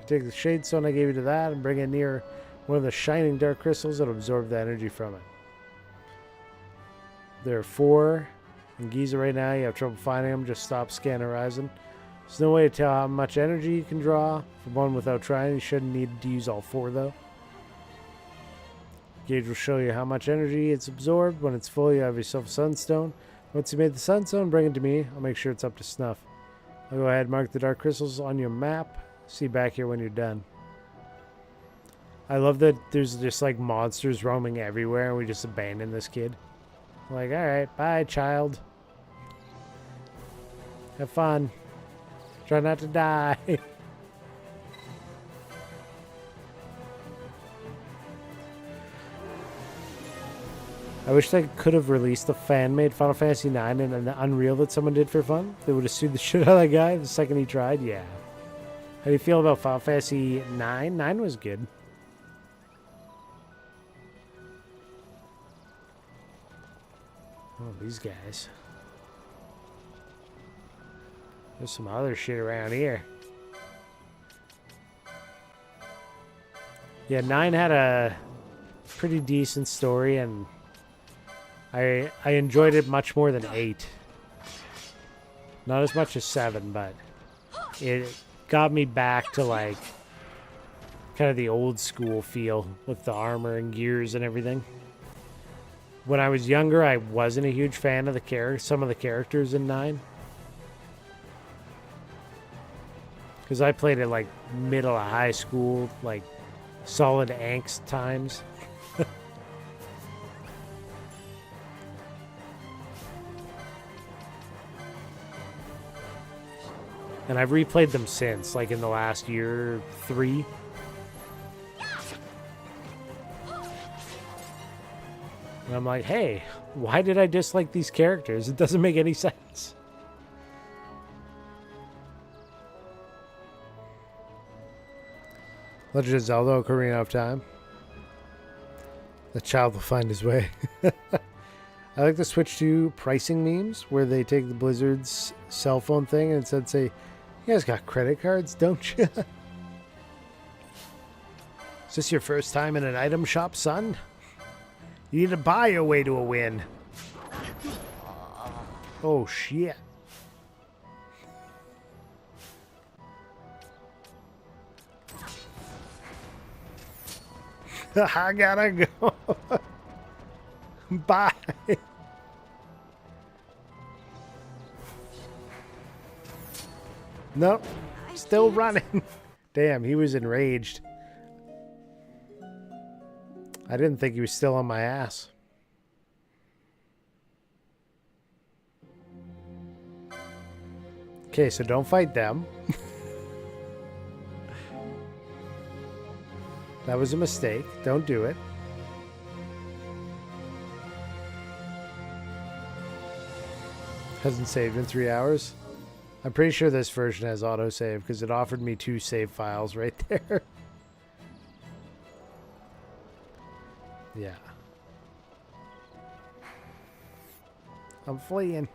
If you take the shade stone I gave you to that and bring it near one of the shining dark crystals, it'll absorb the energy from it. There are 4 in Giza right now. You have trouble finding them, just stop scan horizon. There's no way to tell how much energy you can draw from one without trying. You shouldn't need to use all 4 though. Gauge will show you how much energy it's absorbed. When it's full, you have yourself a sunstone. Once you made the sunstone, bring it to me. I'll make sure it's up to snuff. I'll go ahead and mark the dark crystals on your map. See you back here when you're done. I love that there's just like monsters roaming everywhere and we just abandon this kid. Like, alright, bye, child. Have fun. Try not to die. I wish they could have released the fan-made Final Fantasy IX and an Unreal that someone did for fun. They would have sued the shit out of that guy the second he tried. Yeah. How do you feel about Final Fantasy IX? 9 was good. Oh, these guys. There's some other shit around here. Yeah, 9 had a pretty decent story, and I enjoyed it much more than 8. Not as much as 7, but it got me back to like kind of the old school feel with the armor and gears and everything. When I was younger, I wasn't a huge fan of some of the characters in 9. Because I played it like middle of high school, like solid angst times. And I've replayed them since, like in the last year or 3. And I'm like, hey, why did I dislike these characters? It doesn't make any sense. Legend of Zelda: Ocarina of Time. The child will find his way. I like the Switch 2 pricing memes where they take the Blizzard's cell phone thing and instead say, you guys got credit cards, don't you? Is this your first time in an item shop, son? You need to buy your way to a win. Oh, shit. I gotta go. Bye. Nope. Still running. Damn, he was enraged. I didn't think he was still on my ass. Okay, so don't fight them. That was a mistake. Don't do it. Hasn't saved in 3 hours. I'm pretty sure this version has autosave because it offered me 2 save files right there. Yeah. I'm fleeing.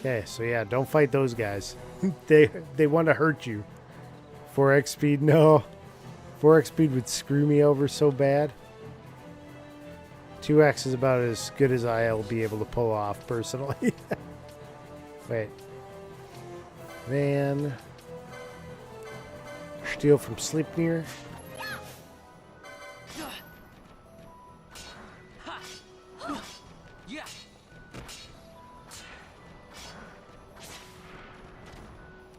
Okay, so yeah, don't fight those guys. They want to hurt you. 4x speed, no. 4x speed would screw me over so bad. 2x is about as good as I'll be able to pull off personally. Wait. Van. Steal from Sleipnir.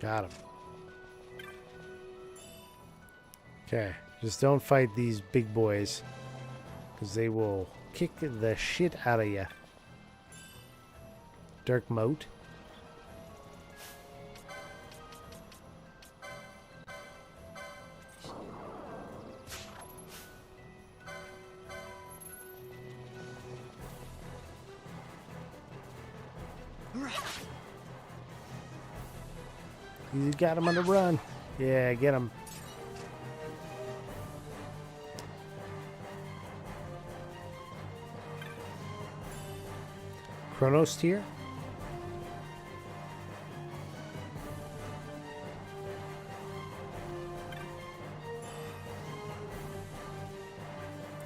Got him. Okay, just don't fight these big boys, because they will kick the shit out of you. Dark Moat. You got him on the run. Yeah, get him. Chronos tier.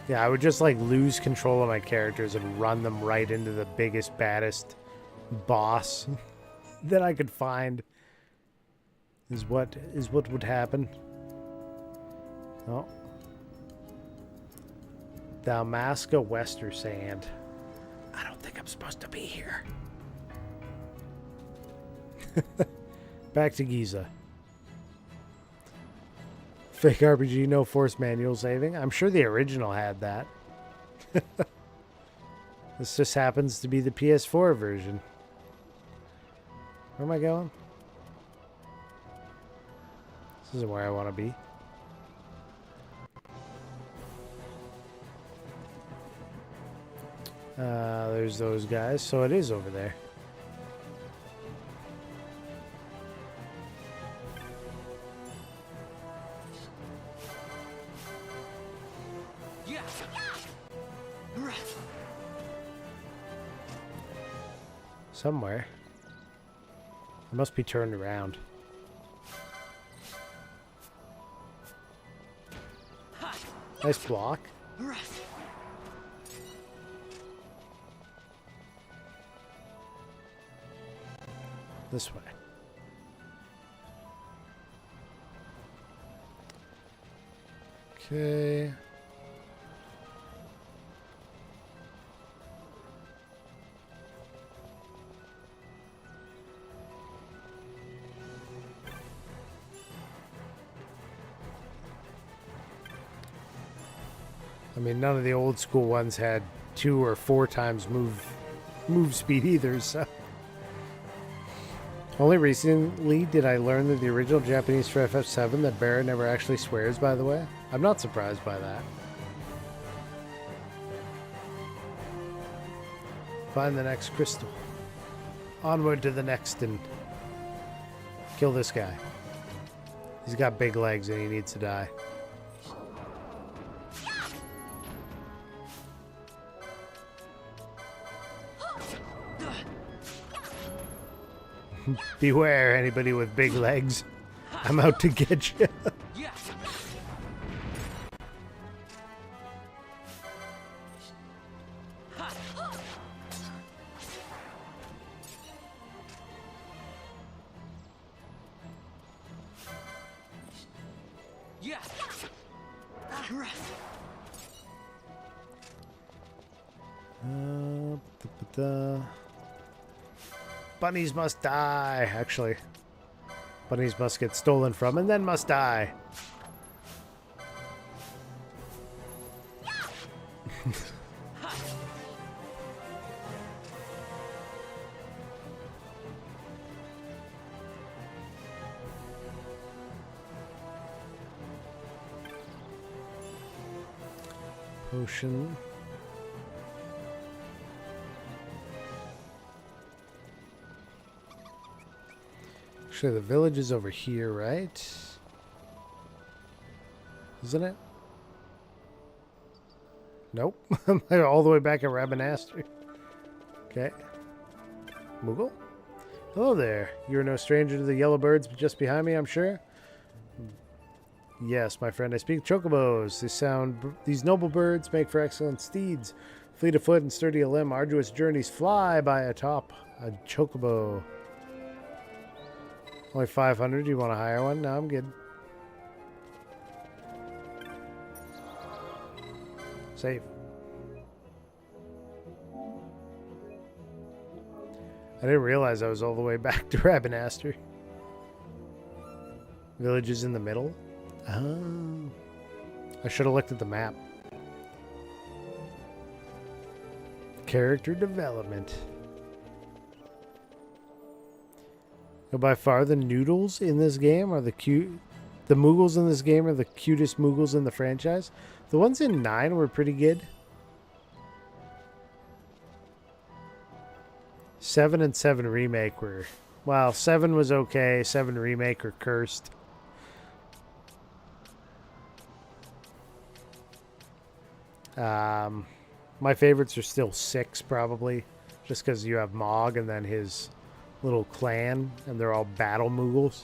Yeah, I would just like lose control of my characters and run them right into the biggest, baddest boss that I could find. Is what would happen. Oh. Dalmasca Wester Sand. I don't think I'm supposed to be here. Back to Giza. Fake RPG, no force manual saving. I'm sure the original had that. This just happens to be the PS4 version. Where am I going? This isn't where I want to be. There's those guys, so it is over there. Somewhere. It must be turned around. Nice block. This way. Okay. I mean, none of the old school ones had 2 or 4 times move speed either, so. Only recently did I learn that the original Japanese for FF7 that Barrett never actually swears, by the way. I'm not surprised by that. Find the next crystal. Onward to the next and kill this guy. He's got big legs and he needs to die. Beware, anybody with big legs. I'm out to get you. Bunnies must die, actually. Bunnies must get stolen from and then must die. Potion. Actually, the village is over here, right? Isn't it? Nope. I'm all the way back at Rabanastre. Okay. Moogle? Hello there. You're no stranger to the yellow birds just behind me, I'm sure? Yes, my friend, I speak chocobos. These noble birds make for excellent steeds. Fleet of foot and sturdy of limb, arduous journeys fly by atop a chocobo. Only 500. Do you want to hire one? No, I'm good. Save. I didn't realize I was all the way back to Rabanaster. Village is in the middle? Oh. I should have looked at the map. Character development. So by far the noodles in this game are the Moogles in this game are the cutest Moogles in the franchise. The ones in 9 were pretty good. 7 and 7 Remake were... Well, 7 was okay. 7 Remake are cursed. My favorites are still 6, probably. Just because you have Mog and then his little clan. And they're all battle Moogles.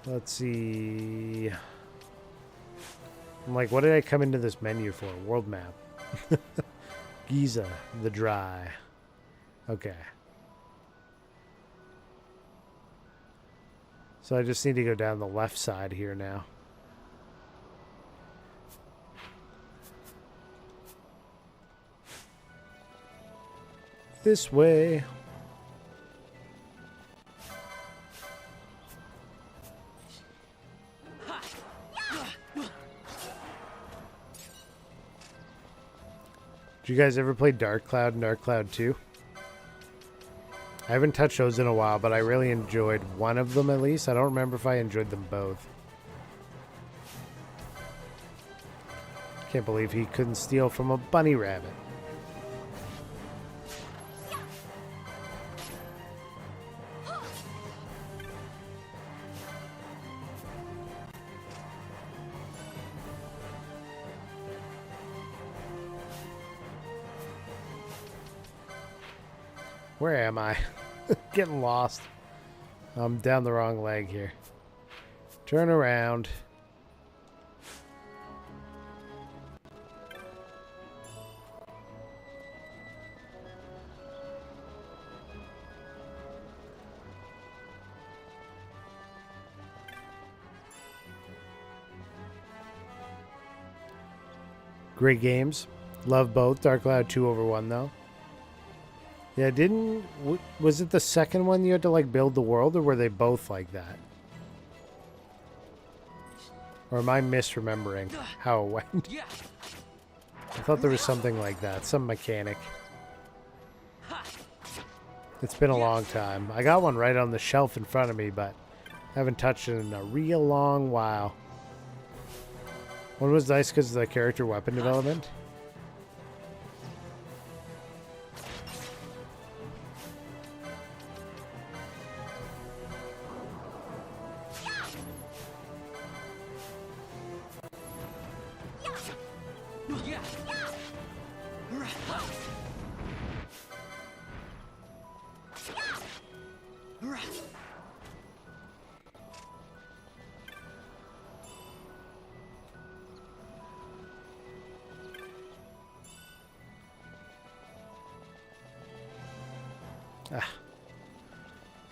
Let's see... I'm like, what did I come into this menu for? World map. Giza, the Dry. Okay. So I just need to go down the left side here now. This way. Did you guys ever play Dark Cloud and Dark Cloud 2? I haven't touched those in a while, but I really enjoyed one of them at least. I don't remember if I enjoyed them both. Can't believe he couldn't steal from a bunny rabbit. Where am I? Getting lost. I'm down the wrong leg here. Turn around. Great games. Love both. Dark Cloud 2 over 1 though. Yeah, was it the second one you had to like build the world, or were they both like that? Or am I misremembering how it went? I thought there was something like that, some mechanic. It's been a long time. I got one right on the shelf in front of me, but haven't touched it in a real long while. One was nice because of the character weapon development.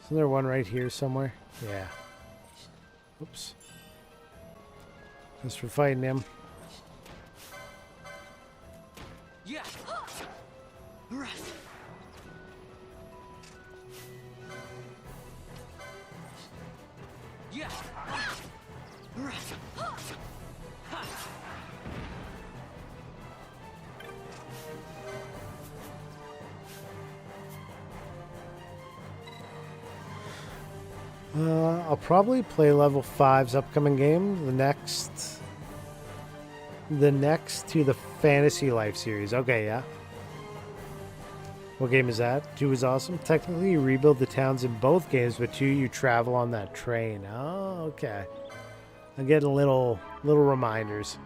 Isn't there one right here somewhere? Yeah. Oops. Thanks for fighting him. Yeah. Yeah. I'll probably play level 5's upcoming game, the next to the Fantasy Life series. Okay, yeah. What game is that? 2 is awesome. Technically, you rebuild the towns in both games, but 2, you travel on that train. Oh, okay. I'm getting little reminders.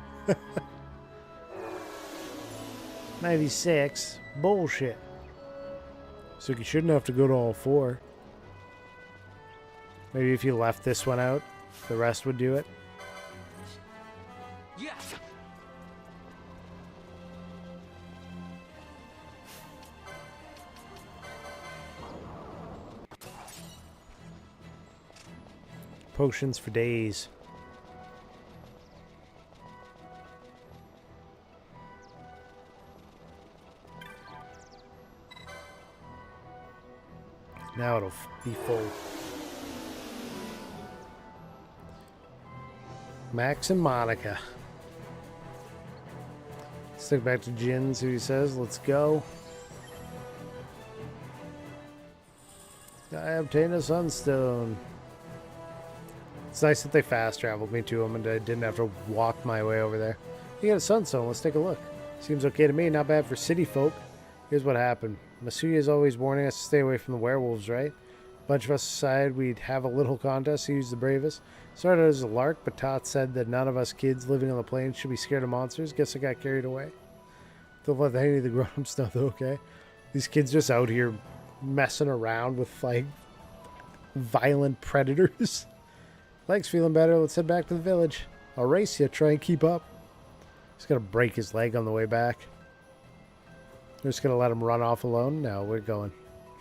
96. Bullshit. So you shouldn't have to go to all 4. Maybe if you left this one out, the rest would do it. Yeah. Potions for days. Now it'll be full. Max and Monica. Stick back to Jin, see what he says. Let's go. I obtained a sunstone. It's nice that they fast traveled me to them and I didn't have to walk my way over there. You got a sunstone, let's take a look. Seems okay to me, not bad for city folk. Here's what happened. Masuya is always warning us to stay away from the werewolves, right? A bunch of us decided we'd have a little contest to use the bravest. Started as a lark, but Tot said that none of us kids living on the plains should be scared of monsters. Guess I got carried away. Don't let any of the grown-ups know, though, okay? These kids just out here messing around with, like, violent predators. Leg's feeling better. Let's head back to the village. I'll race you. Try and keep up. He's going to break his leg on the way back. We're just going to let him run off alone? No, we're going.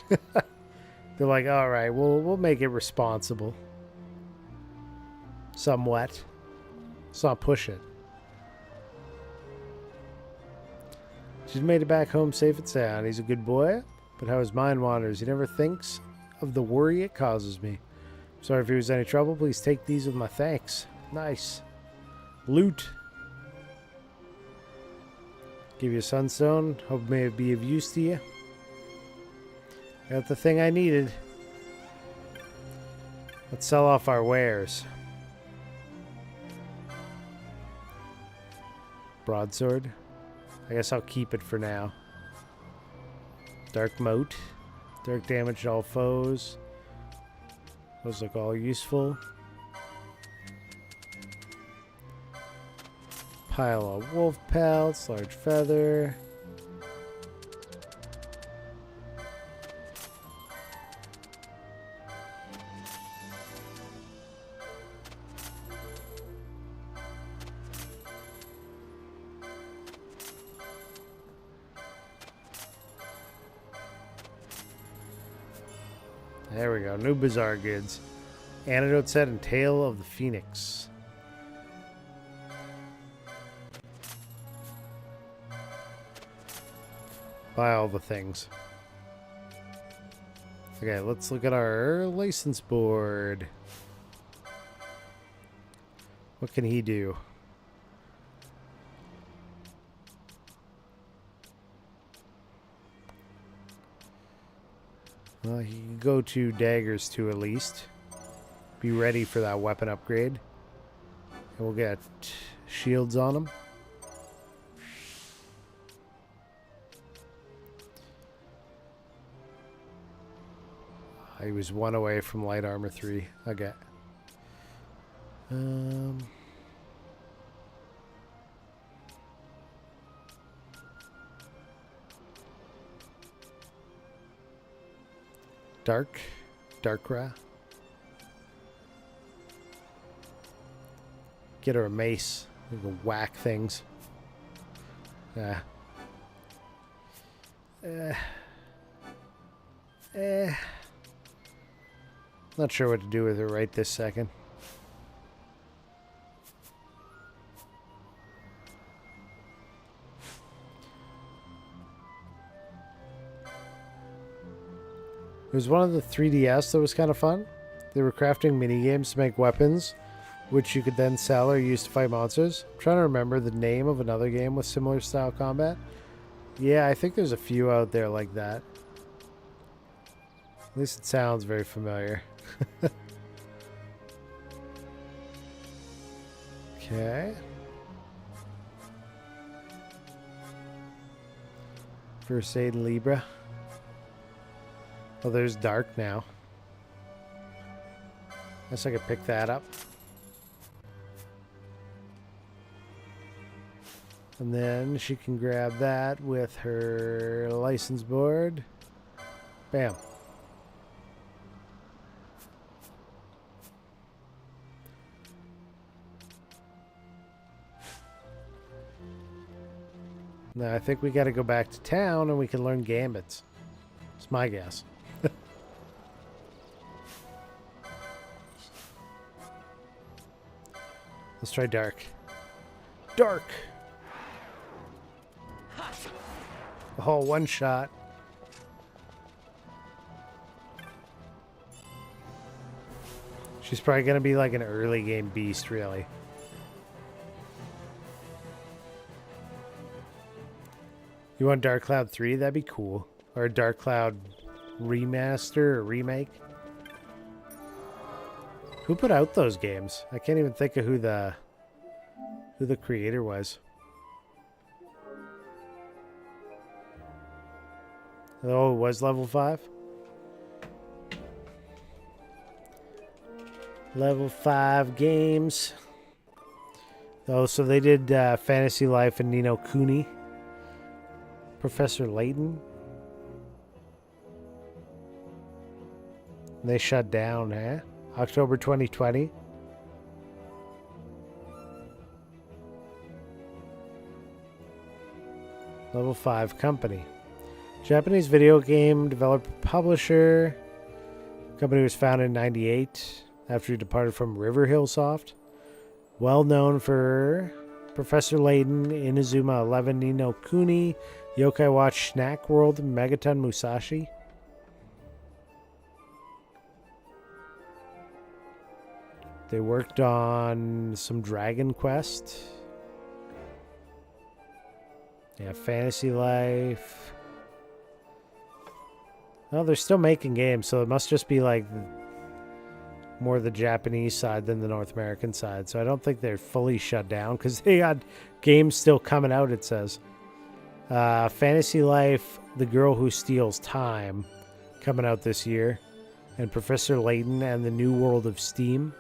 They're like, all right, we'll make it responsible. Somewhat. Let's not push it. She's made it back home safe and sound. He's a good boy, but how his mind wanders. He never thinks of the worry it causes me. Sorry if he was any trouble. Please take these with my thanks. Nice. Loot. Give you a sunstone. Hope it may be of use to you. Got the thing I needed. Let's sell off our wares. Broadsword. I guess I'll keep it for now. Dark moat. Dark damage to all foes. Those look all useful. Pile of wolf pelts. Large feather. There we go. New bizarre goods. Antidote set and Tail of the Phoenix. Buy all the things. Okay, let's look at our license board. What can he do? Well, he can go to daggers 2 at least. Be ready for that weapon upgrade. And we'll get shields on him. He was 1 away from light armor 3. Okay. Darkra. Get her a mace. We can whack things. Not sure what to do with her right this second. There's one of the 3DS that was kind of fun. They were crafting minigames to make weapons, which you could then sell or use to fight monsters. I'm trying to remember the name of another game with similar style combat. Yeah, I think there's a few out there like that. At least it sounds very familiar. Okay. First aid Libra. Oh, there's Dark now. Guess I could pick that up. And then she can grab that with her license board. Bam. Now I think we got to go back to town and we can learn gambits. It's my guess. Let's try dark. Dark! Oh, one shot. She's probably going to be like an early game beast, really. You want Dark Cloud 3? That'd be cool. Or a Dark Cloud remaster or remake. Who put out those games? I can't even think of who the creator was. Oh, it was level 5? Level 5 games. Oh, so they did Fantasy Life and Ni no Kuni. Professor Layton. They shut down, eh? October 2020. Level 5 company. Japanese video game developer publisher. Company was founded in 98 after he departed from Riverhill Soft. Well known for Professor Layton, Inazuma 11, Ni no Kuni, Yokai Watch Snack World, Megaton Musashi. They worked on some Dragon Quest. Yeah, Fantasy Life. Well, they're still making games, so it must just be like more the Japanese side than the North American side. So I don't think they're fully shut down because they got games still coming out, it says. Fantasy Life, The Girl Who Steals Time, coming out this year. And Professor Layton and the New World of Steam.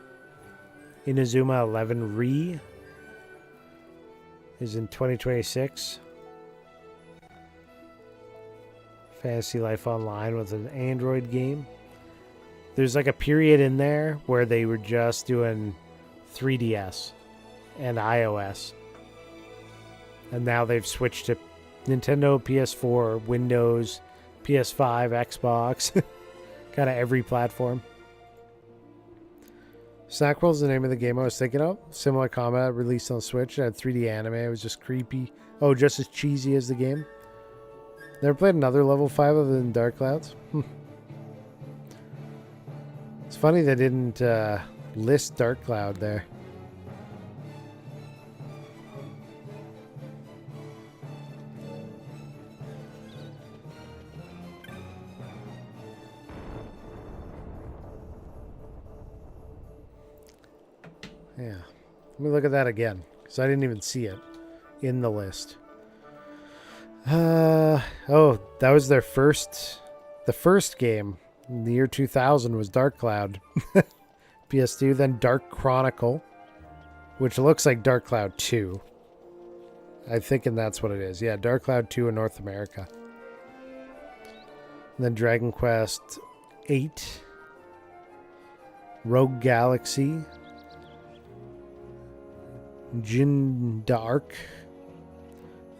Inazuma 11 Re is in 2026. Fantasy Life Online was an Android game. There's like a period in there where they were just doing 3DS and iOS. And now they've switched to Nintendo, PS4, Windows, PS5, Xbox. Kind of every platform. Snack World is the name of the game I was thinking of. Similar combat, released on Switch. It had 3D anime. It was just creepy. Oh, just as cheesy as the game. Never played another level 5 other than Dark Clouds. It's funny they didn't list Dark Cloud there. Yeah. Let me look at that again, because I didn't even see it in the list. Oh, that was their first... The first game in the year 2000 was Dark Cloud. PS2, then Dark Chronicle, which looks like Dark Cloud 2. I'm thinking that's what it is. Yeah, Dark Cloud 2 in North America. And then Dragon Quest 8. Rogue Galaxy. Jin Dark.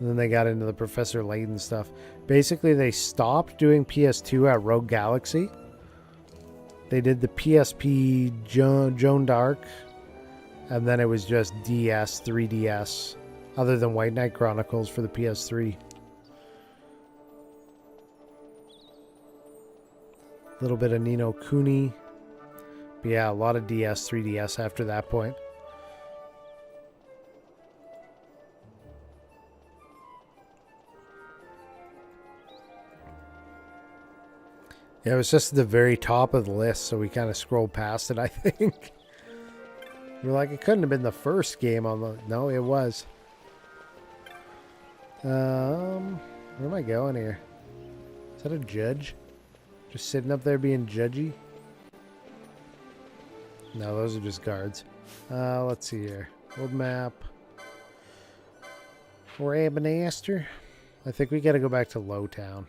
And then they got into the Professor Layton stuff. Basically, they stopped doing PS2 at Rogue Galaxy. They did the PSP Joan Dark. And then it was just DS, 3DS. Other than White Knight Chronicles for the PS3. A little bit of Ni no Kuni. But yeah, a lot of DS, 3DS after that point. Yeah, it was just at the very top of the list, so we kind of scrolled past it, I think. We're like, it couldn't have been the first game on the... No, it was. Where am I going here? Is that a judge? Just sitting up there being judgy? No, those are just guards. Let's see here. World map. Or Abanaster. I think we got to go back to Lowtown.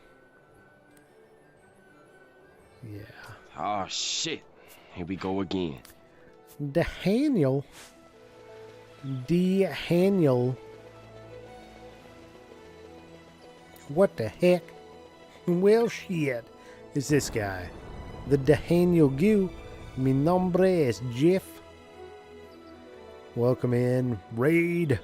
Yeah. Oh, shit. Here we go again. Daniel. Daniel. What the heck? Well, shit. Is this guy? The Daniel Gu. Mi nombre es Jeff. Welcome in. Raid.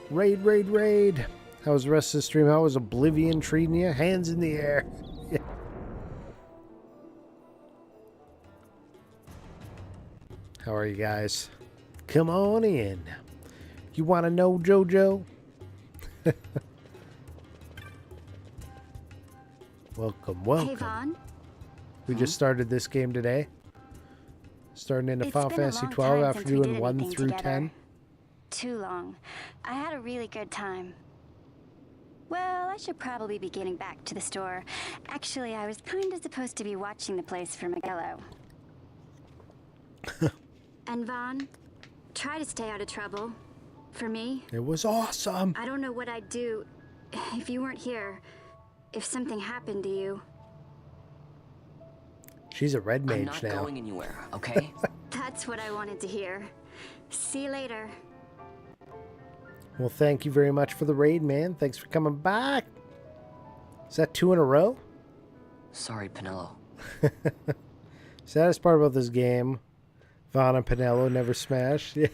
Raid, raid, raid. How was the rest of the stream? How was Oblivion treating you? Hands in the air. Yeah. How are you guys? Come on in. You want to know, JoJo? Welcome, welcome. Hey, Vaughn. We just started this game today. Starting into It's Final been a Fantasy long 12 time after since we doing did 1 anything through together. 10. Too long. I had a really good time. Well, I should probably be getting back to the store. Actually, I was kind of supposed to be watching the place for Miguelo. And Vaughn, try to stay out of trouble. For me. It was awesome. I don't know what I'd do if you weren't here. If something happened to you. She's a red mage I'm not now. going anywhere, okay? That's what I wanted to hear. See you later. Well, thank you very much for the raid, man. Thanks for coming back. Is that 2 in a row? Sorry, Pinello. Saddest part about this game, Vaughn and Pinello never smash. Yeah.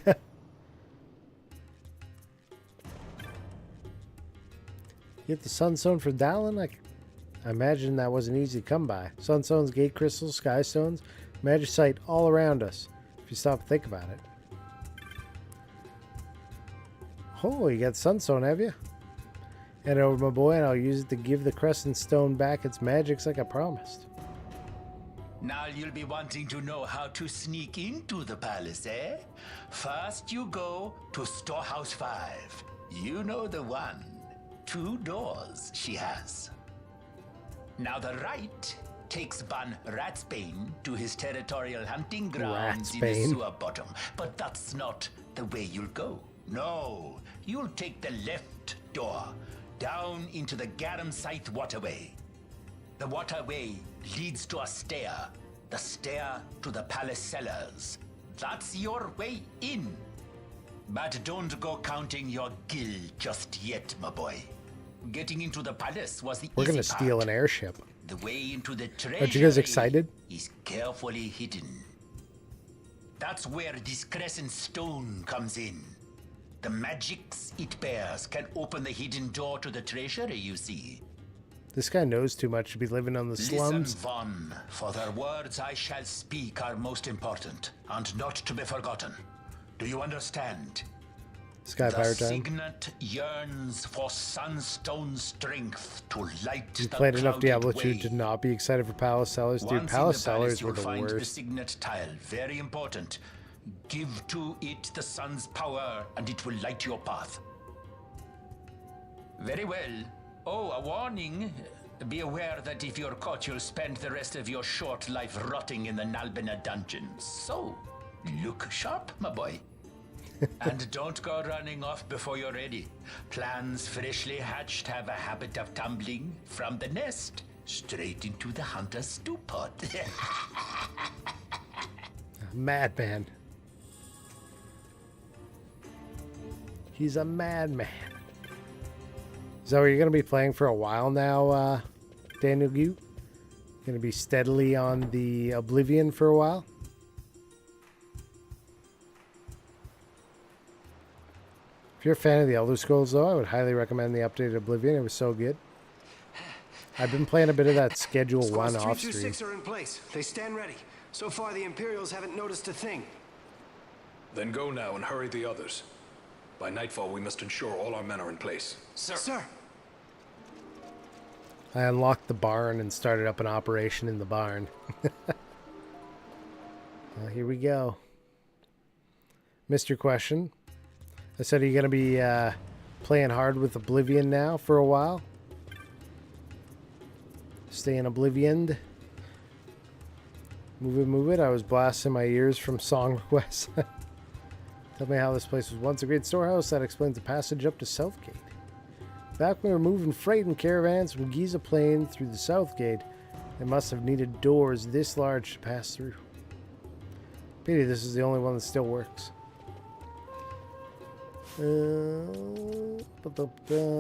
Get the Sunstone for Dallin? I imagine that wasn't easy to come by. Sunstones, Gate Crystals, Sky Stones, Magicite all around us, if you stop to think about it. Oh, you got Sunstone, have you? Hand it over, my boy, and I'll use it to give the Crescent Stone back its magics like I promised. Now you'll be wanting to know how to sneak into the palace, eh? First you go to Storehouse 5. You know the one. 2 doors she has. Now the right takes Ban Ratsbane to his territorial hunting grounds in the Ratsbane. sewer bottom. But that's not the way you'll go. No, you'll take the left door down into the Garum Scythe waterway. The waterway leads to a stair. The stair to the palace cellars. That's your way in. But don't go counting your gil just yet, my boy. Getting into the palace was the We're easy gonna steal part. an airship. The way into the treasury Aren't you guys excited? is carefully hidden. That's where this Crescent Stone comes in. The magics it bears can open the hidden door to the treasury, you see. This guy knows too much to be living on the slums. Listen, Vaughn, for the words I shall speak are most important, and not to be forgotten. Do you understand? Sky The Pirate time. signet yearns for sunstone strength to light You the played enough clouded Diablo 2 way. to not be excited for Palace Sellers. Dude, Once Palace in the Sellers were you'll the find the worst. signet tile. Very important. Give to it the sun's power, and it will light your path. Very well. Oh, a warning. Be aware that if you're caught, you'll spend the rest of your short life rotting in the Nalbina dungeons. So, look sharp, my boy. And don't go running off before you're ready. Plans freshly hatched have a habit of tumbling from the nest straight into the hunter's stew pot. Madman. He's a madman. Is that what you're going to be playing for a while now, Daniel Gu? Going to be steadily on the Oblivion for a while? If you're a fan of the Elder Scrolls, though, I would highly recommend the updated Oblivion. It was so good. I've been playing a bit of that Schedule 1 Squads off 3 through stream. 6 are in place. They stand ready. So far, the Imperials haven't noticed a thing. Then go now and hurry the others. By nightfall, we must ensure all our men are in place. Sir. I unlocked the barn and started up an operation in the barn. Well, here we go. Missed your question. I said, are you going to be playing hard with Oblivion now for a while? Staying Oblivioned. Move it. I was blasting my ears from song requests. Tell me how this place was once a great storehouse. That explains the passage up to Southgate. Back when we were moving freight and caravans from Giza Plain through the Southgate, They must have needed doors this large to pass through. Pity this is the only one that still works.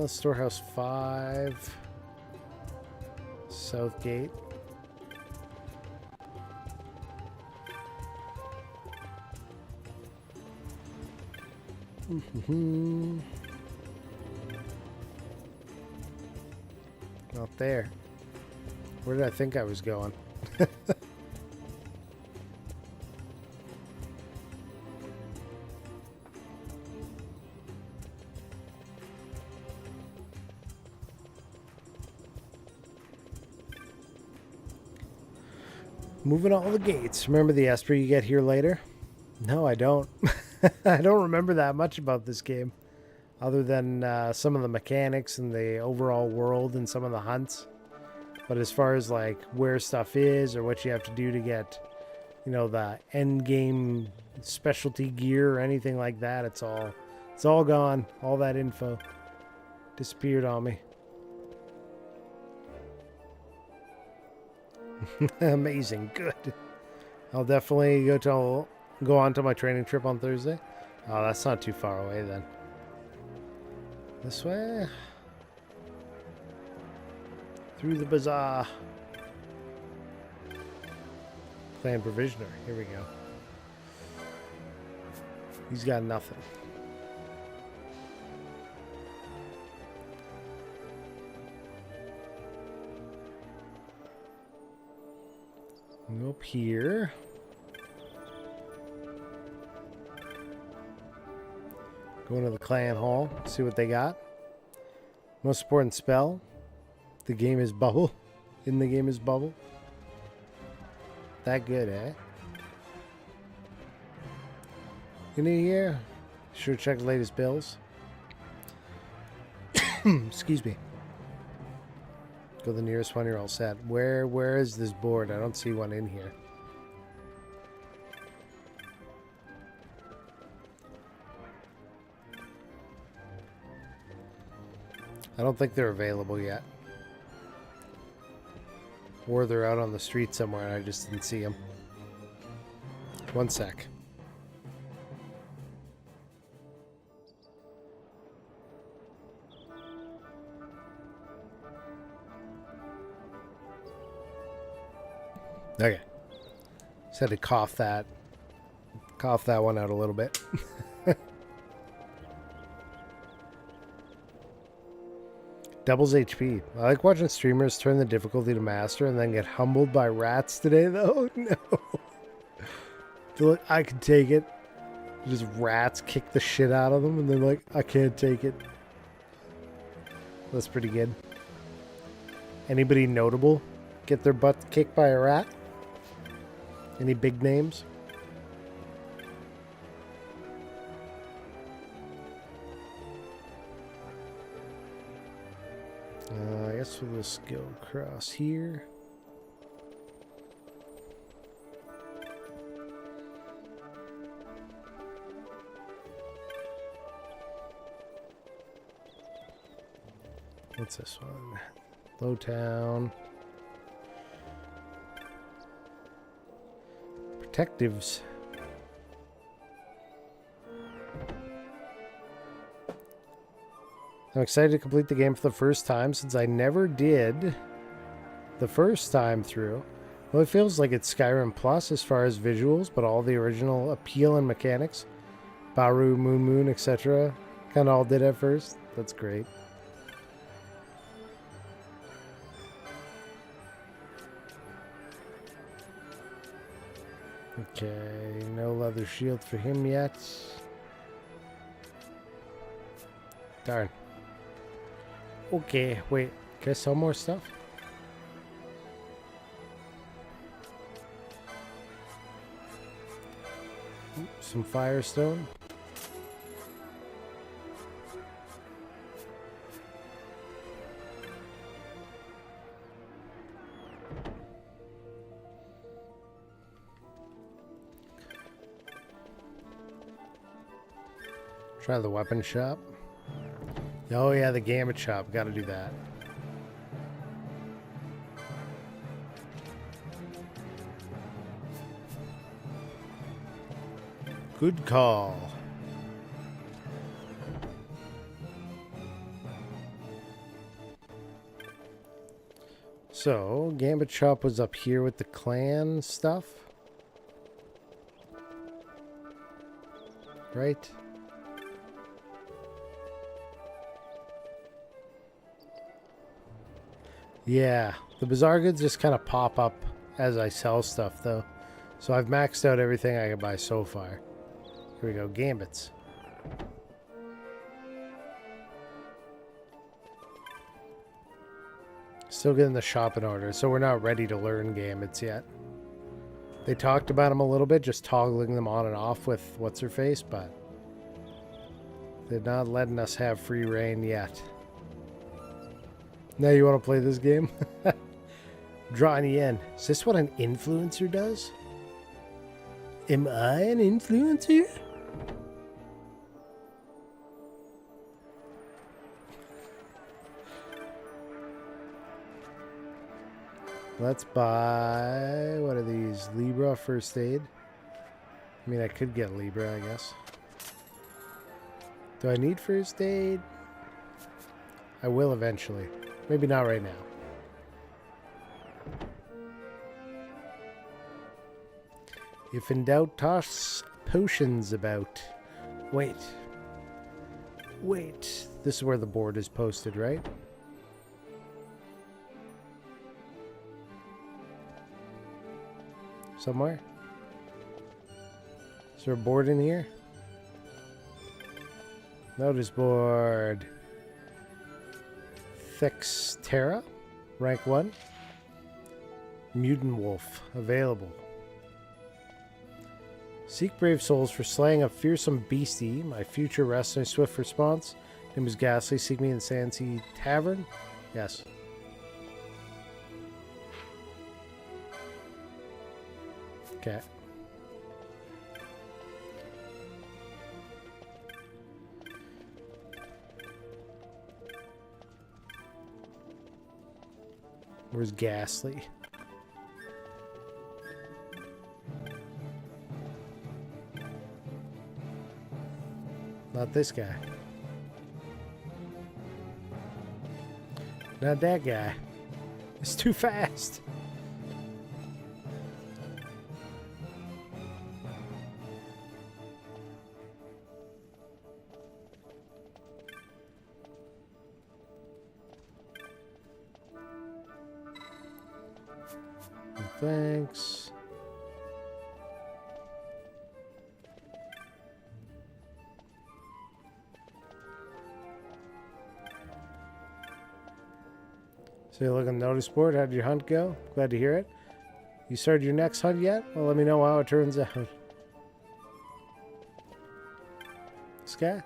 Storehouse 5. South Gate. Not there. Where did I think I was going? Moving all the gates. Remember the Esper you get here later? No, I don't. I don't remember that much about this game. Other than some of the mechanics and the overall world and some of the hunts. But as far as like where stuff is or what you have to do to get, you know, the end game specialty gear or anything like that, it's all gone. All that info disappeared on me. Amazing, good. I'll definitely go on to my training trip on Thursday. Oh, that's not too far away then. This way. Through the bazaar. Clan Provisioner. Here we go. He's got nothing. Go up here. Go into the clan hall. See what they got. Most important spell. The game is bubble. In the game is bubble. That good, eh? Any here? Sure check the latest bills. Excuse me. Go to the nearest one, you're all set. Where is this board? I don't see one in here. I don't think they're available yet. Or they're out on the street somewhere and I just didn't see them. One sec. Okay. Just had to cough that one out a little bit. Doubles HP. I like watching streamers turn the difficulty to master and then get humbled by rats today, though. No. Like, I can take it. Just rats kick the shit out of them and they're like, I can't take it. That's pretty good. Anybody notable get their butt kicked by a rat? Any big names? I guess we'll just go across here. What's this one? Lowtown. Protectives. I'm excited to complete the game for the first time since I never did the first time through. Well, it feels like it's Skyrim Plus as far as visuals, but all the original appeal and mechanics, Baru, Moon, etc. kind of all did at first. That's great. Okay, no leather shield for him yet. Darn. Okay, wait. Can I sell more stuff? Ooh, some Firestone. Try the weapon shop. Oh yeah, the gamut shop. Got to do that. Good call. So, Gambit Shop was up here with the clan stuff. Right? Yeah, the Bazaar goods just kind of pop up as I sell stuff, though. So I've maxed out everything I can buy so far. Here we go, Gambits. Still getting the shop in order, so we're not ready to learn Gambits yet. They talked about them a little bit, just toggling them on and off with what's-her-face, but they're not letting us have free reign yet. Now you want to play this game? Drawing you in. Is this what an influencer does? Am I an influencer? Let's buy... What are these? Libra first aid? I mean, I could get Libra, I guess. Do I need first aid? I will eventually. Maybe not right now. If in doubt, toss potions about. Wait. Wait. This is where the board is posted, right? Somewhere? Is there a board in here? Notice board. FFXII, rank 1. Mutant Wolf, available. Seek brave souls for slaying a fearsome beastie. My future rests in a swift response. Name is Ghastly. Seek me in Sandsea Tavern. Yes. Okay. Where's Ghastly? Not this guy. Not that guy. It's too fast. Thanks. So you look on the notice board. How did your hunt go? Glad to hear it. You started your next hunt yet? Well, let me know how it turns out. This guy?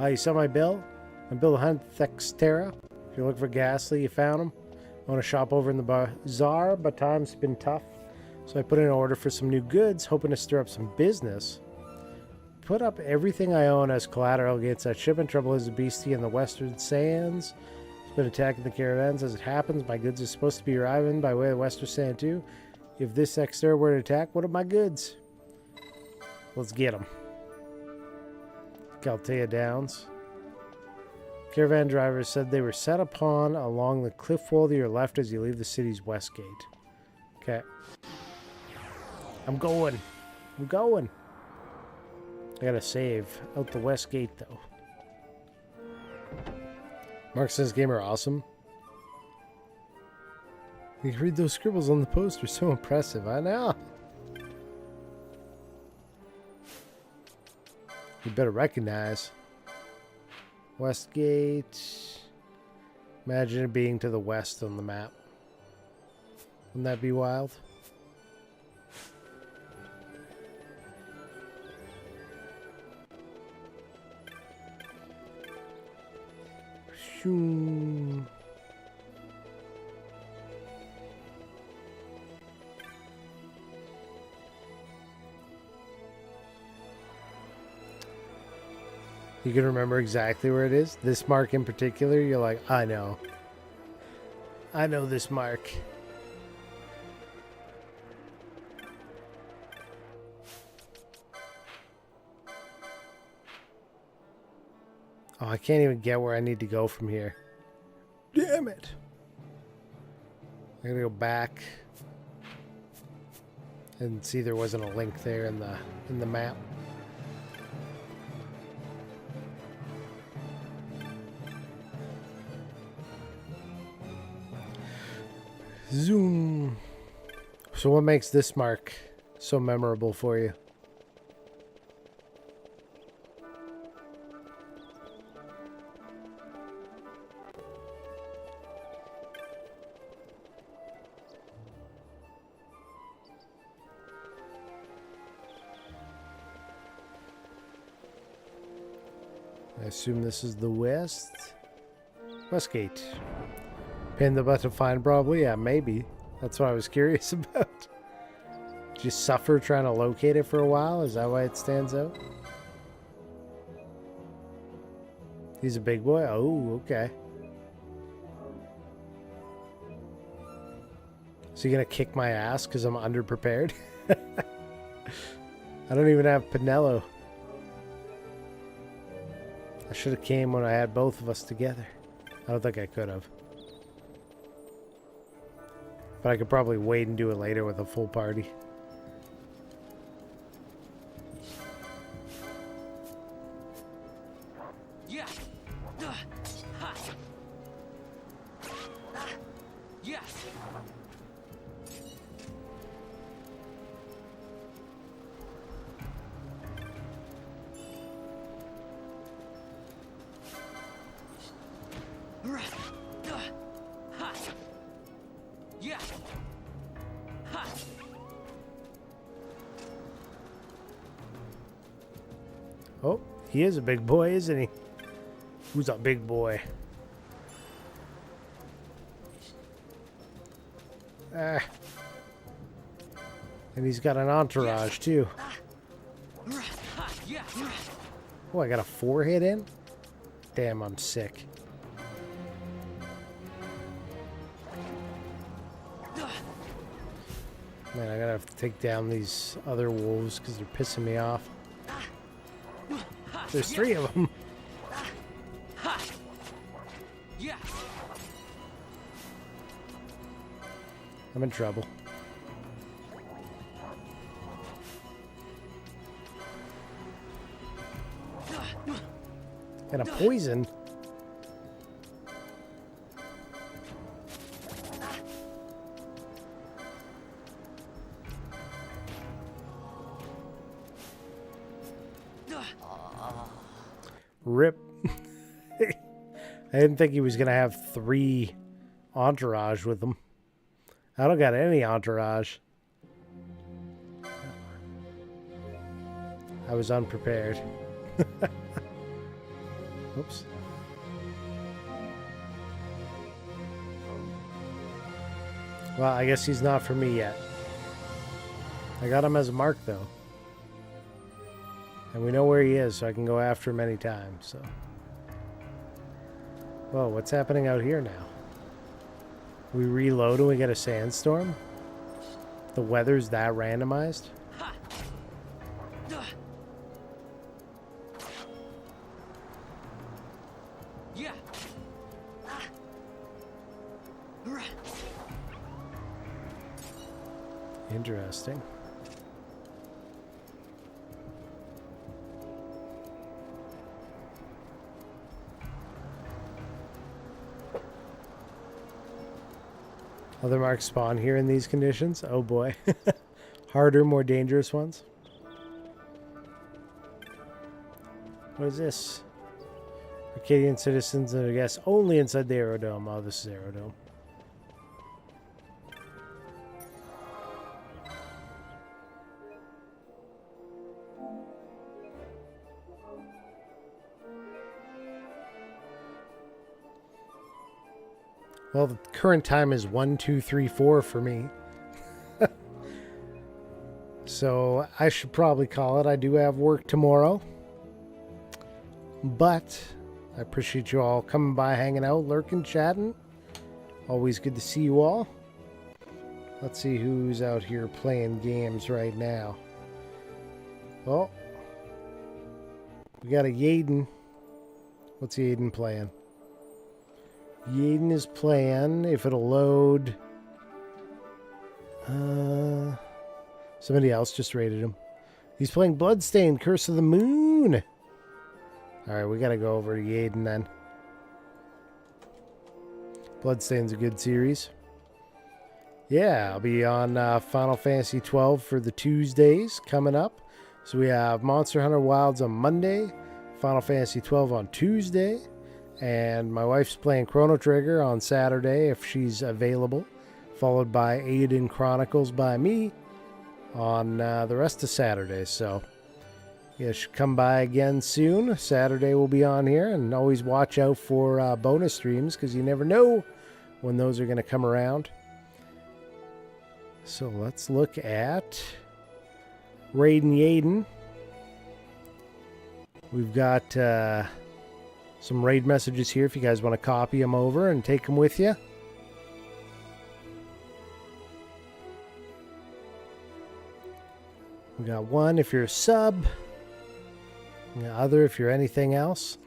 You saw my bill? My bill to hunt FFXII. If you're looking for Ghastly, you found him. I want to shop over in the bazaar, but time's been tough. So I put in an order for some new goods, hoping to stir up some business. Put up everything I own as collateral against that shipment. Trouble is a beastie in the western sands. It's been attacking the caravans. As it happens, my goods are supposed to be arriving by way of Western Sand too. If this exter were to attack, what are my goods? Let's get them. Galtea Downs. Caravan drivers said they were set upon along the cliff wall to your left as you leave the city's west gate. Okay. I'm going. I'm going. I gotta save. Out the west gate, though. Mark says game are awesome. You can read those scribbles on the poster. So impressive. I know. You better recognize. Westgate. Imagine it being to the west on the map. Wouldn't that be wild? Shoo. You can remember exactly where it is. This mark in particular, you're like, I know. I know this mark. Oh, I can't even get where I need to go from here. Damn it. I'm gonna go back and see there wasn't a link there in the map. Zoom. So what makes this mark so memorable for you? I assume this is the west gate. Pin the button to find, probably. Yeah, maybe. That's what I was curious about. Did you suffer trying to locate it for a while? Is that why it stands out? He's a big boy? Oh, okay. So you're gonna kick my ass because I'm underprepared? I don't even have Pinello. I should have came when I had both of us together. I don't think I could have. But I could probably wait and do it later with a full party. Yeah. Ha. Yeah. Yeah. Ha. Oh, he is a big boy, isn't he? Who's a big boy? Ah. And he's got an entourage, too. Oh, I got a 4-hit in? Damn, I'm sick. Man, I gotta have to take down these other wolves because they're pissing me off. There's 3 of them. I'm in trouble. And a poison. Rip. I didn't think he was going to have 3 entourage with him. I don't got any entourage. I was unprepared. Oops. Well, I guess he's not for me yet. I got him as a mark, though. And we know where he is, so I can go after him anytime, so. Whoa, what's happening out here now? We reload and we get a sandstorm? The weather's that randomized? Yeah. Interesting. Other marks spawn here in these conditions? Oh boy. Harder, more dangerous ones. What is this? Arcadian citizens and I guess only inside the Aerodome. Oh, this is Aerodome. Well, the current time is 1, 2, 3, 4 for me. So I should probably call it. I do have work tomorrow. But I appreciate you all coming by, hanging out, lurking, chatting. Always good to see you all. Let's see who's out here playing games right now. Oh. We got a Yaden What's Yaden playing? Yaden is playing, if it'll load... somebody else just raided him. He's playing Bloodstained, Curse of the Moon. Alright, we gotta go over to Yaden then. Bloodstained's a good series. Yeah, I'll be on Final Fantasy XII for the Tuesdays coming up. So we have Monster Hunter Wilds on Monday, Final Fantasy XII on Tuesday, and my wife's playing Chrono Trigger on Saturday if she's available, followed by Aiden Chronicles by me on the rest of Saturday. So you should come by again soon. Saturday will be on here, and always watch out for bonus streams because you never know when those are going to come around. So let's look at Raiden Yaden. We've got some raid messages here if you guys want to copy them over and take them with you. We got one if you're a sub. The other if you're anything else.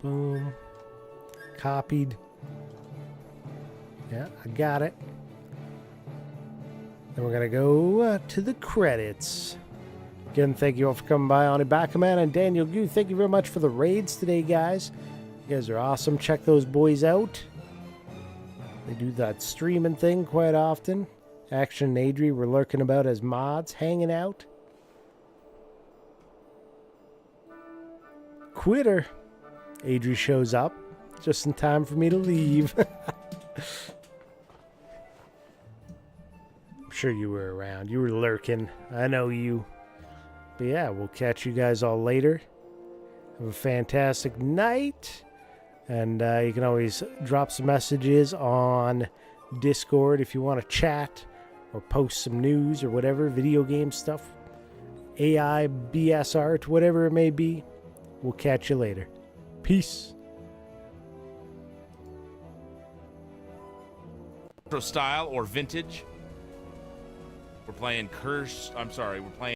Boom. Copied. Yeah, I got it. Then we're going to go to the credits. Again, thank you all for coming by. Ani Bakaman and Daniel Gu, thank you very much for the raids today, guys. You guys are awesome. Check those boys out. They do that streaming thing quite often. Action and Adri were lurking about as mods, hanging out. Quitter. Adri shows up just in time for me to leave. I'm sure you were around. You were lurking. I know you. But yeah, we'll catch you guys all later. Have a fantastic night. And you can always drop some messages on Discord if you want to chat or post some news or whatever, video game stuff, AI, BS art, whatever it may be. We'll catch you later. Peace. Retro style or vintage. We're playing we're playing